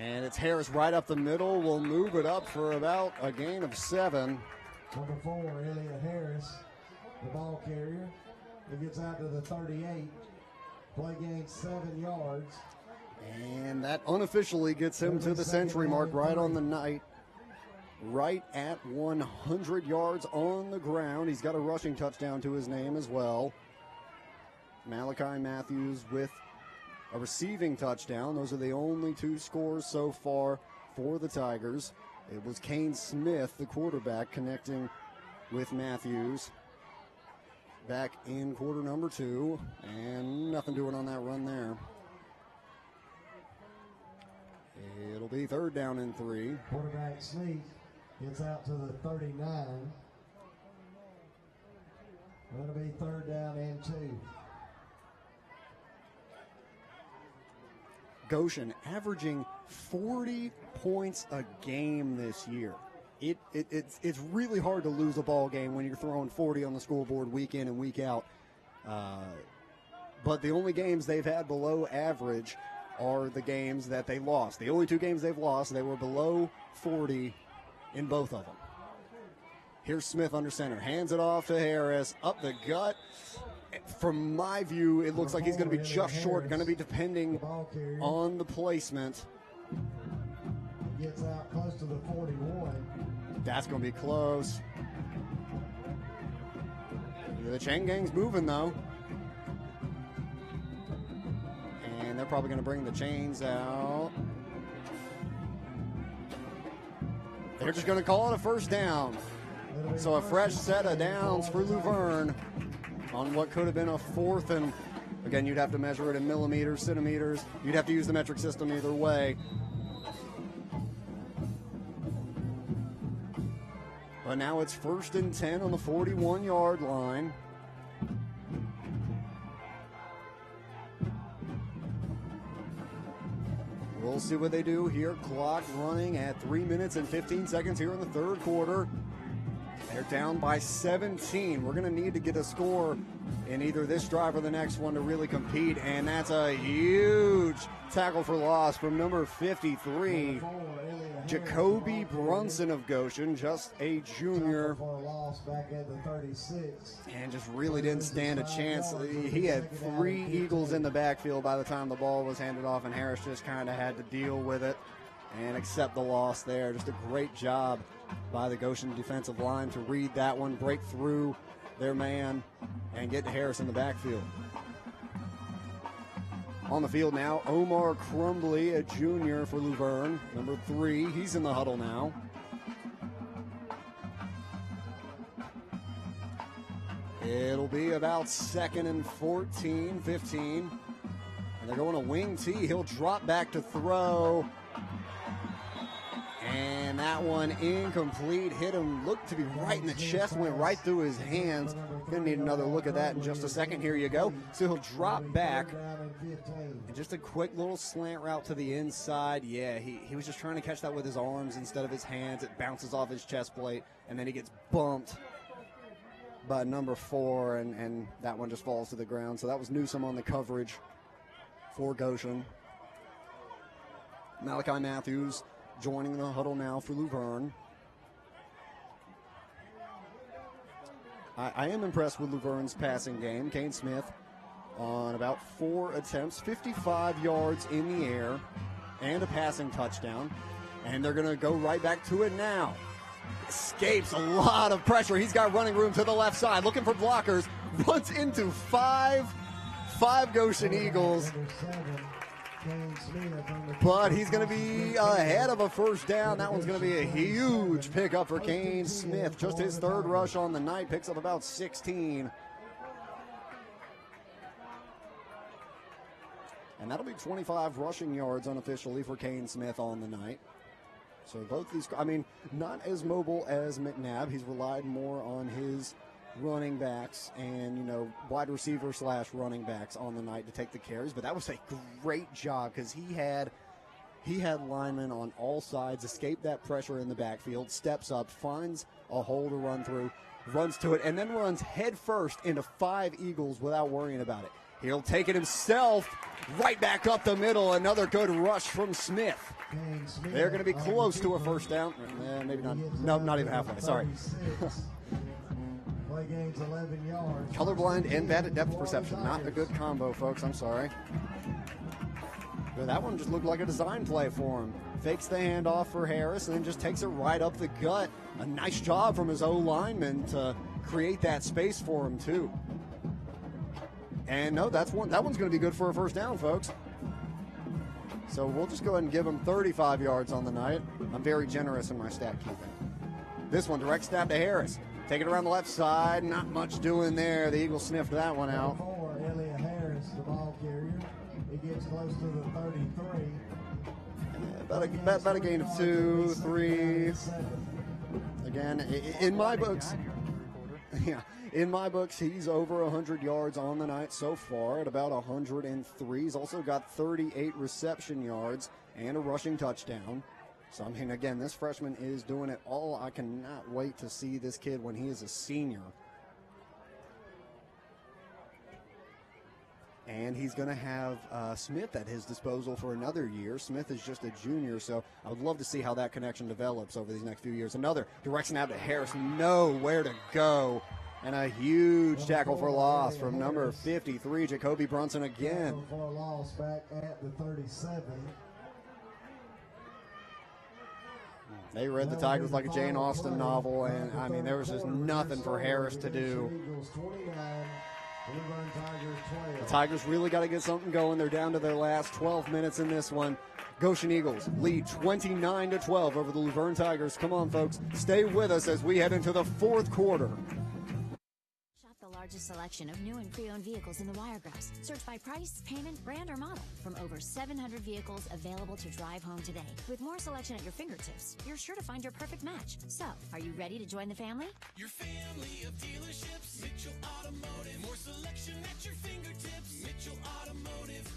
And it's Harris right up the middle. We'll move it up for about a gain of 7. Number 4, Elliott Harris, the ball carrier. He gets out to the 38. Play gain 7 yards. And that unofficially gets him to the century mark right on the night. Right at 100 yards on the ground. He's got a rushing touchdown to his name as well. Malachi Matthews with a receiving touchdown. Those are the only 2 scores so far for the Tigers. It was Kane Smith, the quarterback, connecting with Matthews back in quarter number 2. And nothing doing on that run there. It'll be 3rd down and 3. Quarterback sneak gets out to the 39. It'll be 3rd down and 2. Goshen averaging 40 points a game this year. It's really hard to lose a ball game when you're throwing 40 on the scoreboard week in and week out. But the only games they've had below average are the games that they lost. The only 2 games they've lost, they were below 40 in both of them. Here's Smith under center. Hands it off to Harris. Up the gut. From my view, it looks like he's going to be just short. Going to be depending on the placement. He gets out close to the 41. That's going to be close. The chain gang's moving, though. And they're probably going to bring the chains out. They're just going to call it a 1st down. So a fresh set of downs for Luverne on what could have been a 4th and, again, you'd have to measure it in millimeters, centimeters. You'd have to use the metric system either way. But now it's 1st and 10 on the 41-yard line. We'll see what they do here. Clock running at 3 minutes and 15 seconds here in the 3rd quarter. They're down by 17. We're going to need to get a score in either this drive or the next one to really compete, and that's a huge tackle for loss from number 53, Jacoby Brunson of Goshen, just a junior, and just really didn't stand a chance. He had 3 Eagles in the backfield by the time the ball was handed off, and Harris just kind of had to deal with it and accept the loss there. Just a great job by the Goshen defensive line to read that one, break through their man, and get Harris in the backfield. On the field now, Omar Crumbly, a junior for Luverne, number 3. He's in the huddle now. It'll be about 2nd and 14, 15. And they're going to wing T. He'll drop back to throw. And that one incomplete. Hit him, looked to be right in the chest, went right through his hands. Gonna need another look at that in just a second. Here you go. So he'll drop back. And just a quick little slant route to the inside. Yeah, he was just trying to catch that with his arms instead of his hands. It bounces off his chest plate, and then he gets bumped by number 4, and that one just falls to the ground. So that was Newsom on the coverage for Goshen. Malachi Matthews joining the huddle now for Luverne. I am impressed with Luverne's passing game. Kane Smith on about 4 attempts, 55 yards in the air, and a passing touchdown. And they're going to go right back to it now. Escapes a lot of pressure. He's got running room to the left side, looking for blockers. Runs into five Goshen Eagles. But he's going to be ahead of a first down. That one's going to be a huge pickup for Kane Smith. Just his third rush on the night, picks up about 16. And that'll be 25 rushing yards unofficially for Kane Smith on the night. So both these, I mean, not as mobile as McNabb. He's relied more on his running backs and, you know, wide receiver / running backs on the night to take the carries. But that was a great job because he had linemen on all sides, escaped that pressure in the backfield, steps up, finds a hole to run through, runs to it, and then runs head first into 5 Eagles without worrying about it. He'll take it himself right back up the middle. Another good rush from Smith. They're going to be close to a first down. Maybe not. No, not even halfway. Sorry. Colorblind and bad at depth perception. Not a good combo, folks. I'm sorry. But that one just looked like a design play for him. Fakes the handoff for Harris and then just takes it right up the gut. A nice job from his O-lineman to create that space for him, too. And no, that one's going to be good for a first down, folks. So we'll just go ahead and give him 35 yards on the night. I'm very generous in my stat keeping. This one, direct snap to Harris. Take it around the left side. Not much doing there. The Eagles sniffed that one out. Elliott Harris, the ball carrier. He gets close to the 33. About a gain of 2, 3. Again, in my books, yeah. In my books, he's over 100 yards on the night so far at about 103. He's also got 38 reception yards and a rushing touchdown. So, I mean, again, this freshman is doing it all. I cannot wait to see this kid when he is a senior. And he's going to have Smith at his disposal for another year. Smith is just a junior, so I would love to see how that connection develops over these next few years. Another direct snap to Harris. Nowhere to go. And a huge tackle for loss from number 53, Jacoby Brunson again. For a loss back at the 37. They read the Tigers like a Jane Austen novel, and, I mean, there was just nothing for Harris to do. The Tigers really got to get something going. They're down to their last 12 minutes in this one. Goshen Eagles lead 29-12 over the Luverne Tigers. Come on, folks. Stay with us as we head into the fourth quarter. Largest selection of new and pre-owned vehicles in the Wiregrass. Search by price, payment, brand, or model from over 700 vehicles available to drive home today. With more selection at your fingertips, you're sure to find your perfect match. So, are you ready to join the family? Your family of dealerships, Mitchell Automotive. More selection at your fingertips, Mitchell Automotive.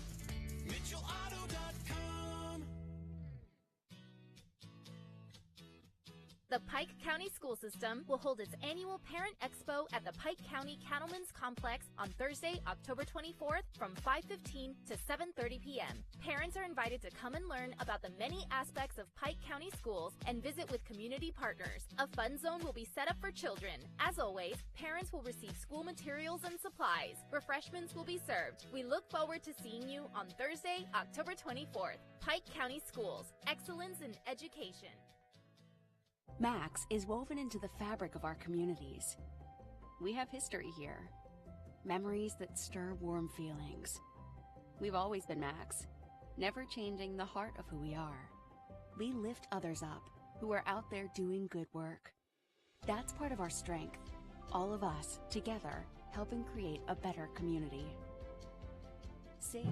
MitchellAuto.com. The Pike County School System will hold its annual Parent Expo at the Pike County Cattlemen's Complex on Thursday, October 24th from 5:15 to 7:30 p.m. Parents are invited to come and learn about the many aspects of Pike County schools and visit with community partners. A fun zone will be set up for children. As always, parents will receive school materials and supplies. Refreshments will be served. We look forward to seeing you on Thursday, October 24th. Pike County Schools. Excellence in education. Max is woven into the fabric of our communities. We have history here, memories that stir warm feelings. We've always been Max, never changing the heart of who we are. We lift others up who are out there doing good work. That's part of our strength, all of us together helping create a better community. See?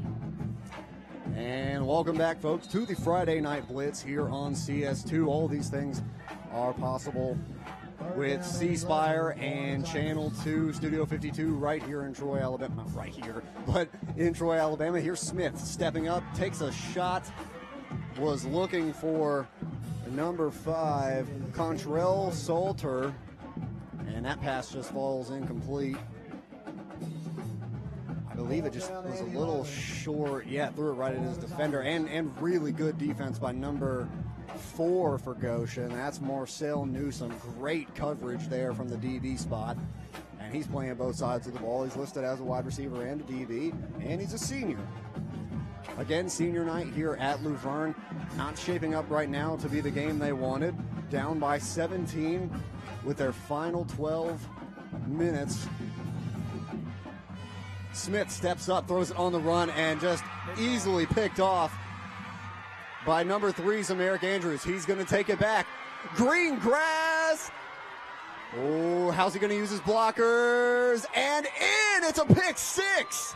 And welcome back, folks, to the Friday Night Blitz here on CS2. All these things are possible with C Spire and Channel 2, Studio 52, right here in Troy, Alabama. Not right here, but in Troy, Alabama. Here's Smith stepping up, takes a shot, was looking for number 5, Contrell Salter, and that pass just falls incomplete. I believe it just was a little short. Yeah, threw it right at his defender, and really good defense by number 4 for Goshen. That's Marcel Newsom. Great coverage there from the DB spot. And he's playing both sides of the ball. He's listed as a wide receiver and a DB, and he's a senior. Again, senior night here at Luverne. Not shaping up right now to be the game they wanted. Down by 17 with their final 12 minutes. Smith steps up, throws it on the run, and just easily picked off by number 3, Samaric Andrews. He's going to take it back. Green grass. Oh, how's he going to use his blockers? And in! It's a pick 6.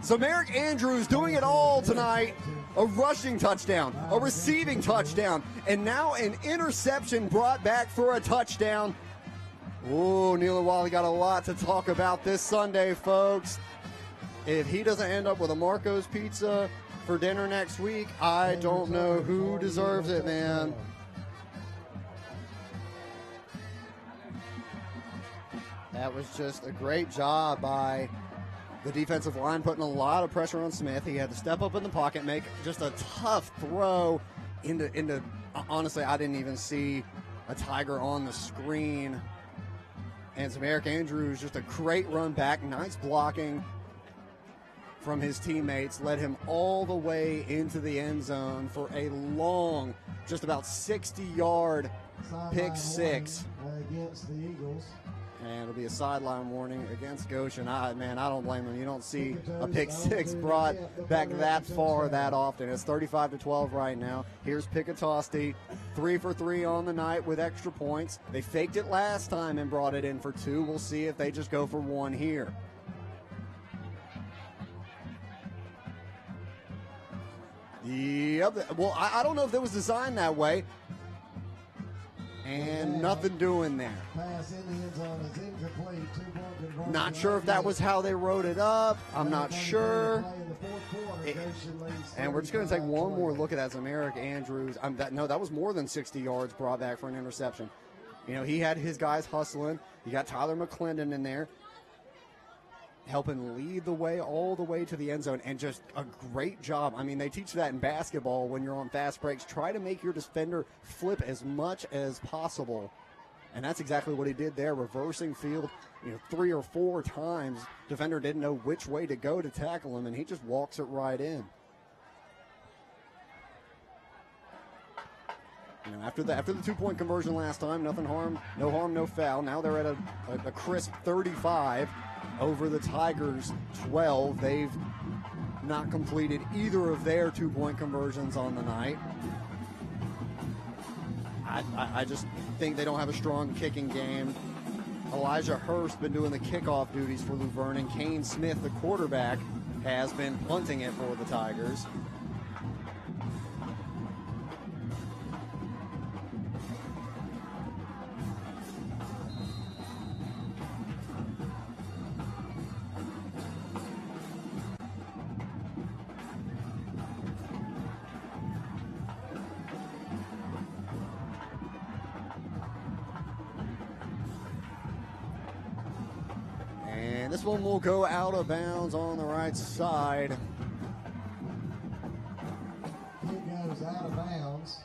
Samaric Andrews doing it all tonight. A rushing touchdown, a receiving touchdown, and now an interception brought back for a touchdown. Oh, Neil Wally got a lot to talk about this Sunday, folks. If he doesn't end up with a Marco's Pizza for dinner next week, I don't know who deserves it, man. That was just a great job by the defensive line, putting a lot of pressure on Smith. He had to step up in the pocket, make just a tough throw into honestly, I didn't even see a Tiger on the screen. And Samaric Andrews, just a great run back, nice blocking from his teammates, led him all the way into the end zone for a long, just about 60-yard pick 6. Against the Eagles. And it'll be a sideline warning against Goshen. Man, I don't blame him. You don't see a pick 6 brought back that far that often. It's 35-12 right now. Here's Pickatosti, 3 for 3 on the night with extra points. They faked it last time and brought it in for 2. We'll see if they just go for 1 here. Yep. Well, I don't know if it was designed that way. And nothing doing there. Pass in the end zone is incomplete. 2-point conversion. Not sure if that was how they wrote it up. I'm not sure. And we're just going to take one more look at that. Samaric Andrews. That was more than 60 yards brought back for an interception. You know, he had his guys hustling. You got Tyler McClendon in there, helping lead the way all the way to the end zone, and just a great job. I mean, they teach that in basketball when you're on fast breaks. Try to make your defender flip as much as possible, and that's exactly what he did there, reversing field, 3 or 4 times. Defender didn't know which way to go to tackle him, and he just walks it right in. After the 2-point conversion last time, no harm, no foul. Now they're at a crisp 35 over the Tigers 12. They've not completed either of their 2-point conversions on the night. I just think they don't have a strong kicking game. Elijah Hurst been doing the kickoff duties for Luverne, and Kane Smith, the quarterback, has been punting it for the Tigers. This one will go out of bounds on the right side. It goes out of bounds.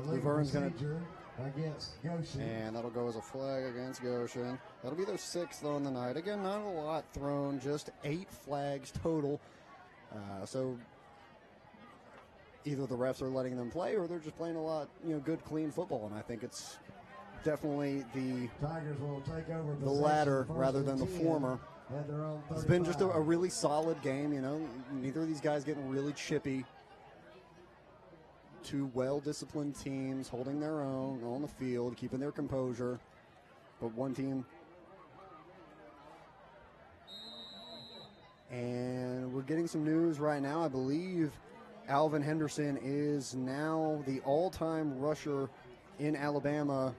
Luverne's going to against Goshen. And that'll go as a flag against Goshen. That'll be their 6th on the night. Again, not a lot thrown, just 8 flags total. So either the refs are letting them play or they're just playing a lot, good, clean football. And I think it's definitely the Tigers will take over the latter rather than the former. It's been just a really solid game, Neither of these guys getting really chippy. 2 well-disciplined teams holding their own on the field, keeping their composure. But one team. And we're getting some news right now. I believe Alvin Henderson is now the all-time rusher in Alabama.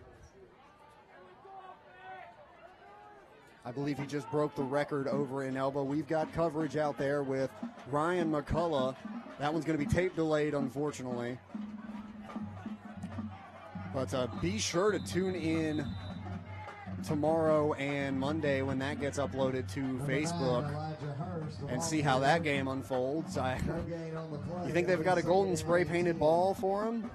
I believe he just broke the record over in Elba. We've got coverage out there with Ryan McCullough. That one's going to be tape delayed, unfortunately. But be sure to tune in tomorrow and Monday when that gets uploaded to Facebook and see how that game unfolds. You think they've got a golden spray painted ball for him?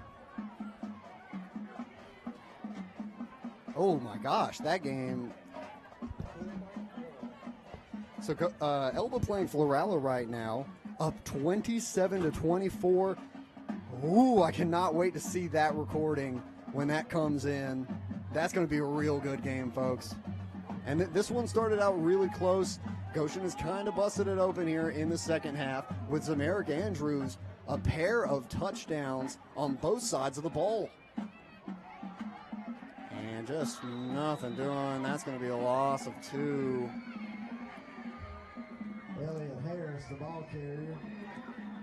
Oh my gosh, that game. So Elba playing Florala right now, up 27-24. Ooh, I cannot wait to see that recording when that comes in. That's going to be a real good game, folks. And this one started out really close. Goshen has kind of busted it open here in the second half with Zamaric Andrews, a pair of touchdowns on both sides of the ball. And just nothing doing. That's going to be a loss of 2. Elliott Harris, the ball carrier.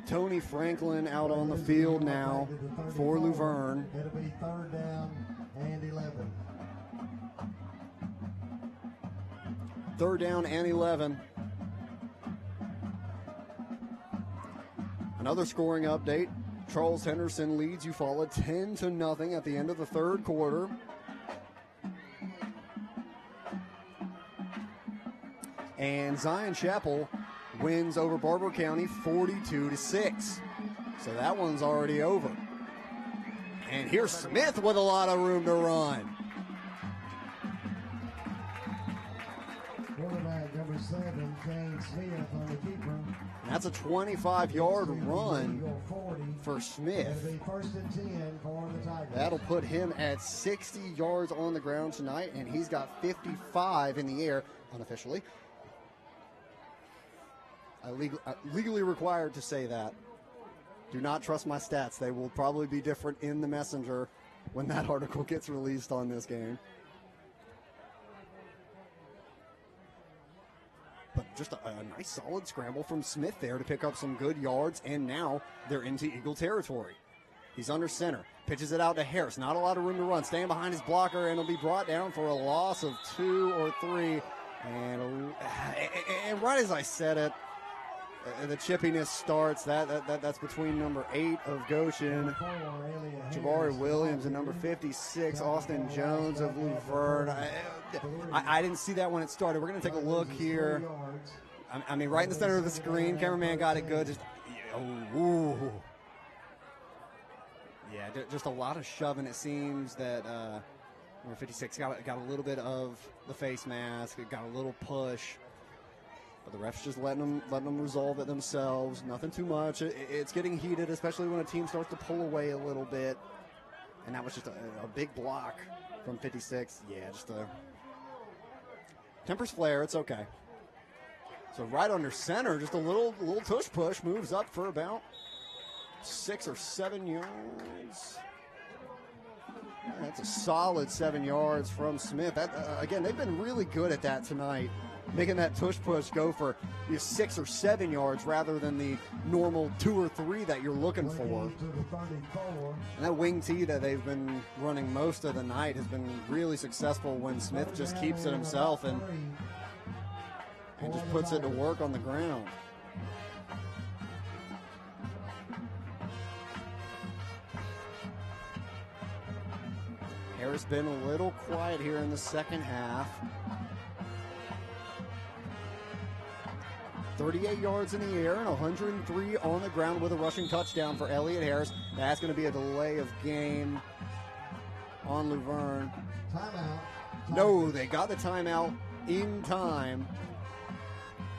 Tony Franklin out on the field now for Luverne. It'll be 3rd down and 11. 3rd down and 11. Another scoring update. Charles Henderson leads Eufaula 10-0 at the end of the 3rd quarter. And Zion Chapel wins over Barber County 42-6. So that one's already over. And here's Smith with a lot of room to run. Quarterback number 7, Kane Smith on the keeper. That's a 25-yard run for Smith. It'll be 1st and 10 for the Tigers. That'll put him at 60 yards on the ground tonight, and he's got 55 in the air unofficially. Legally required to say that. Do not trust my stats. They will probably be different in the messenger when that article gets released on this game. But just a nice solid scramble from Smith there to pick up some good yards, and now they're into Eagle territory. He's under center, pitches it out to Harris. Not a lot of room to run, staying behind his blocker, and he'll be brought down for a loss of 2 or 3. And right as I said it, the chippiness starts. That's between number 8 of Goshen, Jabari Williams, and number 56, Austin Jones of Luverne. I didn't see that when it started. We're going to take a look here. I mean, right in the center of the screen. Cameraman got it good. Just a lot of shoving. It seems that number 56 got a little bit of the face mask. It got a little push. But the refs just letting them resolve it themselves. Nothing too much. It's getting heated, especially when a team starts to pull away a little bit. And that was just a big block from 56. Yeah, just a tempers flare. It's okay. So right under center, just a little tush push, moves up for about 6 or 7 yards. That's a solid 7 yards from Smith. Again, they've been really good at that tonight, making that tush push go for 6 or 7 yards rather than the normal 2 or 3 that you're looking for. And that wing tee that they've been running most of the night has been really successful when Smith just keeps it himself and just puts it to work on the ground. Harris been a little quiet here in the second half. 38 yards in the air and 103 on the ground with a rushing touchdown for Elliott Harris. That's going to be a delay of game on Luverne. Timeout. No, they got the timeout in time.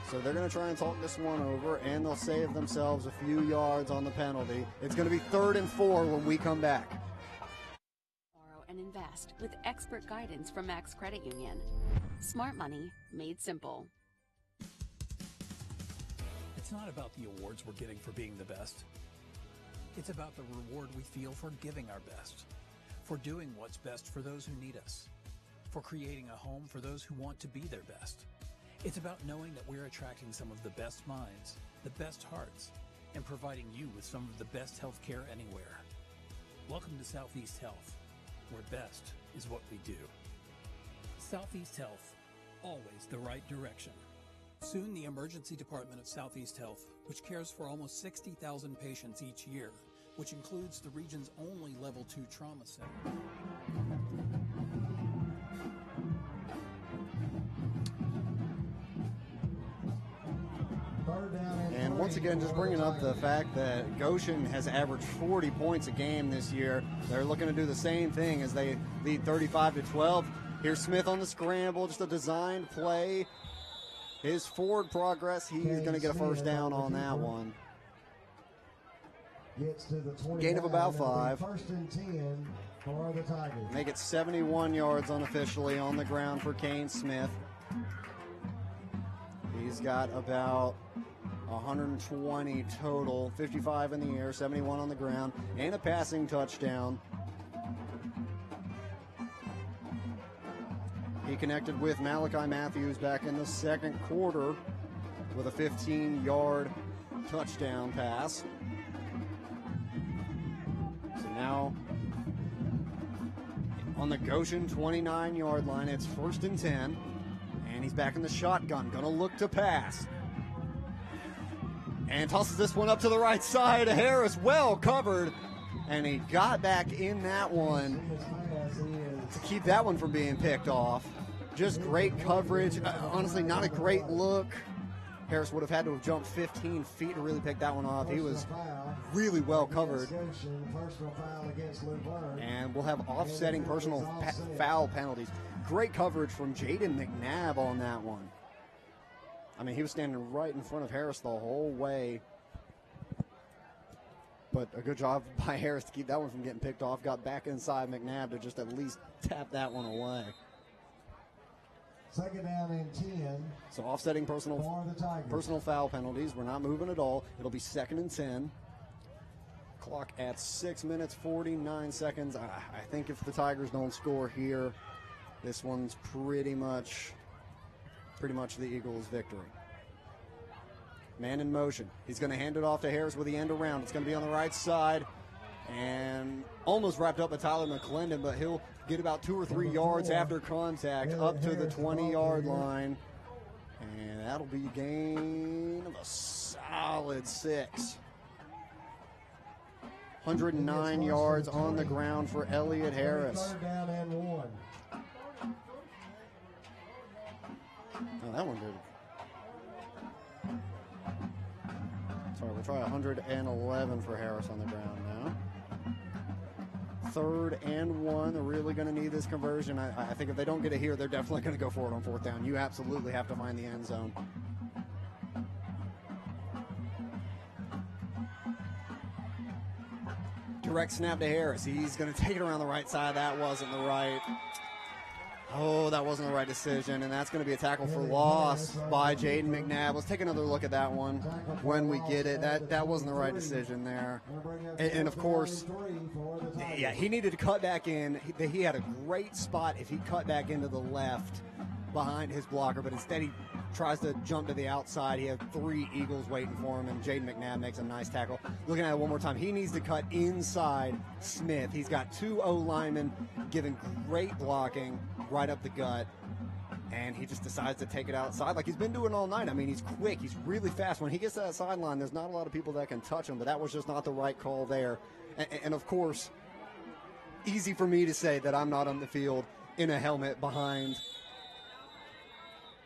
So they're going to try and talk this one over, and they'll save themselves a few yards on the penalty. It's going to be 3rd and 4 when we come back. Borrow and invest with expert guidance from Max Credit Union. Smart money made simple. It's not about the awards we're getting for being the best. It's about the reward we feel for giving our best, for doing what's best for those who need us, for creating a home for those who want to be their best. It's about knowing that we're attracting some of the best minds, the best hearts, and providing you with some of the best health care anywhere. Welcome to Southeast Health, where best is what we do. Southeast Health, always the right direction. Soon, the Emergency Department of Southeast Health, which cares for almost 60,000 patients each year, which includes the region's only Level 2 trauma center. And once again, just bringing up the fact that Goshen has averaged 40 points a game this year. They're looking to do the same thing as they lead 35-12. Here's Smith on the scramble, just a designed play. His forward progress, he's going to get a first down on that one. Gets to the 29, gain of about 5. 1st and 10 for the Tigers. Make it 71 yards unofficially on the ground for Kane Smith. He's got about 120 total, 55 in the air, 71 on the ground, and a passing touchdown. He connected with Malachi Matthews back in the second quarter with a 15-yard touchdown pass. So now on the Goshen 29-yard line, it's 1st and 10, and he's back in the shotgun, gonna look to pass. And tosses this one up to the right side. Harris well covered, and he got back in that one to keep that one from being picked off. Just great coverage. Honestly, not a great look. Harris would have had to have jumped 15 feet to really pick that one off. He was really well covered. And we'll have offsetting personal foul penalties. Great coverage from Jaden McNabb on that one. I mean, he was standing right in front of Harris the whole way. But a good job by Harris to keep that one from getting picked off. Got back inside McNabb to just at least tap that one away. 2nd down and 10. So offsetting personal foul penalties. We're not moving at all. It'll be 2nd and 10. Clock at 6 minutes, 49 seconds. I think if the Tigers don't score here, this one's pretty much the Eagles' victory. Man in motion. He's going to hand it off to Harris with the end around. It's going to be on the right side and almost wrapped up by Tyler McClendon, but he'll get about 2 or 3 yards after contact up to the 20-yard line. And that'll be a gain of a solid 6. 109 yards on the ground for Elliott Harris. 3rd down and 1. Oh, that one did. Sorry, we'll try 111 for Harris on the ground now. 3rd and 1. They're really going to need this conversion. I think if they don't get it here, they're definitely going to go for it on 4th down. You absolutely have to find the end zone. Direct snap to Harris. He's going to take it around the right side. That wasn't the right decision, and that's going to be a tackle for loss by Jaden McNabb. Let's take another look at that one when we get it. That wasn't the right decision there. And of course, yeah, he needed to cut back in. He had a great spot if he cut back into the left behind his blocker, but instead he tries to jump to the outside. He had 3 Eagles waiting for him, and Jaden McNabb makes a nice tackle. Looking at it one more time, he needs to cut inside Smith. He's got 2 O-linemen giving great blocking right up the gut, and he just decides to take it outside like he's been doing all night. I mean, he's quick. He's really fast. When he gets to that sideline, there's not a lot of people that can touch him, but that was just not the right call there. And of course, easy for me to say that I'm not on the field in a helmet behind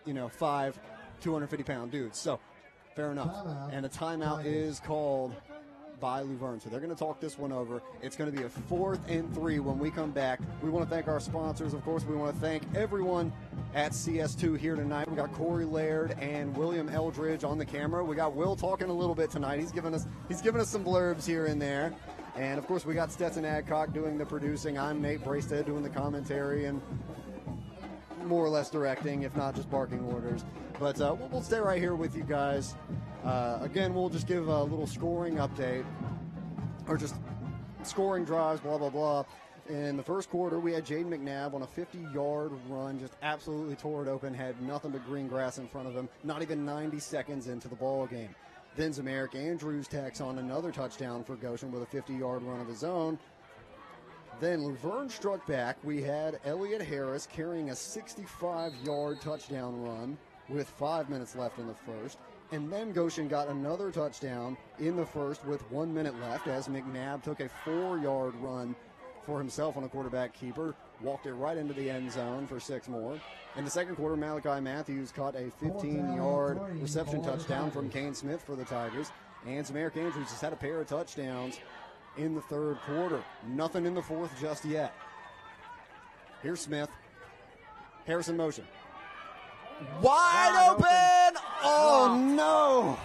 5 250-pound dudes. So, fair enough. And a timeout is called by Luverne. So they're going to talk this one over. It's going to be a 4th and 3 when we come back. We want to thank our sponsors. Of course, we want to thank everyone at CS2 here tonight. We got Corey Laird and William Eldridge on the camera. We got Will talking a little bit tonight. He's giving us some blurbs here and there. And, of course, we got Stetson Adcock doing the producing. I'm Nate Bracestead doing the commentary and more or less directing, if not just barking orders. But we'll stay right here with you guys. Again, we'll just give a little scoring update, or just scoring drives, blah, blah, blah. In the first quarter, we had Jaden McNabb on a 50-yard run, just absolutely tore it open, had nothing but green grass in front of him, not even 90 seconds into the ball game. Then Zamaric Andrews tacks on another touchdown for Goshen with a 50-yard run of his own. Then Luverne struck back. We had Elliott Harris carrying a 65-yard touchdown run with 5 minutes left in the first. And then Goshen got another touchdown in the first with 1 minute left as McNabb took a 4-yard run for himself on a quarterback keeper, walked it right into the end zone for 6 more. In the second quarter, Malachi Matthews caught a 15-yard reception touchdown from Kane Smith for the Tigers. And Zamaric Andrews has had a pair of touchdowns in the third quarter. Nothing in the fourth just yet. Here's Smith. Harris in motion. Wide open! Oh, no!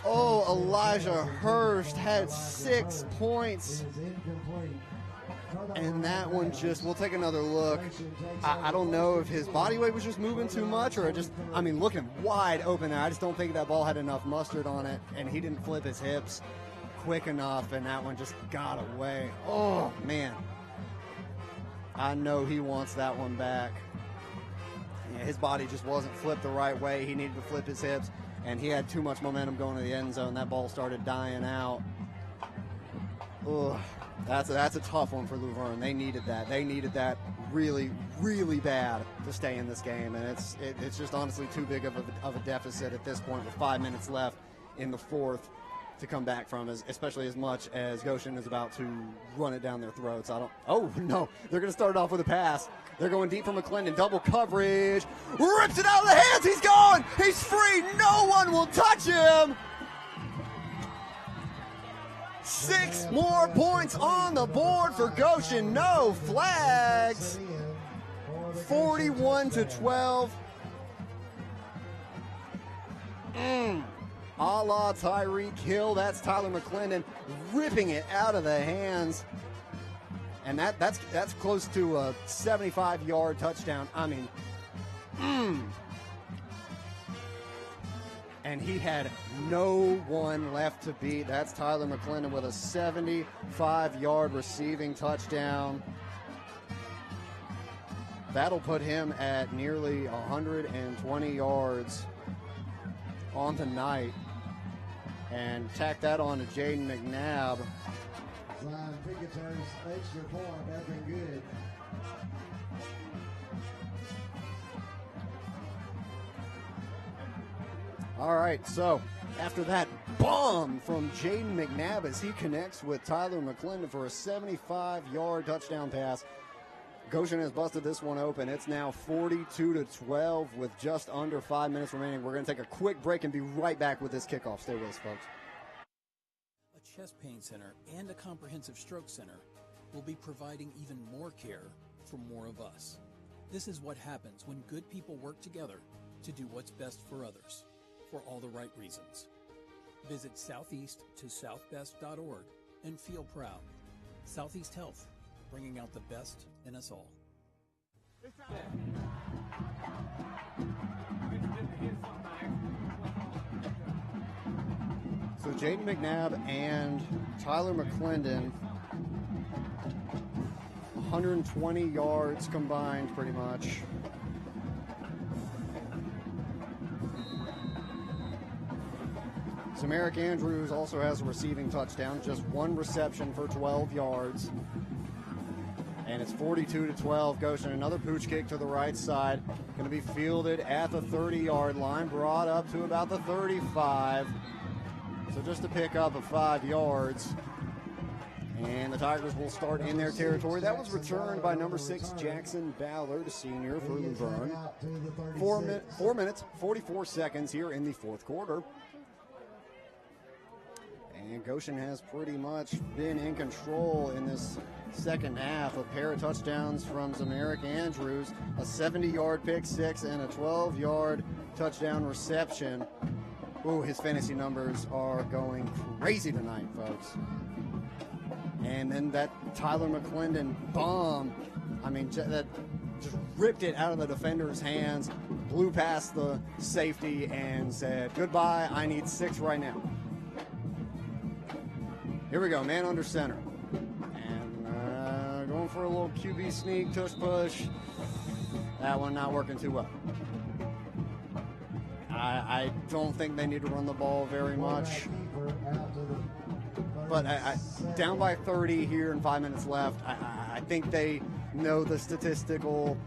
Oh, Elijah Hurst had 6 points. And that one just, we'll take another look. I don't know if his body weight was just moving too much or just, I mean, looking wide open there. I just don't think that ball had enough mustard on it, and he didn't flip his hips quick enough, and that one just got away. Oh, man. I know he wants that one back. Yeah, his body just wasn't flipped the right way. He needed to flip his hips, and he had too much momentum going to the end zone. That ball started dying out. Ugh. That's a tough one for Luverne. They needed that. They needed that really, really bad to stay in this game, and it's just honestly too big of a deficit at this point with 5 minutes left in the fourth to come back from, especially as much as Goshen is about to run it down their throats. Oh, no. They're going to start it off with a pass. They're going deep from McClendon. Double coverage. Rips it out of the hands. He's gone. He's free. No one will touch him. 6 more points on the board for Goshen. No flags. 41-12. A la Tyreek Hill. That's Tyler McClendon ripping it out of the hands. And that's close to a 75-yard touchdown. I mean, And he had no one left to beat. That's Tyler McClendon with a 75-yard receiving touchdown. That'll put him at nearly 120 yards on the night. And tack that on to Jaden McNabb. Zion Picketer's extra point, that's been good. All right, so after that bomb from Jaden McNabb as he connects with Tyler McClendon for a 75-yard touchdown pass, Goshen has busted this one open. It's now 42-12 with just under 5 minutes remaining. We're going to take a quick break and be right back with this kickoff. Stay with us, folks. A chest pain center and a comprehensive stroke center will be providing even more care for more of us. This is what happens when good people work together to do what's best for others, for all the right reasons. Visit southeast-to-southbest.org and feel proud. Southeast Health, bringing out the best in us all. So Jaden McNabb and Tyler McClendon, 120 yards combined pretty much. Samaric Andrews also has a receiving touchdown, just one reception for 12 yards. And it's 42-12. Goshen, another pooch kick to the right side. Going to be fielded at the 30-yard line, brought up to about the 35. So just a pick up of 5 yards. And the Tigers will start in their territory. That was returned by number 6, Jackson Ballard, a senior for Luverne. 4 minutes, 44 seconds here in the fourth quarter. And Goshen has pretty much been in control in this second half. A pair of touchdowns from Samaric Andrews, a 70-yard pick six, and a 12-yard touchdown reception. Ooh, his fantasy numbers are going crazy tonight, folks. And then that Tyler McClendon bomb, I mean, that just ripped it out of the defender's hands, blew past the safety, and said, goodbye, I need 6 right now. Here we go, man under center. And going for a little QB sneak, tush push. That one not working too well. I don't think they need to run the ball very much. But down by 30 here and 5 minutes left, I think they know the statistical.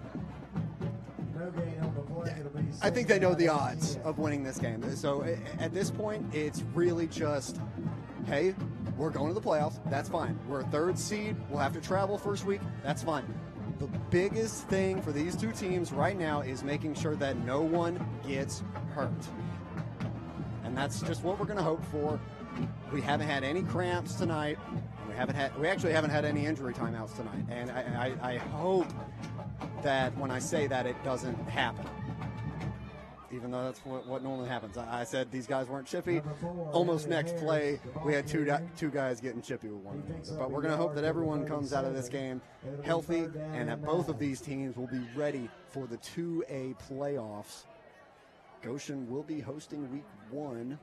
I think they know the odds of winning this game. So at this point, it's really just, hey, we're going to the playoffs. That's fine. We're a 3rd seed. We'll have to travel first week. That's fine. The biggest thing for these two teams right now is making sure that no one gets hurt. And that's just what we're going to hope for. We haven't had any cramps tonight. We actually haven't had any injury timeouts tonight. And I hope that when I say that, it doesn't happen. even though that's what normally happens. I said these guys weren't chippy. Almost next play, we had two guys getting chippy with one another. But we're going to hope that everyone comes out of this game healthy and that both of these teams will be ready for the 2A playoffs. Goshen will be hosting week 1.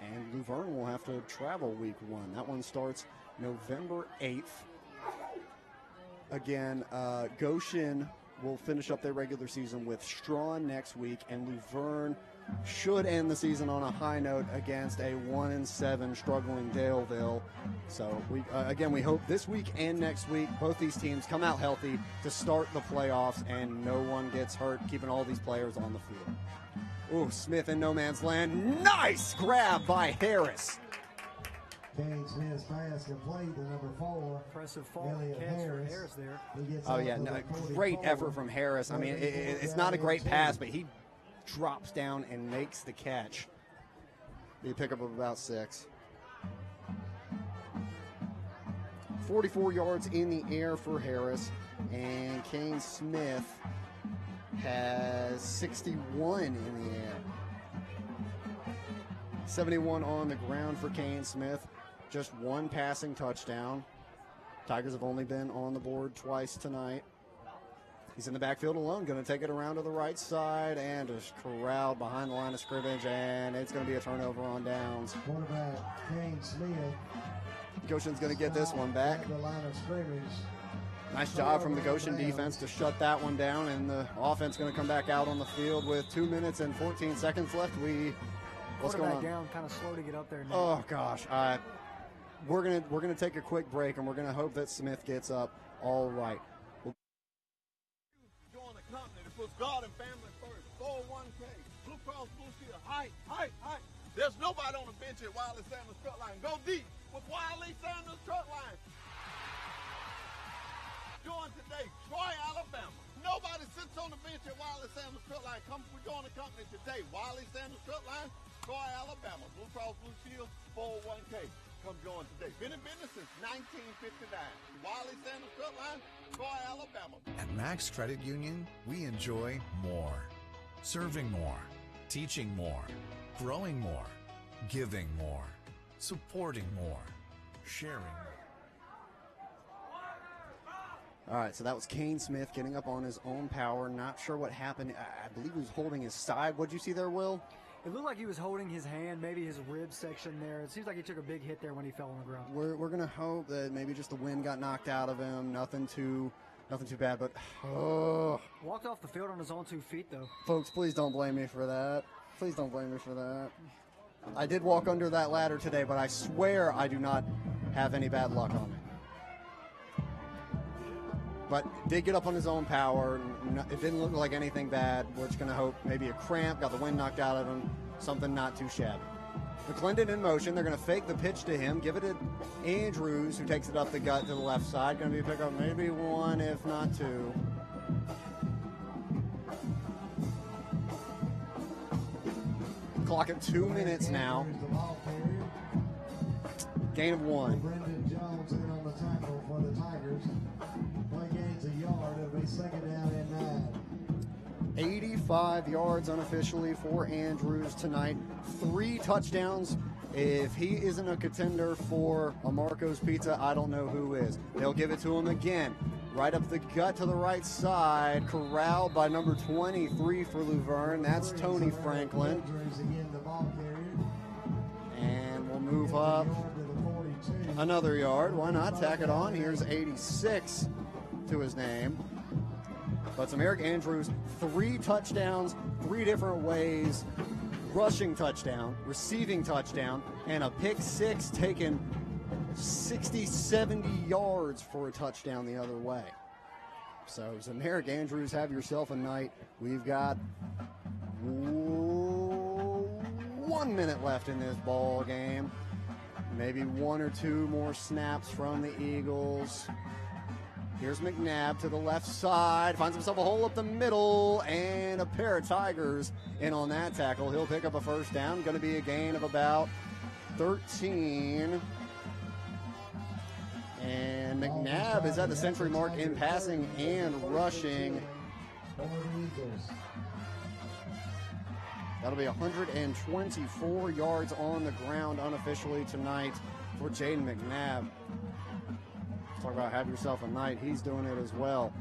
And Luverne will have to travel week 1. That one starts November 8th. Again, Goshen will finish up their regular season with Strawn next week, and Luverne should end the season on a high note against a 1-7 struggling Daleville. So we hope this week and next week both these teams come out healthy to start the playoffs and no one gets hurt, keeping all these players on the field. Ooh, Smith in no man's land. Nice grab by Harris. Kane Smith's pass complete to number 4. Impressive fall catch for Harris there. Oh, yeah, no, great effort from Harris. I mean, it's not a great pass, but he drops down and makes the catch. Be a pickup of about 6. 44 yards in the air for Harris, and Kane Smith has 61 in the air. 71 on the ground for Kane Smith. Just 1 passing touchdown. Tigers have only been on the board twice tonight. He's in the backfield alone, going to take it around to the right side and just corralled behind the line of scrimmage, and it's going to be a turnover on downs. Quarterback Kane Smith. Goshen's going to get this one back. The line of scrimmage. Nice job from the Goshen defense to shut that one down, and the offense going to come back out on the field with 2 minutes and 14 seconds left. What's going on? Down, kind of slow to get up there now. Oh gosh, we're gonna take a quick break, and we're gonna hope that Smith gets up all right. Join a company that puts God and family first. 401k, Blue Cross Blue Shield, height. There's nobody on the bench at Wiley Sanders Truck Line. Go deep with Wiley Sanders Truck Line. Join today, Troy, Alabama. Nobody sits on the bench at Wiley Sanders Truck Line. We join the company today, Wiley Sanders Truck Line, Troy, Alabama. Blue Cross Blue Shield, 401k. Come join today. Been in business since 1959. Wiley Sanders Truck Line, Troy, Alabama. At Max Credit Union, we enjoy more. Serving more, teaching more, growing more, giving more, supporting more, sharing more. All right, so that was Kane Smith getting up on his own power. Not sure what happened. I believe he was holding his side. What'd you see there, Will? It looked like he was holding his hand, maybe his rib section there. It seems like he took a big hit there when he fell on the ground. We're going to hope that maybe just the wind got knocked out of him. Nothing too bad, but walked off the field on his own 2 feet, though. Folks, please don't blame me for that. Please don't blame me for that. I did walk under that ladder today, but I swear I do not have any bad luck on me. But did get up on his own power. It didn't look like anything bad. We're just going to hope maybe a cramp, got the wind knocked out of him, something not too shabby. McClendon in motion. They're going to fake the pitch to him, give it to Andrews, who takes it up the gut to the left side. Going to be a pickup, maybe 1, if not 2. Clock at 2 minutes now. Gain of 1. Brendan Jones in on the tackle for the Tigers. Play gains a yard. It'll be 2nd down and 9. 85 yards unofficially for Andrews tonight. 3 touchdowns. If he isn't a contender for a Marco's Pizza, I don't know who is. They'll give it to him again. Right up the gut to the right side. Corralled by number 23 for Luverne. That's Tony Franklin. And we'll move up another yard. Why not tack it on? Here's 86 to his name. But some Eric Andrews, 3 touchdowns, 3 different ways. Rushing touchdown, receiving touchdown, and a pick 6 taken 60, 70 yards for a touchdown the other way. So, Eric Andrews, have yourself a night. We've got 1 minute left in this ball game. Maybe 1 or 2 more snaps from the Eagles. Here's McNabb to the left side, finds himself a hole up the middle, and a pair of Tigers in on that tackle. He'll pick up a first down, going to be a gain of about 13. And McNabb is at the century mark in passing and rushing. for the Eagles. That'll be 124 yards on the ground unofficially tonight for Jaden McNabb. Talk about have yourself a night. He's doing it as well.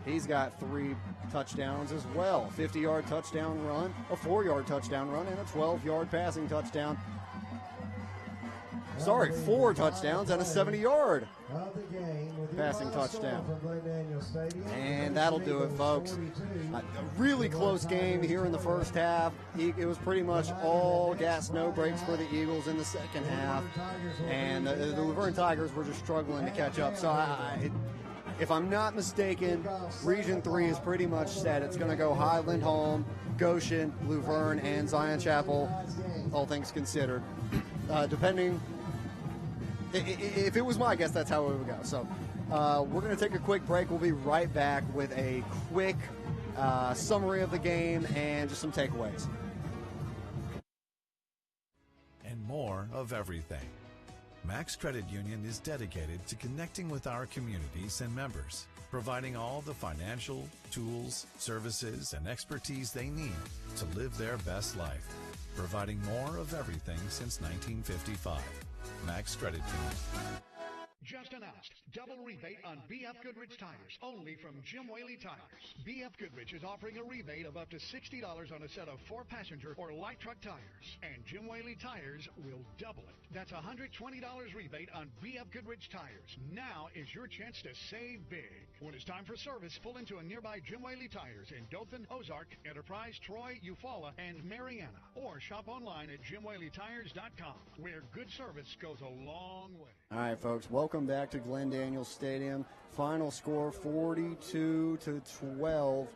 He's got 3 touchdowns as well. 50-yard touchdown run, a 4-yard touchdown run, and a 12-yard passing touchdown. Sorry, 4 touchdowns and a 70-yard passing touchdown. And that'll do it, folks. A really close game here in the first half. It was pretty much all gas, no brakes for the Eagles in the second half. And the Luverne Tigers were just struggling to catch up. So if I'm not mistaken, Region 3 is pretty much set. It's going to go Highland home, Goshen, Luverne, and Zion Chapel, all things considered. Depending, if it was my guess, that's how it would go. So we're going to take a quick break. We'll be right back with a quick summary of the game and just some takeaways. And more of everything. Max Credit Union is dedicated to connecting with our communities and members, providing all the financial, tools, services, and expertise they need to live their best life. Providing more of everything since 1955. Max Credit Union. Just announced, double rebate on BF Goodrich tires, only from Jim Whaley Tires. BF Goodrich is offering a rebate of up to $60 on a set of 4-passenger or light truck tires, and Jim Whaley Tires will double it. That's a $120 rebate on BF Goodrich tires. Now is your chance to save big. When it's time for service, pull into a nearby Jim Whaley Tires in Dothan, Ozark, Enterprise, Troy, Eufaula, and Mariana, or shop online at JimWhaleyTires.com, where good service goes a long way. All right, folks, welcome back to Glenn Daniels Stadium. Final score 42-12.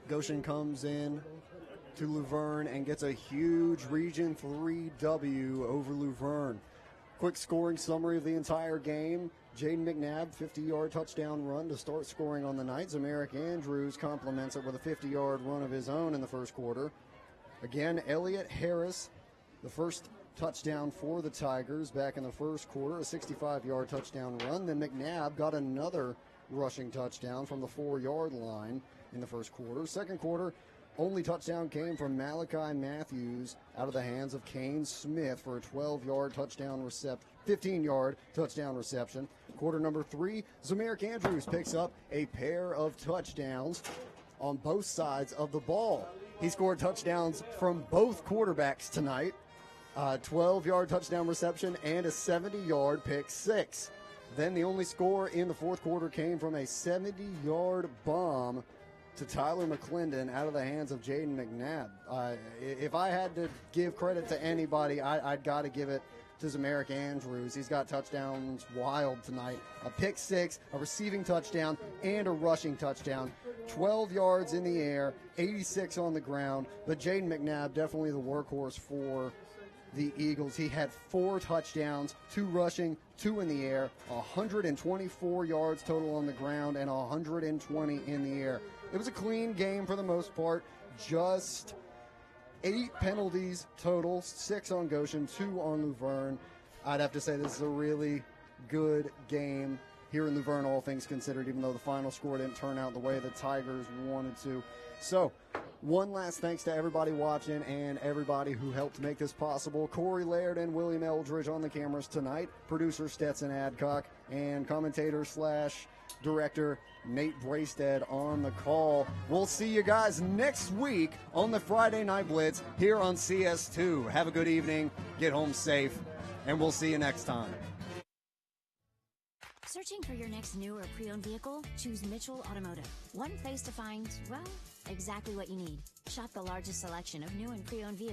Goshen comes in to Luverne and gets a huge Region 3 W over Luverne. Quick scoring summary of the entire game. Jaden McNabb, 50-yard touchdown run to start scoring on the night. Zamaric Andrews complements it with a 50-yard run of his own in the first quarter. Again, Elliott Harris, the first touchdown for the Tigers back in the first quarter, a 65-yard touchdown run. Then McNabb got another rushing touchdown from the 4-yard line in the first quarter. Second quarter, only touchdown came from Malachi Matthews out of the hands of Kane Smith for a 12-yard touchdown 15-yard touchdown reception. Quarter number 3, Zamaric Andrews picks up a pair of touchdowns on both sides of the ball. He scored touchdowns from both quarterbacks tonight. 12-yard touchdown reception and a 70-yard pick six. Then the only score in the fourth quarter came from a 70-yard bomb to Tyler McClendon out of the hands of Jaden McNabb. If I had to give credit to anybody, I'd got to give it to Zamaric Andrews. He's got touchdowns wild tonight. A pick six, a receiving touchdown, and a rushing touchdown. 12 yards in the air, 86 on the ground. But Jaden McNabb, definitely the workhorse for the Eagles. He had 4 touchdowns, 2 rushing, 2 in the air, 124 yards total on the ground, and 120 in the air. It was a clean game for the most part. Just 8 penalties total, 6 on Goshen, 2 on Luverne. I'd have to say this is a really good game here in Luverne, all things considered, even though the final score didn't turn out the way the Tigers wanted to. So, one last thanks to everybody watching and everybody who helped make this possible. Corey Laird and William Eldridge on the cameras tonight. Producer Stetson Adcock and commentator/director Nate Braystead on the call. We'll see you guys next week on the Friday Night Blitz here on CS2. Have a good evening, get home safe, and we'll see you next time. Searching for your next new or pre-owned vehicle? Choose Mitchell Automotive. One place to find, well, exactly what you need. Shop the largest selection of new and pre-owned vehicles